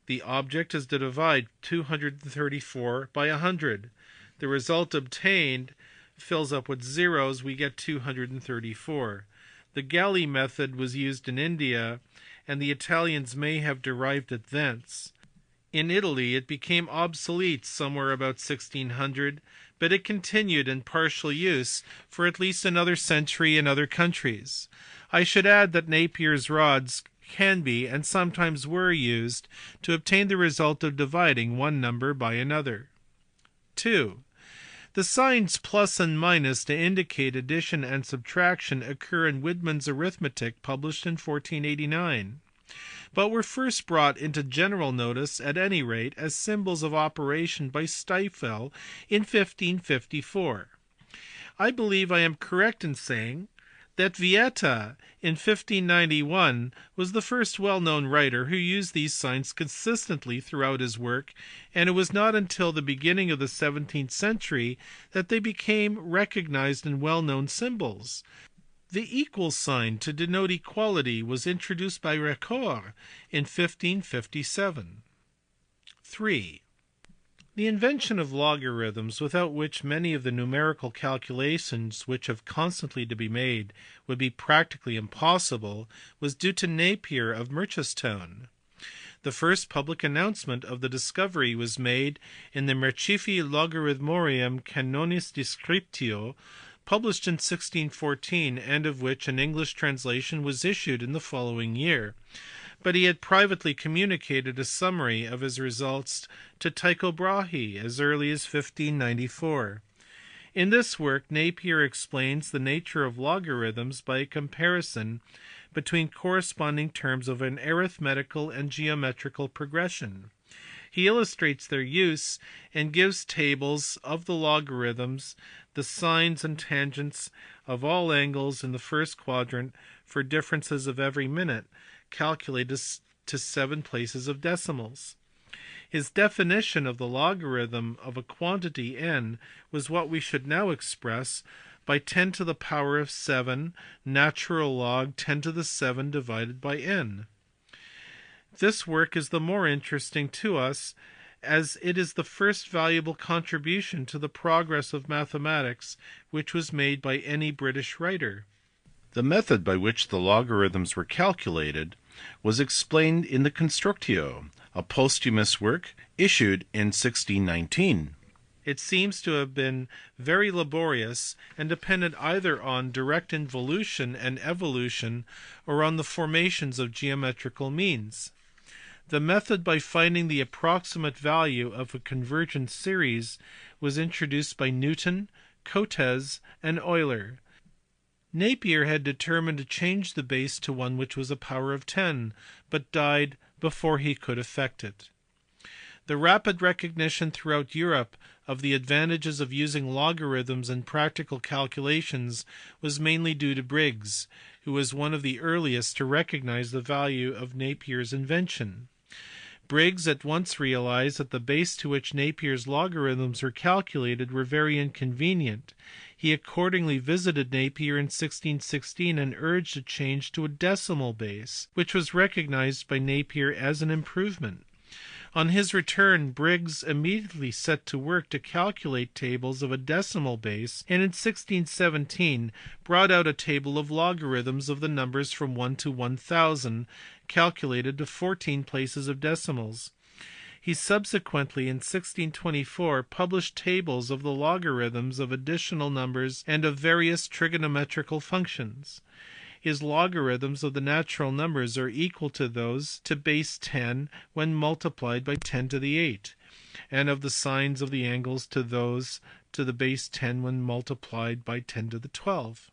The object is to divide 234 by 100. The result obtained fills up with zeros, we get 234. The galley method was used in India, and the Italians may have derived it thence. In Italy it became obsolete somewhere about 1600, but it continued in partial use for at least another century in other countries. I should add that Napier's rods can be and sometimes were used to obtain the result of dividing one number by another. 2. The signs plus and minus to indicate addition and subtraction occur in Widman's arithmetic published in 1489. But were first brought into general notice, at any rate, as symbols of operation by Stiefel in 1554. I believe I am correct in saying that Vieta in 1591 was the first well-known writer who used these signs consistently throughout his work, and it was not until the beginning of the 17th century that they became recognized and well-known symbols. The equal sign to denote equality was introduced by Ricord in 1557. 3. The invention of logarithms, without which many of the numerical calculations which have constantly to be made would be practically impossible, was due to Napier of Merchistown. The first public announcement of the discovery was made in the Mercifi Logarithmorium Canonis Descriptio, published in 1614, and of which an English translation was issued in the following year, but he had privately communicated a summary of his results to Tycho Brahe as early as 1594. In this work Napier explains the nature of logarithms by a comparison between corresponding terms of an arithmetical and geometrical progression. He illustrates their use and gives tables of the logarithms, the sines and tangents of all angles in the first quadrant for differences of every minute, calculated to 7 places of decimals. His definition of the logarithm of a quantity n was what we should now express by 10 to the power of 7 natural log 10 to the 7 divided by n. This work is the more interesting to us as it is the first valuable contribution to the progress of mathematics which was made by any British writer. The method by which the logarithms were calculated was explained in the Constructio, a posthumous work issued in 1619. It seems to have been very laborious and depended either on direct involution and evolution or on the formations of geometrical means. The method by finding the approximate value of a convergent series was introduced by Newton, Cotes, and Euler. Napier had determined to change the base to one which was a power of 10, but died before he could effect it. The rapid recognition throughout Europe of the advantages of using logarithms in practical calculations was mainly due to Briggs, who was one of the earliest to recognize the value of Napier's invention. Briggs at once realized that the base to which Napier's logarithms were calculated were very inconvenient. He accordingly visited Napier in 1616 and urged a change to a decimal base, which was recognized by Napier as an improvement. On his return, Briggs immediately set to work to calculate tables of a decimal base, and in 1617 brought out a table of logarithms of the numbers from 1 to 1000, calculated to 14 places of decimals. He subsequently, in 1624, published tables of the logarithms of additional numbers and of various trigonometrical functions. His logarithms of the natural numbers are equal to those to base 10 when multiplied by 10 to the 8, and of the sines of the angles to those to the base 10 when multiplied by 10 to the 12.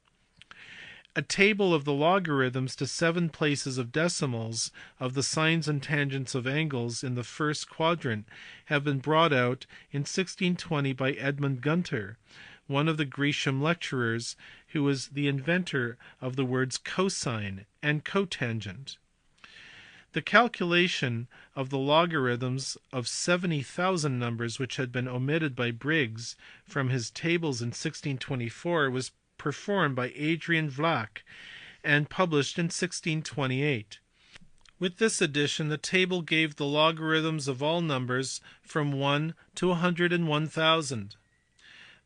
A table of the logarithms to 7 places of decimals of the sines and tangents of angles in the first quadrant have been brought out in 1620 by Edmund Gunter, one of the Gresham lecturers, who was the inventor of the words cosine and cotangent. The calculation of the logarithms of 70,000 numbers which had been omitted by Briggs from his tables in 1624 was performed by Adrian Vlach and published in 1628. With this addition, the table gave the logarithms of all numbers from 1 to 101,000.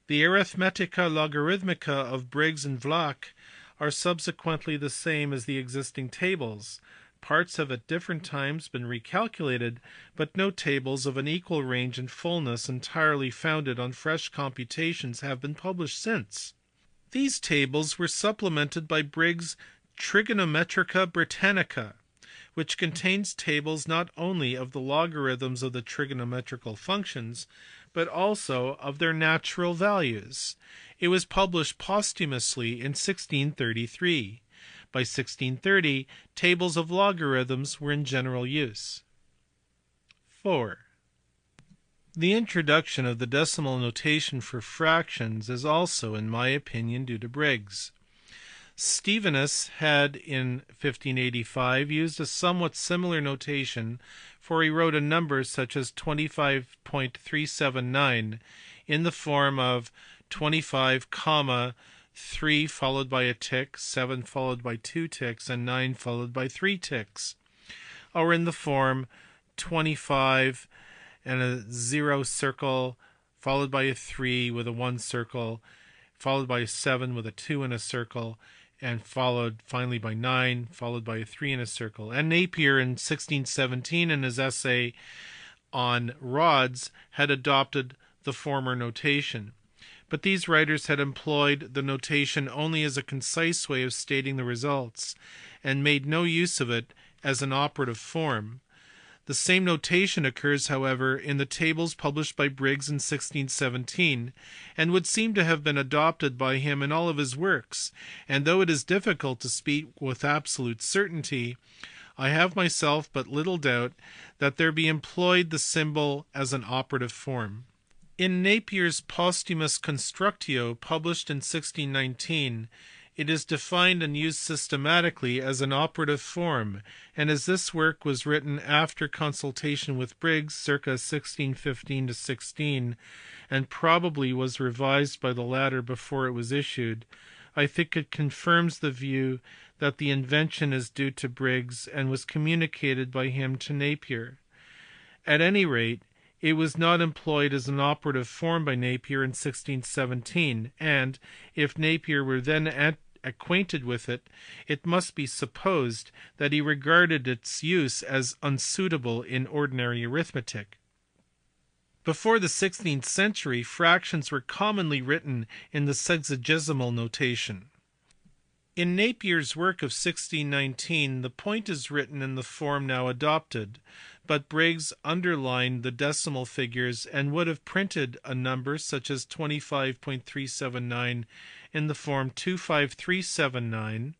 The Arithmetica Logarithmica of Briggs and Vlach are subsequently the same as the existing tables. Parts have at different times been recalculated, but no tables of an equal range and fullness entirely founded on fresh computations have been published since. These tables were supplemented by Briggs' Trigonometrica Britannica, which contains tables not only of the logarithms of the trigonometrical functions, but also of their natural values. It was published posthumously in 1633. By 1630, tables of logarithms were in general use. 4. The introduction of the decimal notation for fractions is also, in my opinion, due to Briggs. Stevinus had in 1585 used a somewhat similar notation, for he wrote a number such as 25.379 in the form of 25, 3 followed by a tick, 7 followed by 2 ticks, and 9 followed by 3 ticks, or in the form 25 and a 0 circle followed by a 3 with a 1 circle, followed by a 7 with a 2 and a circle, and followed finally by 9, followed by a 3 in a circle. And Napier in 1617 in his essay on rods had adopted the former notation. But these writers had employed the notation only as a concise way of stating the results, and made no use of it as an operative form. The same notation occurs, however, in the tables published by Briggs in 1617, and would seem to have been adopted by him in all of his works, and though it is difficult to speak with absolute certainty, I have myself but little doubt that there be employed the symbol as an operative form. In Napier's posthumous Constructio, published in 1619, it is defined and used systematically as an operative form, and as this work was written after consultation with Briggs circa 1615 to 16, and probably was revised by the latter before it was issued, I think it confirms the view that the invention is due to Briggs and was communicated by him to Napier. At any rate, it was not employed as an operative form by Napier in 1617, and, if Napier were then acquainted with it, it must be supposed that he regarded its use as unsuitable in ordinary arithmetic. Before the 16th century, fractions were commonly written in the sexagesimal notation. In Napier's work of 1619 the point is written in the form now adopted, but Briggs underlined the decimal figures and would have printed a number such as 25.379 in the form 25379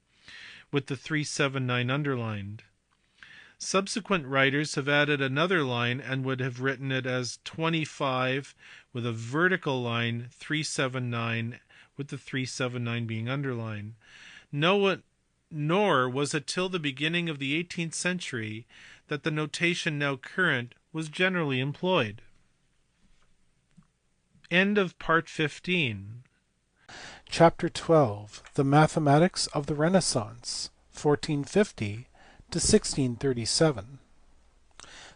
with the 379 underlined. Subsequent writers have added another line and would have written it as 25 with a vertical line 379 with the 379 being underlined. Nor was it till the beginning of the 18th century that the notation now current was generally employed. End of part 15. Chapter 12. The Mathematics of the Renaissance, 1450 to 1637.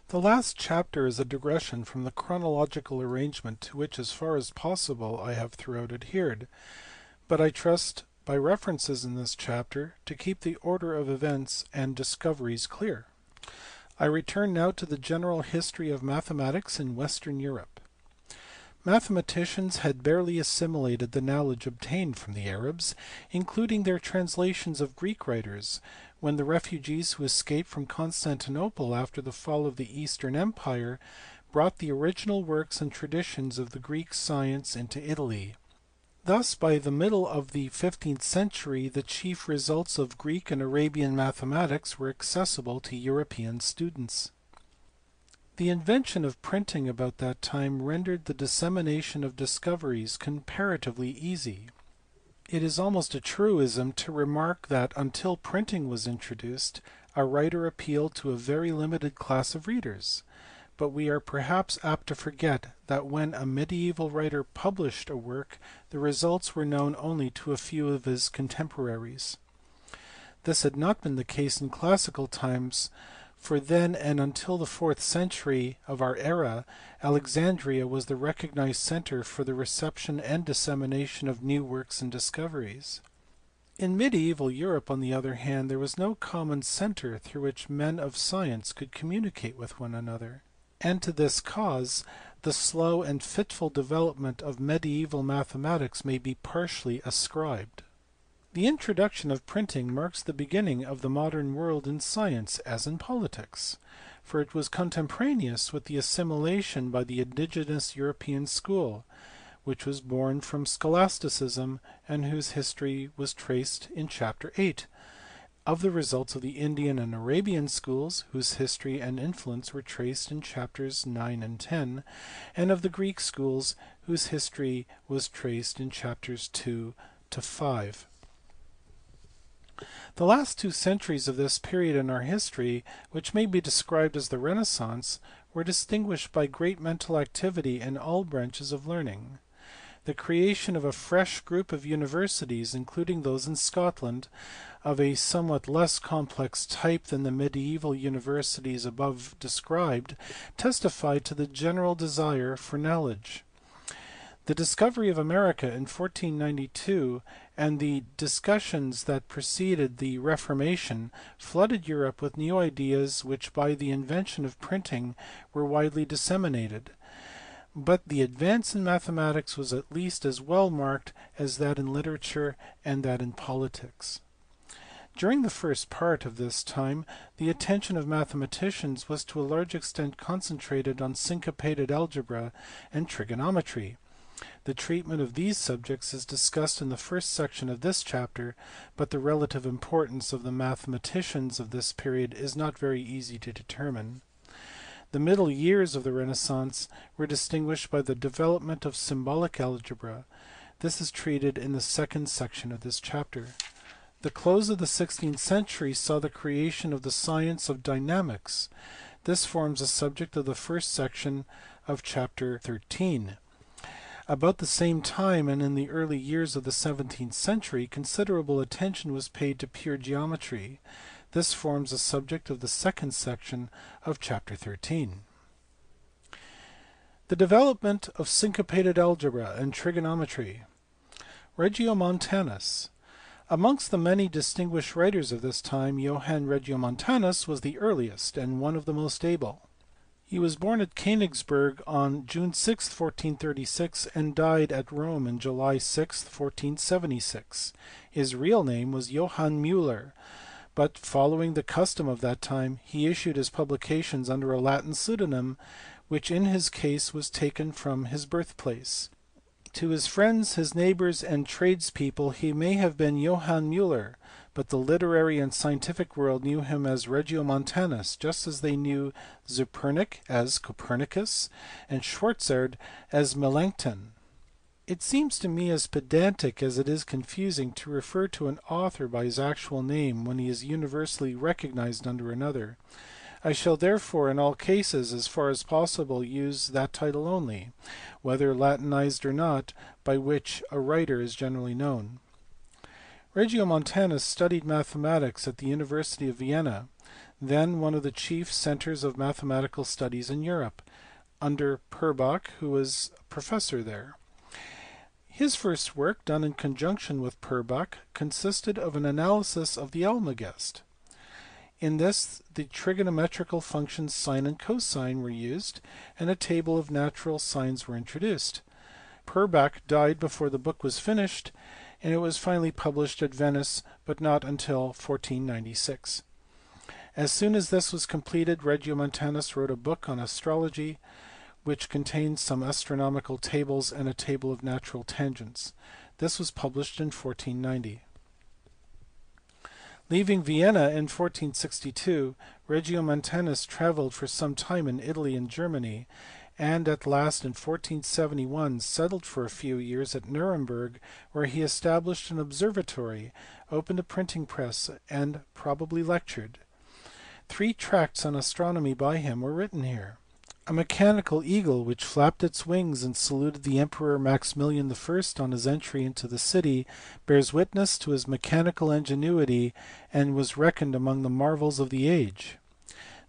The last chapter is a digression from the chronological arrangement to which as far as possible I have throughout adhered, but I trust by references in this chapter to keep the order of events and discoveries clear. I return now to the general history of mathematics in Western Europe. Mathematicians had barely assimilated the knowledge obtained from the Arabs, including their translations of Greek writers, when the refugees who escaped from Constantinople after the fall of the Eastern Empire brought the original works and traditions of the Greek science into Italy. Thus by the middle of the 15th century the chief results of Greek and Arabian mathematics were accessible to European students. The invention of printing about that time rendered the dissemination of discoveries comparatively easy. It is almost a truism to remark that until printing was introduced, a writer appealed to a very limited class of readers, but we are perhaps apt to forget that when a medieval writer published a work, the results were known only to a few of his contemporaries. This had not been the case in classical times, for then and until the 4th century of our era, Alexandria was the recognized center for the reception and dissemination of new works and discoveries. In medieval Europe, on the other hand, there was no common center through which men of science could communicate with one another, and to this cause the slow and fitful development of medieval mathematics may be partially ascribed. The introduction of printing marks the beginning of the modern world in science as in politics, for it was contemporaneous with the assimilation by the indigenous European school, which was born from scholasticism and whose history was traced in chapter 8, of the results of the Indian and Arabian schools, whose history and influence were traced in chapters 9 and 10, and of the Greek schools, whose history was traced in chapters 2 to 5. The last 2 centuries of this period in our history, which may be described as the Renaissance, were distinguished by great mental activity in all branches of learning. The creation of a fresh group of universities, including those in Scotland, of a somewhat less complex type than the medieval universities above described, testified to the general desire for knowledge. The discovery of America in 1492 and the discussions that preceded the Reformation flooded Europe with new ideas which by the invention of printing were widely disseminated. But the advance in mathematics was at least as well marked as that in literature and that in politics. During the first part of this time the attention of mathematicians was to a large extent concentrated on syncopated algebra and trigonometry. The treatment of these subjects is discussed in the first section of this chapter, but the relative importance of the mathematicians of this period is not very easy to determine. The middle years of the Renaissance were distinguished by the development of symbolic algebra. This is treated in the second section of this chapter. The close of the 16th century saw the creation of the science of dynamics. This forms the subject of the first section of chapter 13. About the same time and in the early years of the 17th century, considerable attention was paid to pure geometry. This forms the subject of the second section of chapter 13. The development of syncopated algebra and trigonometry. Regiomontanus. Amongst the many distinguished writers of this time, Johann Regiomontanus was the earliest and one of the most able. He was born at Königsberg on June 6, 1436, and died at Rome on July 6, 1476. His real name was Johann Müller, but following the custom of that time he issued his publications under a Latin pseudonym, which in his case was taken from his birthplace. To his friends, his neighbours, and tradespeople he may have been Johann Müller, but the literary and scientific world knew him as Regiomontanus, just as they knew Zepernik as Copernicus and Schwarzerd as Melanchthon. It seems to me as pedantic as it is confusing to refer to an author by his actual name when he is universally recognized under another. I shall therefore in all cases as far as possible use that title only, whether Latinized or not, by which a writer is generally known. Regiomontanus studied mathematics at the University of Vienna, then one of the chief centres of mathematical studies in Europe, under Purbach, who was a professor there. His first work, done in conjunction with Purbach, consisted of an analysis of the Almagest. In this, the trigonometrical functions sine and cosine were used, and a table of natural signs were introduced. Purbach died before the book was finished, and it was finally published at Venice, but not until 1496. As soon as this was completed, Regiomontanus wrote a book on astrology, which contained some astronomical tables and a table of natural tangents. This was published in 1490. Leaving Vienna in 1462, Regiomontanus travelled for some time in Italy and Germany, and at last in 1471 settled for a few years at Nuremberg, where he established an observatory, opened a printing press, and probably lectured. 3 tracts on astronomy by him were written here. A mechanical eagle which flapped its wings and saluted the Emperor Maximilian I on his entry into the city bears witness to his mechanical ingenuity and was reckoned among the marvels of the age.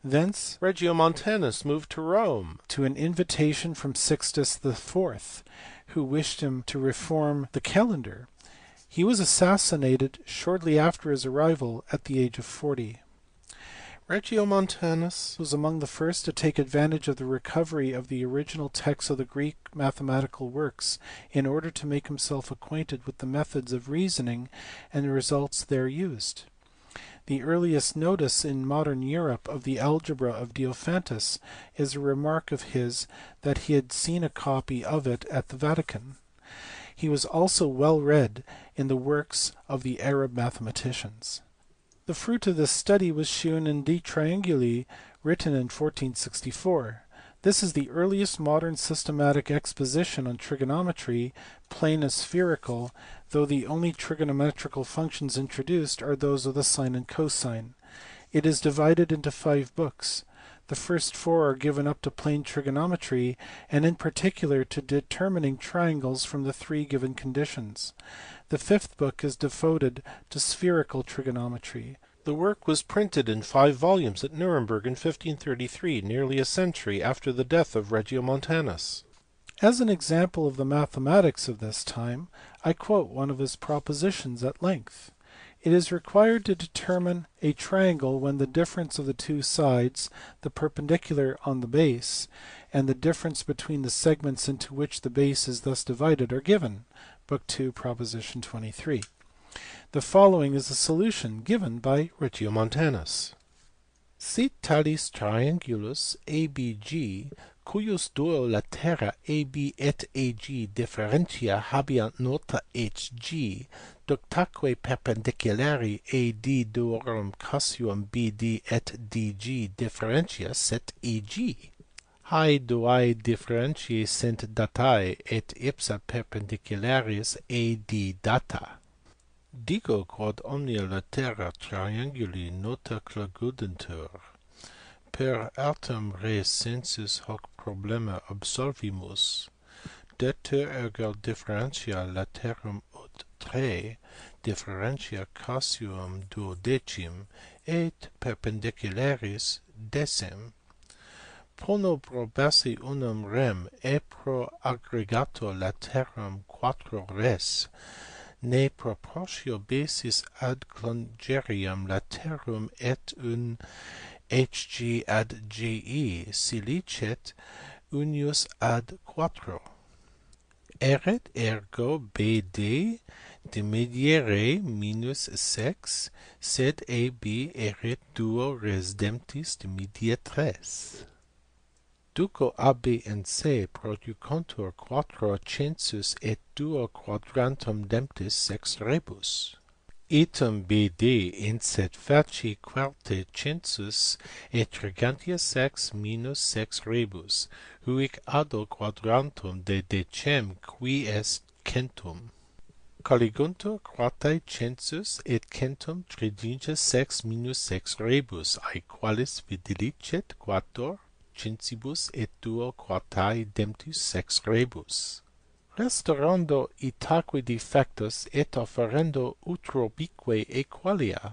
Thence Regiomontanus moved to Rome, to an invitation from Sixtus IV, who wished him to reform the calendar. He was assassinated shortly after his arrival at the age of 40. Regiomontanus was among the first to take advantage of the recovery of the original texts of the Greek mathematical works in order to make himself acquainted with the methods of reasoning and the results there used. The earliest notice in modern Europe of the algebra of Diophantus is a remark of his that he had seen a copy of it at the Vatican. He was also well read in the works of the Arab mathematicians. The fruit of this study was shewn in De Trianguli, written in 1464. This is the earliest modern systematic exposition on trigonometry, plane and spherical, though the only trigonometrical functions introduced are those of the sine and cosine. It is divided into 5 books. The first 4 are given up to plane trigonometry, and in particular to determining triangles from the 3 given conditions. The 5th book is devoted to spherical trigonometry. The work was printed in 5 volumes at Nuremberg in 1533, nearly a century after the death of Regiomontanus. As an example of the mathematics of this time, I quote one of his propositions at length. It is required to determine a triangle when the difference of the 2 sides, the perpendicular on the base, and the difference between the segments into which the base is thus divided are given. Book 2, proposition 23. The following is the solution given by Regiomontanus. Sit talis triangulus ABG, cujus duo latera AB et AG differentia habeant nota HG, ductaque perpendiculari AD duorum casium BD et DG differentia set EG. Hae duae differentiae sint datae et ipsa perpendicularis AD data. Dico quod omnia latera trianguli nota clagudentur. Per artem res sensus hoc problema absolvimus. Deter ergo differentia laterum ut 3, differentia casium duodecim, et perpendicularis 10. Pono probassi unum rem e pro aggregato laterum 4 res, ne proportio basis ad congeriam laterum et un hg ad ge si licet unius ad quattro. Erit ergo BD de mediere minus 6, sed AB erit duo resdemptis de media 3. Duco AB and C producontur quattro census et duo quadrantum demptis 6 rebus. Item BD incet faci quarte census et trigantia 6 minus 6 rebus, huic ado quadrantum de decem qui est centum. Colliguntur quartae census et centum trigintia 6 minus 6 rebus, aequalis videlicet quator censibus et duo quartae demptus 6 rebus. Restaurando itaque defectus et offerendo utrobique equalia.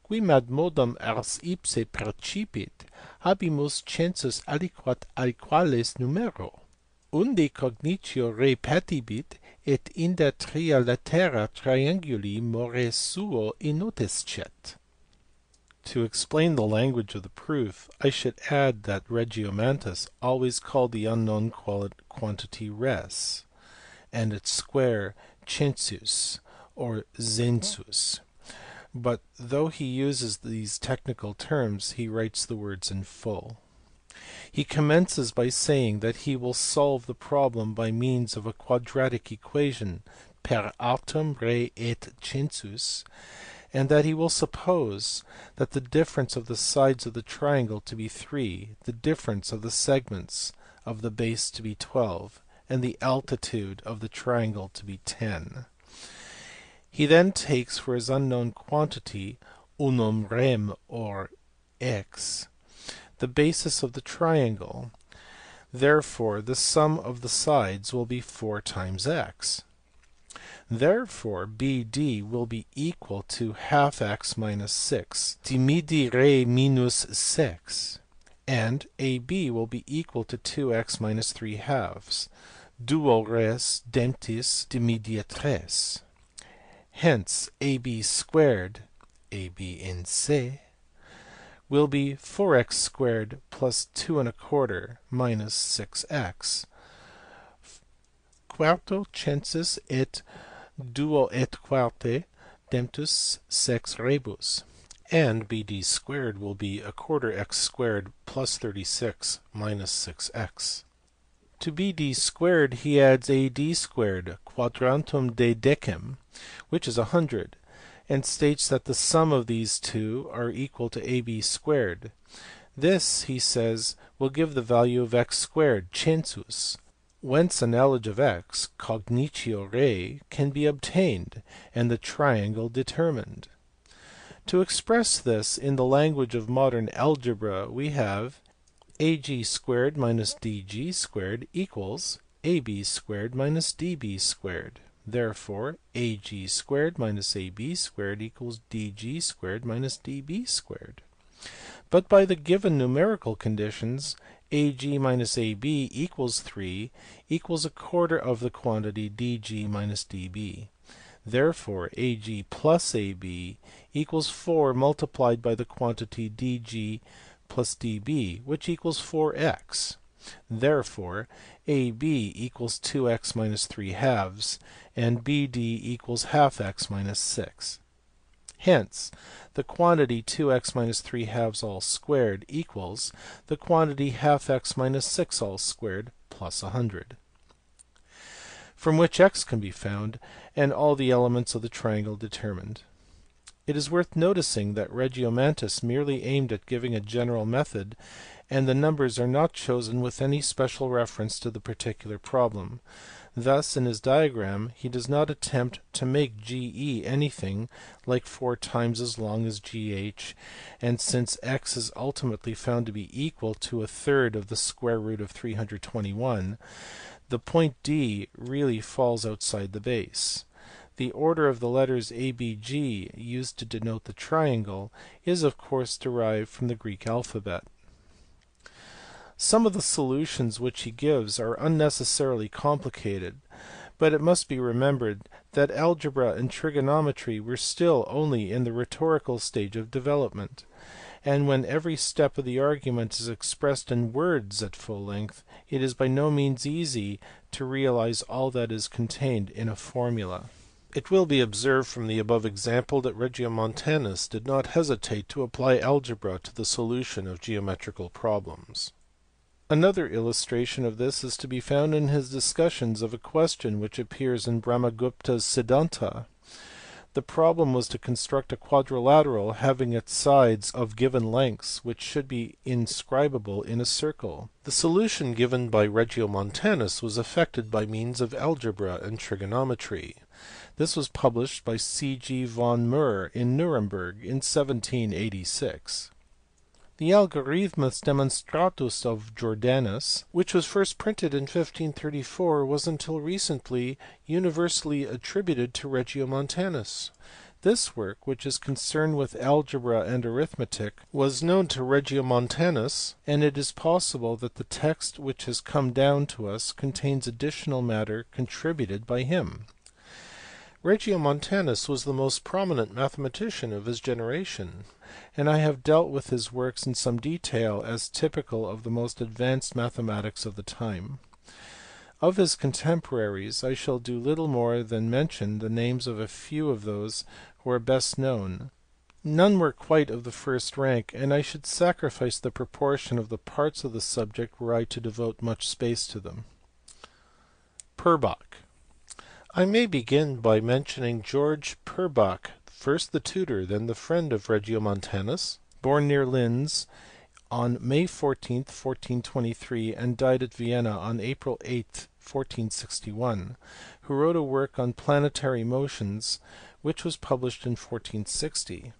Quimad modum ars ipse percipit, habimus census aliquat aequalis numero. Unde cognitio repetibit, et inda tria latera trianguli mores suo innotescet. To explain the language of the proof, I should add that Regiomontanus always called the unknown quantity res, and its square census or zensus, but though he uses these technical terms, he writes the words in full. He commences by saying that he will solve the problem by means of a quadratic equation per artem re et census, and that he will suppose that the difference of the sides of the triangle to be 3, the difference of the segments of the base to be 12, and the altitude of the triangle to be 10. He then takes for his unknown quantity unum rem or x the basis of the triangle. Therefore the sum of the sides will be 4 times x. Therefore BD will be equal to half x minus 6, dividere minus 6, and AB will be equal to 2x minus 3 halves, duo res demptis de media 3. Hence AB squared, AB in C, will be 4x squared plus 2 1/4 minus 6x. Quarto census et duo et quarte demptus 6 rebus, and BD squared will be 1/4 x squared plus 36 minus 6x. To BD squared he adds AD squared quadrantum de decem, which is 100, and states that the sum of these two are equal to AB squared. This, he says, will give the value of x squared census, whence a knowledge of x, cognitio rei, can be obtained, and the triangle determined. To express this in the language of modern algebra, we have ag squared minus dg squared equals ab squared minus db squared. Therefore ag squared minus ab squared equals dg squared minus db squared. But by the given numerical conditions, ag minus ab equals 3 equals 1/4 of the quantity dg minus db. Therefore ag plus ab equals 4 multiplied by the quantity dg plus db, which equals 4x. Therefore ab equals 2x minus 3 halves, and bd equals half x minus 6. Hence the quantity 2x minus 3 halves all squared equals the quantity half x minus 6 all squared plus 100, from which x can be found and all the elements of the triangle determined. It is worth noticing that Regiomontanus merely aimed at giving a general method, and the numbers are not chosen with any special reference to the particular problem. Thus in his diagram he does not attempt to make GE anything like 4 times as long as GH, and since x is ultimately found to be equal to 1/3 of the square root of 321, the point D really falls outside the base. The order of the letters ABG used to denote the triangle is of course derived from the Greek alphabet. Some of the solutions which he gives are unnecessarily complicated, but it must be remembered that algebra and trigonometry were still only in the rhetorical stage of development, and when every step of the argument is expressed in words at full length, it is by no means easy to realize all that is contained in a formula. It will be observed from the above example that Regiomontanus did not hesitate to apply algebra to the solution of geometrical problems. Another illustration of this is to be found in his discussions of a question which appears in Brahmagupta's Siddhanta. The problem was to construct a quadrilateral having its sides of given lengths which should be inscribable in a circle. The solution given by Regiomontanus was effected by means of algebra and trigonometry. This was published by C. G. von Meur in Nuremberg in 1786. The Algorithmus Demonstratus of Jordanus, which was first printed in 1534, was until recently universally attributed to Regiomontanus. This work, which is concerned with algebra and arithmetic, was known to Regiomontanus, and it is possible that the text which has come down to us contains additional matter contributed by him. Regiomontanus was the most prominent mathematician of his generation, and I have dealt with his works in some detail as typical of the most advanced mathematics of the time. Of his contemporaries I shall do little more than mention the names of a few of those who are best known. None were quite of the first rank, and I should sacrifice the proportion of the parts of the subject were I to devote much space to them. Purbach. I may begin by mentioning George Purbach, first the tutor, then the friend of Regiomontanus, born near Linz on May 14, 1423, and died at Vienna on April 8, 1461, who wrote a work on planetary motions which was published in 1460,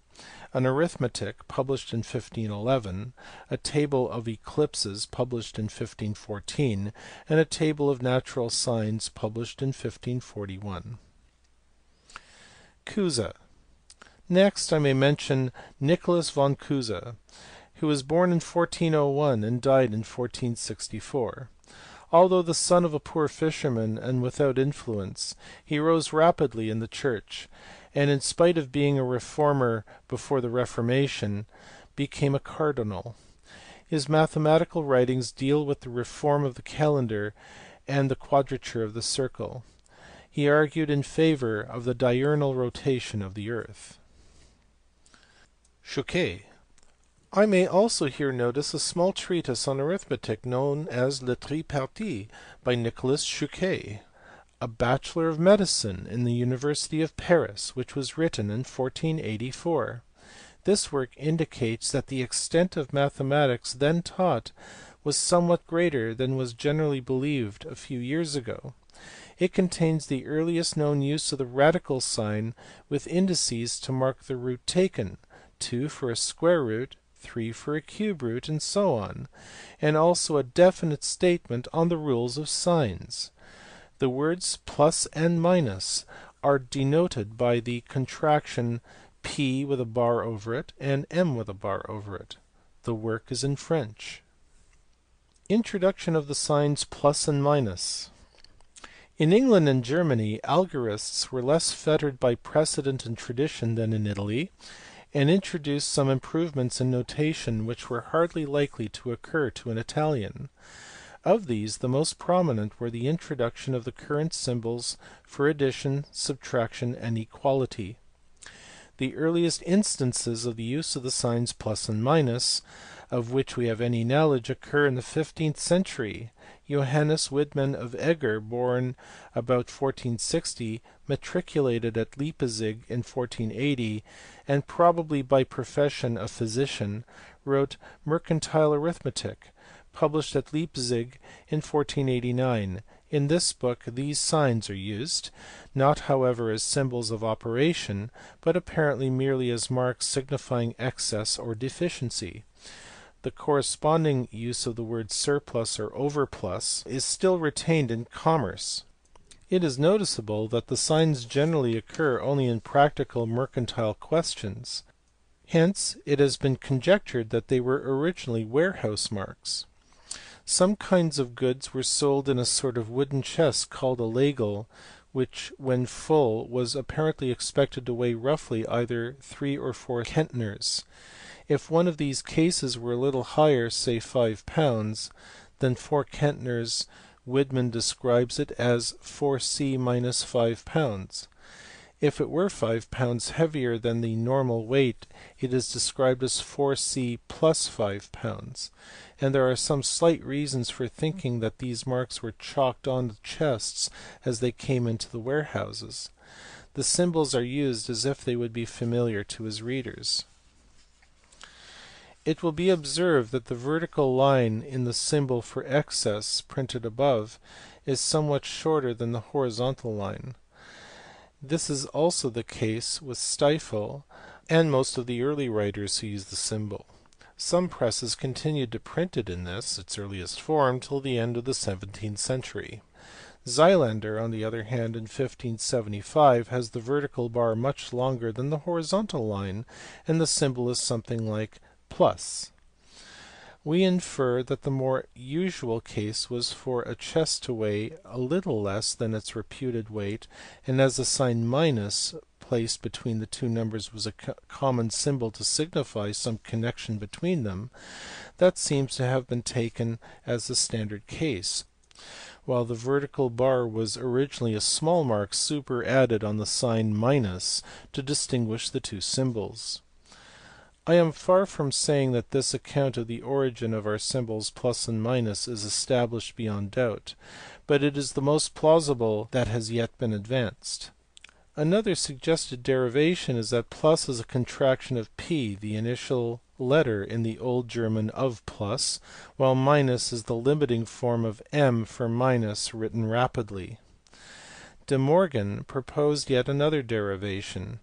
an arithmetic published in 1511, a table of eclipses published in 1514, and a table of natural signs published in 1541. Cusa. Next I may mention Nicholas von Cusa, who was born in 1401 and died in 1464. Although the son of a poor fisherman and without influence, he rose rapidly in the church, and in spite of being a reformer before the Reformation, became a cardinal. His mathematical writings deal with the reform of the calendar and the quadrature of the circle. He argued in favour of the diurnal rotation of the earth. Chuquet. I may also here notice a small treatise on arithmetic known as Le Tripartite by Nicolas Chuquet, a Bachelor of Medicine in the University of Paris, which was written in 1484. This work indicates that the extent of mathematics then taught was somewhat greater than was generally believed a few years ago. It contains the earliest known use of the radical sign with indices to mark the root taken, 2 for a square root, 3 for a cube root, and so on, and also a definite statement on the rules of signs. The words plus and minus are denoted by the contraction P with a bar over it and M with a bar over it. The work is in French. Introduction of the signs plus and minus. In England and Germany, algorists were less fettered by precedent and tradition than in Italy, and introduced some improvements in notation which were hardly likely to occur to an Italian. Of these the most prominent were the introduction of the current symbols for addition, subtraction, and equality. The earliest instances of the use of the signs plus and minus, of which we have any knowledge, occur in the 15th century. Johannes Widmann of Eger, born about 1460, matriculated at Leipzig in 1480, and probably by profession a physician, wrote Mercantile Arithmetic, published at Leipzig in 1489. In this book these signs are used, not however as symbols of operation, but apparently merely as marks signifying excess or deficiency. The corresponding use of the word surplus or overplus is still retained in commerce. It is noticeable that the signs generally occur only in practical mercantile questions. Hence it has been conjectured that they were originally warehouse marks. Some kinds of goods were sold in a sort of wooden chest called a ladle, which when full was apparently expected to weigh roughly either 3 or 4 centners. If one of these cases were a little higher, say 5 pounds, than 4 centners, Widman describes it as 4c minus 5 pounds. If it were 5 pounds heavier than the normal weight, it is described as 4c plus 5 pounds, and there are some slight reasons for thinking that these marks were chalked on the chests as they came into the warehouses. The symbols are used as if they would be familiar to his readers. It will be observed that the vertical line in the symbol for excess printed above is somewhat shorter than the horizontal line. This is also the case with Stifel and most of the early writers who used the symbol. Some presses continued to print it in this, its earliest form, till the end of the 17th century. Xylander, on the other hand, in 1575 has the vertical bar much longer than the horizontal line, and the symbol is something like plus. We infer that the more usual case was for a chest to weigh a little less than its reputed weight, and as the sign minus placed between the two numbers was a common symbol to signify some connection between them, that seems to have been taken as the standard case, while the vertical bar was originally a small mark superadded on the sign minus to distinguish the two symbols. I am far from saying that this account of the origin of our symbols plus and minus is established beyond doubt, but it is the most plausible that has yet been advanced. Another suggested derivation is that plus is a contraction of p, the initial letter in the Old German of plus, while minus is the limiting form of m for minus written rapidly. De Morgan proposed yet another derivation.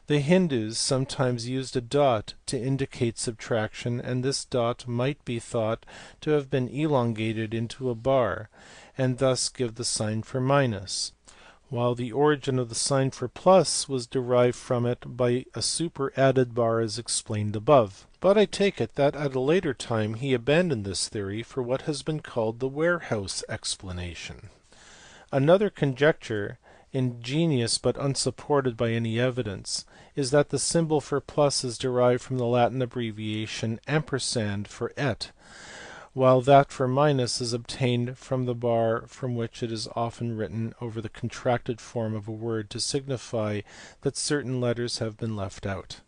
The Hindus sometimes used a dot to indicate subtraction, and this dot might be thought to have been elongated into a bar, and thus give the sign for minus, while the origin of the sign for plus was derived from it by a superadded bar as explained above. But I take it that at a later time he abandoned this theory for what has been called the warehouse explanation. Another conjecture, ingenious but unsupported by any evidence, is that the symbol for plus is derived from the Latin abbreviation ampersand for et, while that for minus is obtained from the bar from which it is often written over the contracted form of a word to signify that certain letters have been left out.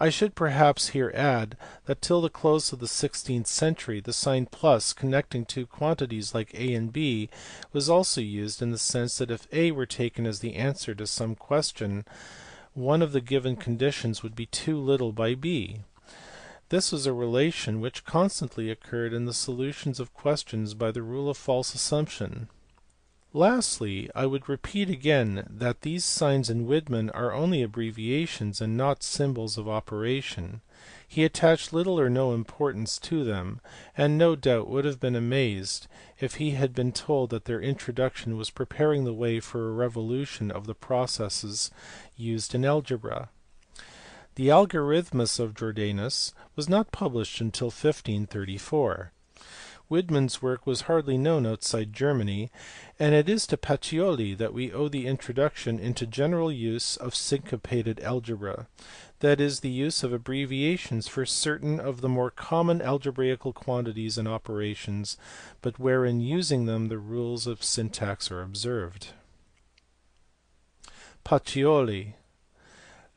I should perhaps here add that till the close of the 16th century the sign plus connecting two quantities like a and b was also used in the sense that if a were taken as the answer to some question, one of the given conditions would be too little by b. This was a relation which constantly occurred in the solutions of questions by the rule of false assumption. Lastly, I would repeat again that these signs in Widman are only abbreviations and not symbols of operation. He attached little or no importance to them, and no doubt would have been amazed if he had been told that their introduction was preparing the way for a revolution of the processes used in algebra. The Algorithmus of Jordanus was not published until 1534. Widman's work was hardly known outside Germany, and it is to Pacioli that we owe the introduction into general use of syncopated algebra, that is, the use of abbreviations for certain of the more common algebraical quantities and operations, but where in using them the rules of syntax are observed. Pacioli.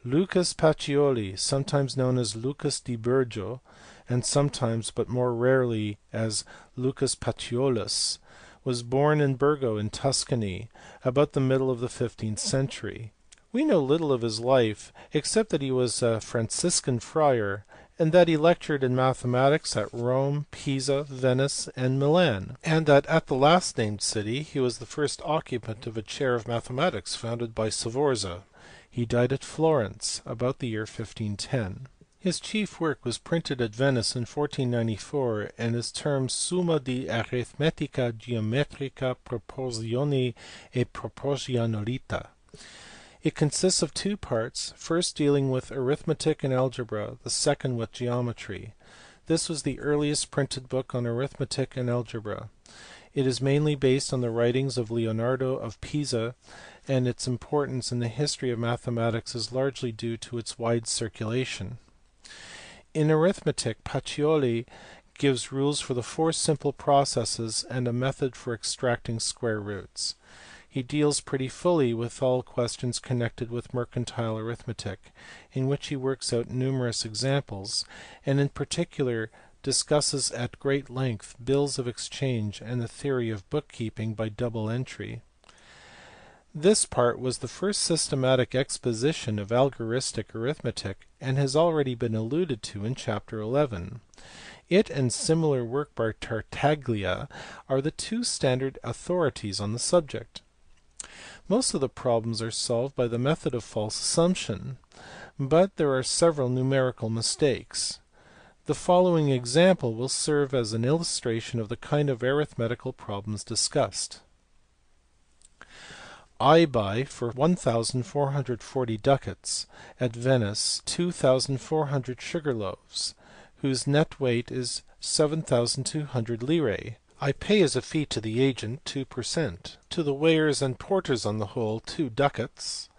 Lucas Pacioli, sometimes known as Lucas di Burgo, and sometimes but more rarely as Lucas Paciolus, was born in Burgo in Tuscany about the middle of the 15th century. We know little of his life except that he was a Franciscan friar and that he lectured in mathematics at Rome, Pisa, Venice, and Milan, and that at the last named city he was the first occupant of a chair of mathematics founded by Sforza. He died at Florence about the year 1510. His chief work was printed at Venice in 1494 and is termed Summa di Arithmetica Geometrica Proporzioni e Proporzionalità. It consists of two parts, first dealing with arithmetic and algebra, the second with geometry. This was the earliest printed book on arithmetic and algebra. It is mainly based on the writings of Leonardo of Pisa, and its importance in the history of mathematics is largely due to its wide circulation. In arithmetic, Pacioli gives rules for the four simple processes and a method for extracting square roots. He deals pretty fully with all questions connected with mercantile arithmetic, in which he works out numerous examples, and in particular discusses at great length bills of exchange and the theory of bookkeeping by double entry. This part was the first systematic exposition of algoristic arithmetic and has already been alluded to in chapter 11. It and similar work by Tartaglia are the two standard authorities on the subject. Most of the problems are solved by the method of false assumption, but there are several numerical mistakes. The following example will serve as an illustration of the kind of arithmetical problems discussed. I buy for 1440 ducats at Venice 2400 sugar loaves, whose net weight is 7200 lire. I pay as a fee to the agent 2%, to the weighers and porters on the whole 2 ducats.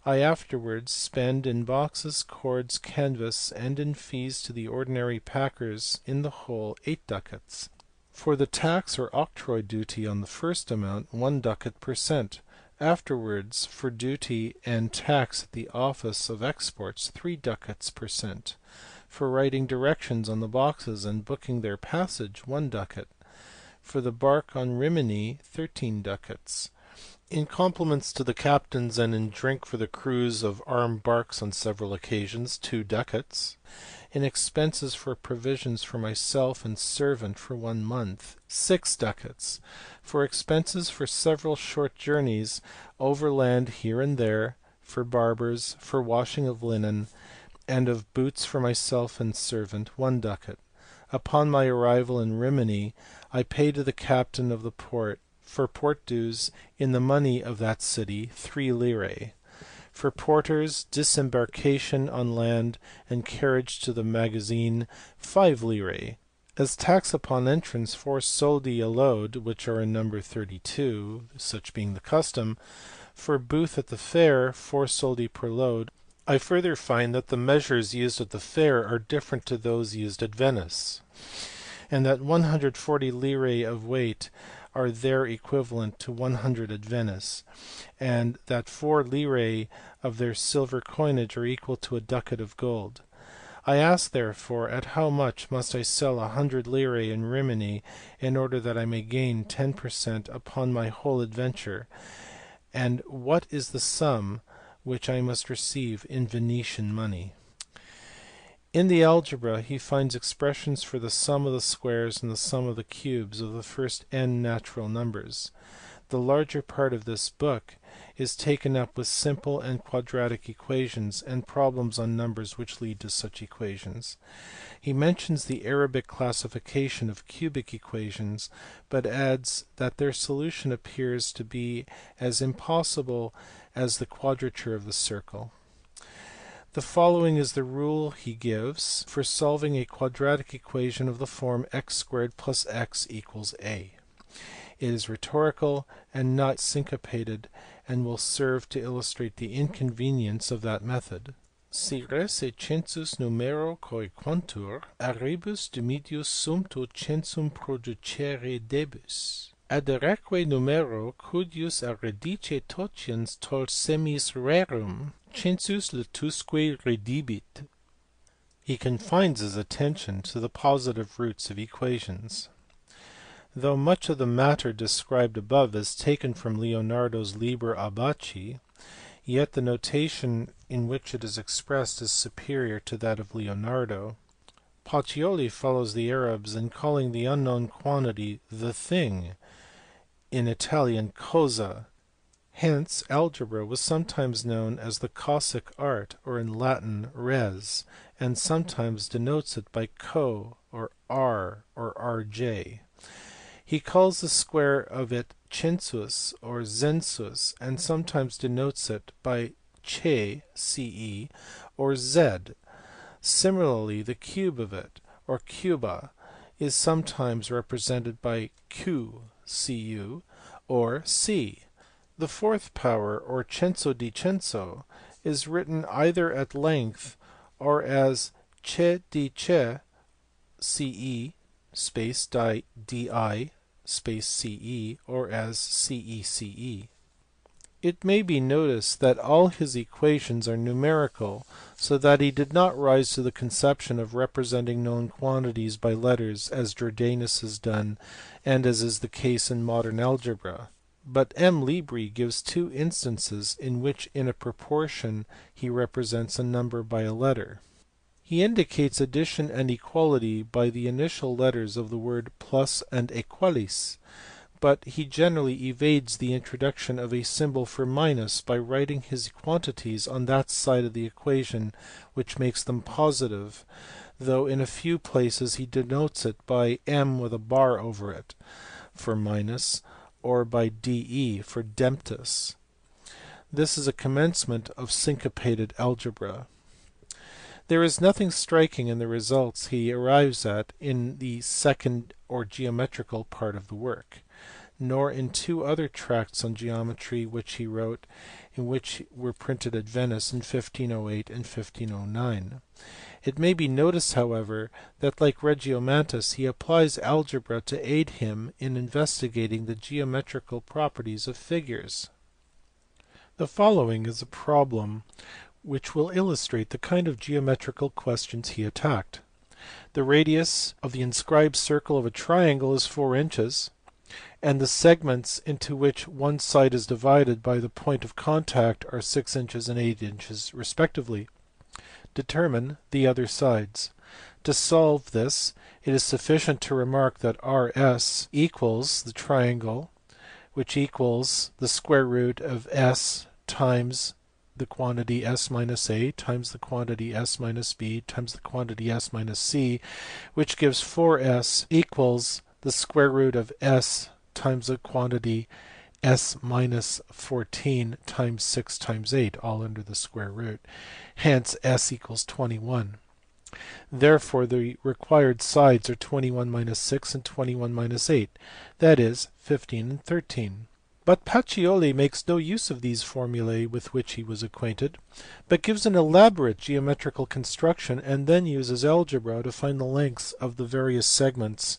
I afterwards spend in boxes, cords, canvas, and in fees to the ordinary packers in the whole 8 ducats. For the tax or octroi duty on the first amount 1 ducat per cent. Afterwards for duty and tax at the office of exports 3 ducats per cent. For writing directions on the boxes and booking their passage 1 ducat. For the bark on Rimini 13 ducats. In compliments to the captains and in drink for the crews of armed barks on several occasions 2 ducats. In expenses for provisions for myself and servant for 1 month 6 ducats. For expenses for several short journeys overland here and there, for barbers, for washing of linen, and of boots for myself and servant 1 ducat. Upon my arrival in Rimini I pay to the captain of the port for port dues in the money of that city 3 lire. For porters, disembarkation on land, and carriage to the magazine 5 lire. As tax upon entrance 4 soldi a load, which are in number 32, such being the custom. For booth at the fair 4 soldi per load. I further find that the measures used at the fair are different to those used at Venice, and that 140 lire of weight are there equivalent to 100 at Venice, and that 4 lire of their silver coinage are equal to a ducat of gold. I ask therefore at how much must I sell 100 lire in Rimini in order that I may gain 10% upon my whole adventure, and what is the sum which I must receive in Venetian money. In the algebra he finds expressions for the sum of the squares and the sum of the cubes of the first n natural numbers. The larger part of this book is taken up with simple and quadratic equations and problems on numbers which lead to such equations. He mentions the Arabic classification of cubic equations, but adds that their solution appears to be as impossible as the quadrature of the circle. The following is the rule he gives for solving a quadratic equation of the form x squared plus x equals a. It is rhetorical and not syncopated, and will serve to illustrate the inconvenience of that method. Si res e census numero coi quantur, a rebus dimidius sumpto censum producere debus. Addereque numero cudius a redice totiens tol semis rerum, census latusque redibit. He confines his attention to the positive roots of equations. Though much of the matter described above is taken from Leonardo's Liber Abaci, yet the notation in which it is expressed is superior to that of Leonardo. Pacioli follows the Arabs in calling the unknown quantity the thing, in Italian cosa. Hence algebra was sometimes known as the Cossack art, or in Latin res, and sometimes denotes it by co or r or rj. He calls the square of it census or zensus, and sometimes denotes it by ce, ce, or z. Similarly, the cube of it, or cuba, is sometimes represented by q, cu, or c. The fourth power, or censo di censo, is written either at length or as che di che ce space di space ce, or as cece. It may be noticed that all his equations are numerical, so that he did not rise to the conception of representing known quantities by letters as Jordanus has done and as is the case in modern algebra. But M. Libri gives two instances in which in a proportion he represents a number by a letter. He indicates addition and equality by the initial letters of the word plus and equalis, but he generally evades the introduction of a symbol for minus by writing his quantities on that side of the equation which makes them positive, though in a few places he denotes it by m with a bar over it for minus, or by de for demptus. This is a commencement of syncopated algebra. There is nothing striking in the results he arrives at in the second or geometrical part of the work, nor in two other tracts on geometry which he wrote, and which were printed at Venice in 1508 and 1509. It may be noticed, however, that like Regiomontanus he applies algebra to aid him in investigating the geometrical properties of figures. The following is a problem which will illustrate the kind of geometrical questions he attacked. The radius of the inscribed circle of a triangle is 4 inches, and the segments into which one side is divided by the point of contact are 6 inches and 8 inches respectively. Determine the other sides. To solve this, it is sufficient to remark that RS equals the triangle, which equals the square root of s times the quantity s minus a times the quantity s minus b times the quantity s minus c, which gives 4s equals the square root of s times the quantity s minus 14 times 6 times 8, all under the square root. Hence s equals 21. Therefore the required sides are 21 minus 6 and 21 minus 8, that is 15 and 13. But Pacioli makes no use of these formulae with which he was acquainted, but gives an elaborate geometrical construction and then uses algebra to find the lengths of the various segments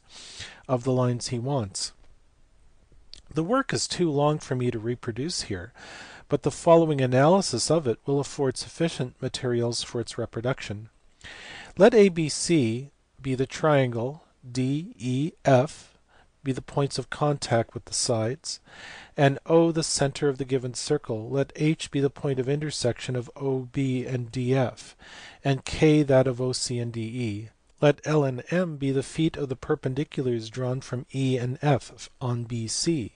of the lines he wants. The work is too long for me to reproduce here, but the following analysis of it will afford sufficient materials for its reproduction. Let ABC be the triangle, DEF be the points of contact with the sides, and O the center of the given circle. Let H be the point of intersection of OB and DF, and K that of OC and DE. Let L and M be the feet of the perpendiculars drawn from E and F on BC.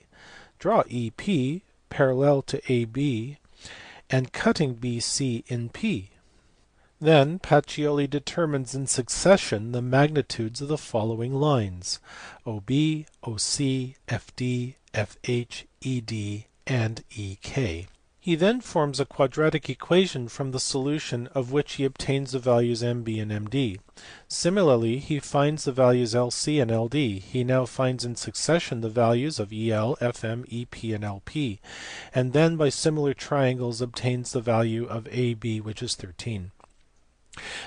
Draw EP parallel to AB and cutting BC in P. Then Pacioli determines in succession the magnitudes of the following lines: OB, OC, FD, FH, ED, and EK. He then forms a quadratic equation from the solution of which he obtains the values MB and MD. Similarly, he finds the values LC and LD. He now finds in succession the values of EL, FM, EP, and LP, and then by similar triangles obtains the value of AB, which is 13.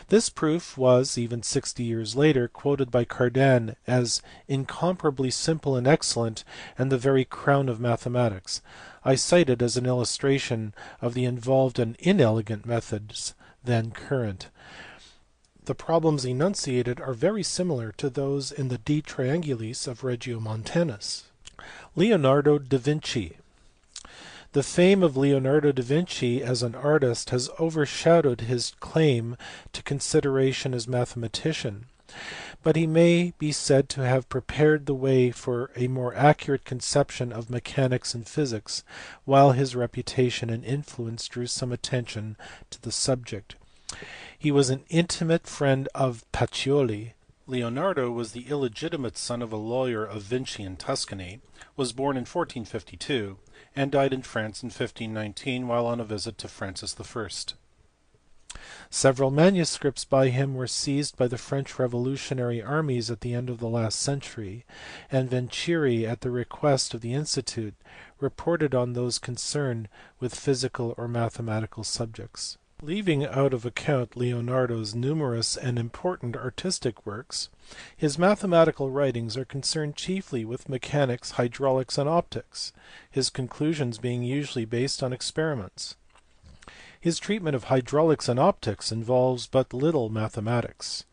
This proof was, even 60 years later, quoted by Cardan as incomparably simple and excellent, and the very crown of mathematics. I cite it as an illustration of the involved and inelegant methods then current. The problems enunciated are very similar to those in the De Triangulis of Regiomontanus. Leonardo da Vinci. The fame of Leonardo da Vinci as an artist has overshadowed his claim to consideration as mathematician, but he may be said to have prepared the way for a more accurate conception of mechanics and physics, while his reputation and influence drew some attention to the subject. He was an intimate friend of Pacioli. Leonardo was the illegitimate son of a lawyer of Vinci in Tuscany, was born in 1452, and died in France in 1519 while on a visit to Francis I. Several manuscripts by him were seized by the French revolutionary armies at the end of the last century, and Venturi, at the request of the Institute, reported on those concerned with physical or mathematical subjects. Leaving out of account Leonardo's numerous and important artistic works, his mathematical writings are concerned chiefly with mechanics, hydraulics, and optics, his conclusions being usually based on experiments. His treatment of hydraulics and optics involves but little mathematics.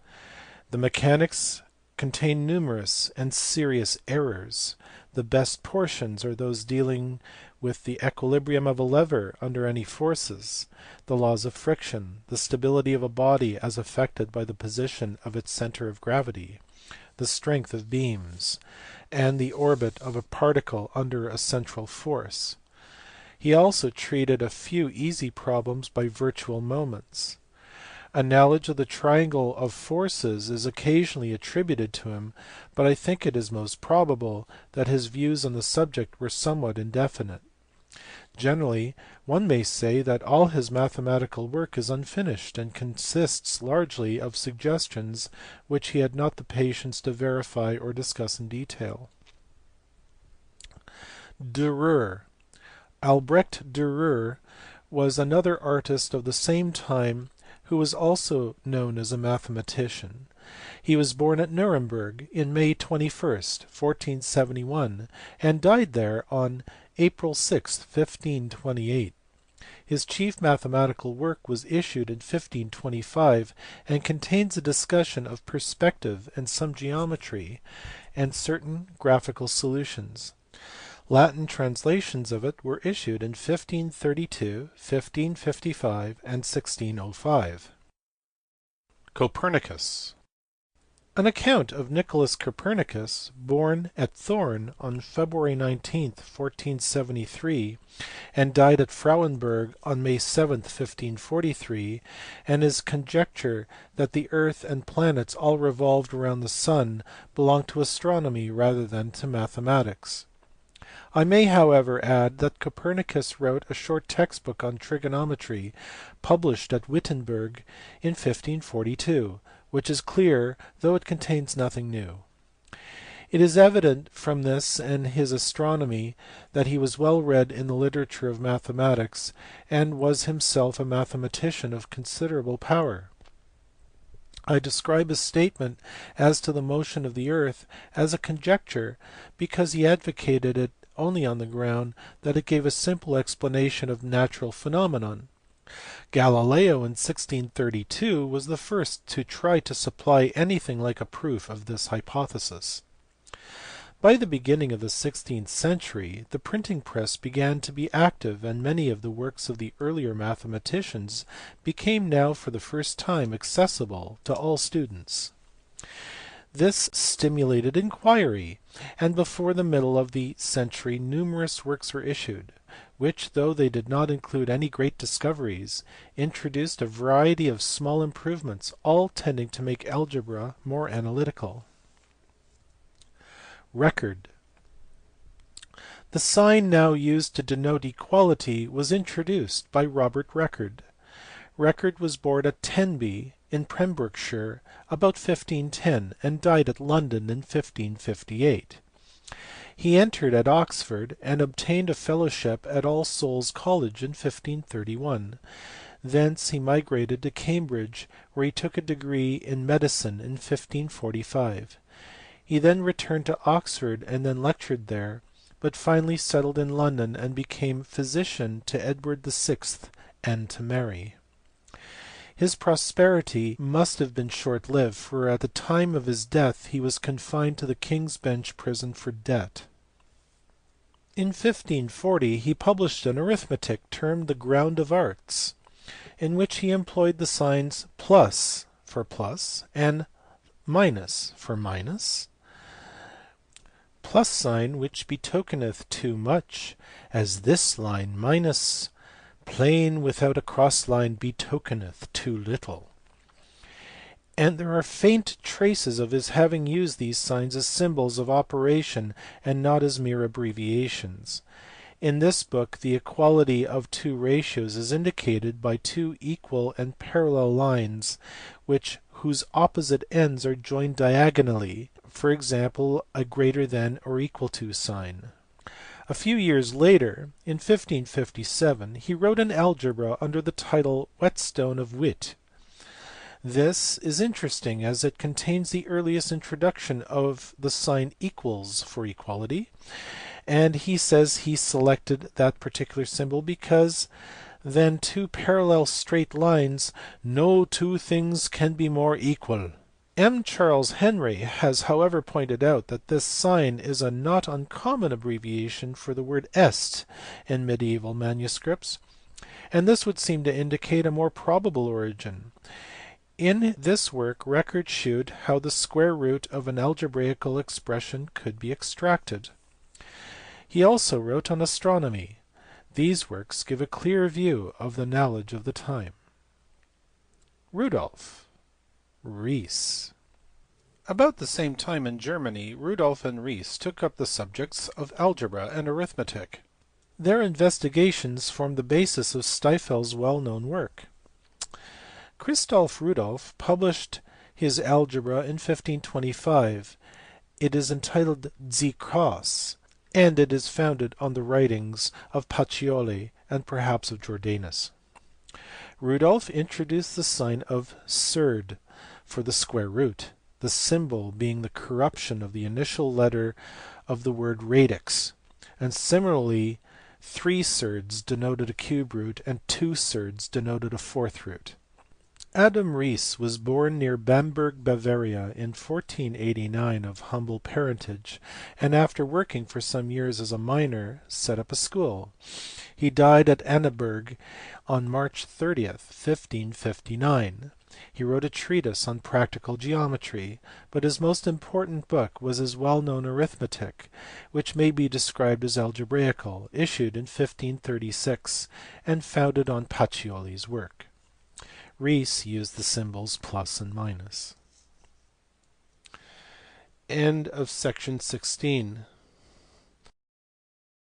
The mechanics contain numerous and serious errors. The best portions are those dealing with the equilibrium of a lever under any forces, the laws of friction, the stability of a body as affected by the position of its center of gravity, the strength of beams, and the orbit of a particle under a central force. He also treated a few easy problems by virtual moments. A knowledge of the triangle of forces is occasionally attributed to him, but I think it is most probable that his views on the subject were somewhat indefinite. Generally, one may say that all his mathematical work is unfinished and consists largely of suggestions which he had not the patience to verify or discuss in detail. Dürer. Albrecht Dürer was another artist of the same time who was also known as a mathematician. He was born at Nuremberg in May 21st, 1471, and died there on April 6, 1528. His chief mathematical work was issued in 1525 and contains a discussion of perspective and some geometry and certain graphical solutions. Latin translations of it were issued in 1532, 1555, and 1605. Copernicus. An account of Nicholas Copernicus, born at Thorn on February 19, 1473, and died at Frauenburg on May 7, 1543, and his conjecture that the earth and planets all revolved around the sun belong to astronomy rather than to mathematics. I may however add that Copernicus wrote a short textbook on trigonometry published at Wittenberg in 1542, which is clear though it contains nothing new. It is evident from this and his astronomy that he was well read in the literature of mathematics and was himself a mathematician of considerable power. I describe his statement as to the motion of the earth as a conjecture because he advocated it only on the ground that it gave a simple explanation of natural phenomenon. Galileo in 1632 was the first to try to supply anything like a proof of this hypothesis. By the beginning of the 16th century the printing press began to be active and many of the works of the earlier mathematicians became now for the first time accessible to all students. This stimulated inquiry, and before the middle of the century numerous works were issued, which, though they did not include any great discoveries, introduced a variety of small improvements, all tending to make algebra more analytical. Record. The sign now used to denote equality was introduced by Robert Record. Record was born at Tenby in Pembrokeshire about 1510 and died at London in 1558. He entered at Oxford and obtained a fellowship at All Souls College in 1531. Thence he migrated to Cambridge where he took a degree in medicine in 1545. He then returned to Oxford and then lectured there, but finally settled in London and became physician to Edward VI and to Mary. His prosperity must have been short-lived, for at the time of his death he was confined to the King's Bench prison for debt. In 1540 he published an arithmetic termed the Ground of Arts, in which he employed the signs plus for plus and minus for minus. Plus sign which betokeneth too much, as this line minus plain without a cross line betokeneth too little. And there are faint traces of his having used these signs as symbols of operation and not as mere abbreviations. In this book the equality of two ratios is indicated by two equal and parallel lines whose opposite ends are joined diagonally, for example a greater than or equal to sign. A few years later, in 1557, he wrote an algebra under the title Whetstone of Wit. This is interesting as it contains the earliest introduction of the sign equals for equality, and he says he selected that particular symbol because than two parallel straight lines no two things can be more equal. M. Charles Henry has however pointed out that this sign is a not uncommon abbreviation for the word est in medieval manuscripts, and this would seem to indicate a more probable origin. In this work records shewed how the square root of an algebraical expression could be extracted. He also wrote on astronomy. These works give a clear view of the knowledge of the time. Rudolf Riese. About the same time in Germany, Rudolf and Riese took up the subjects of algebra and arithmetic. Their investigations formed the basis of Stieffel's well-known work. Christoph Rudolf published his algebra in 1525. It is entitled Die Kraus, and it is founded on the writings of Pacioli and perhaps of Jordanus. Rudolf introduced the sign of surd for the square root, the symbol being the corruption of the initial letter of the word radix, and similarly 3 surds denoted a cube root and 2 surds denoted a fourth root. Adam Riese was born near Bamberg, Bavaria in 1489 of humble parentage, and after working for some years as a miner set up a school. He died at Annaberg on March 30th, 1559. He wrote a treatise on practical geometry, but his most important book was his well-known Arithmetic, which may be described as algebraical, issued in 1536 and founded on Pacioli's work. Riese used the symbols plus and minus. End of section 16.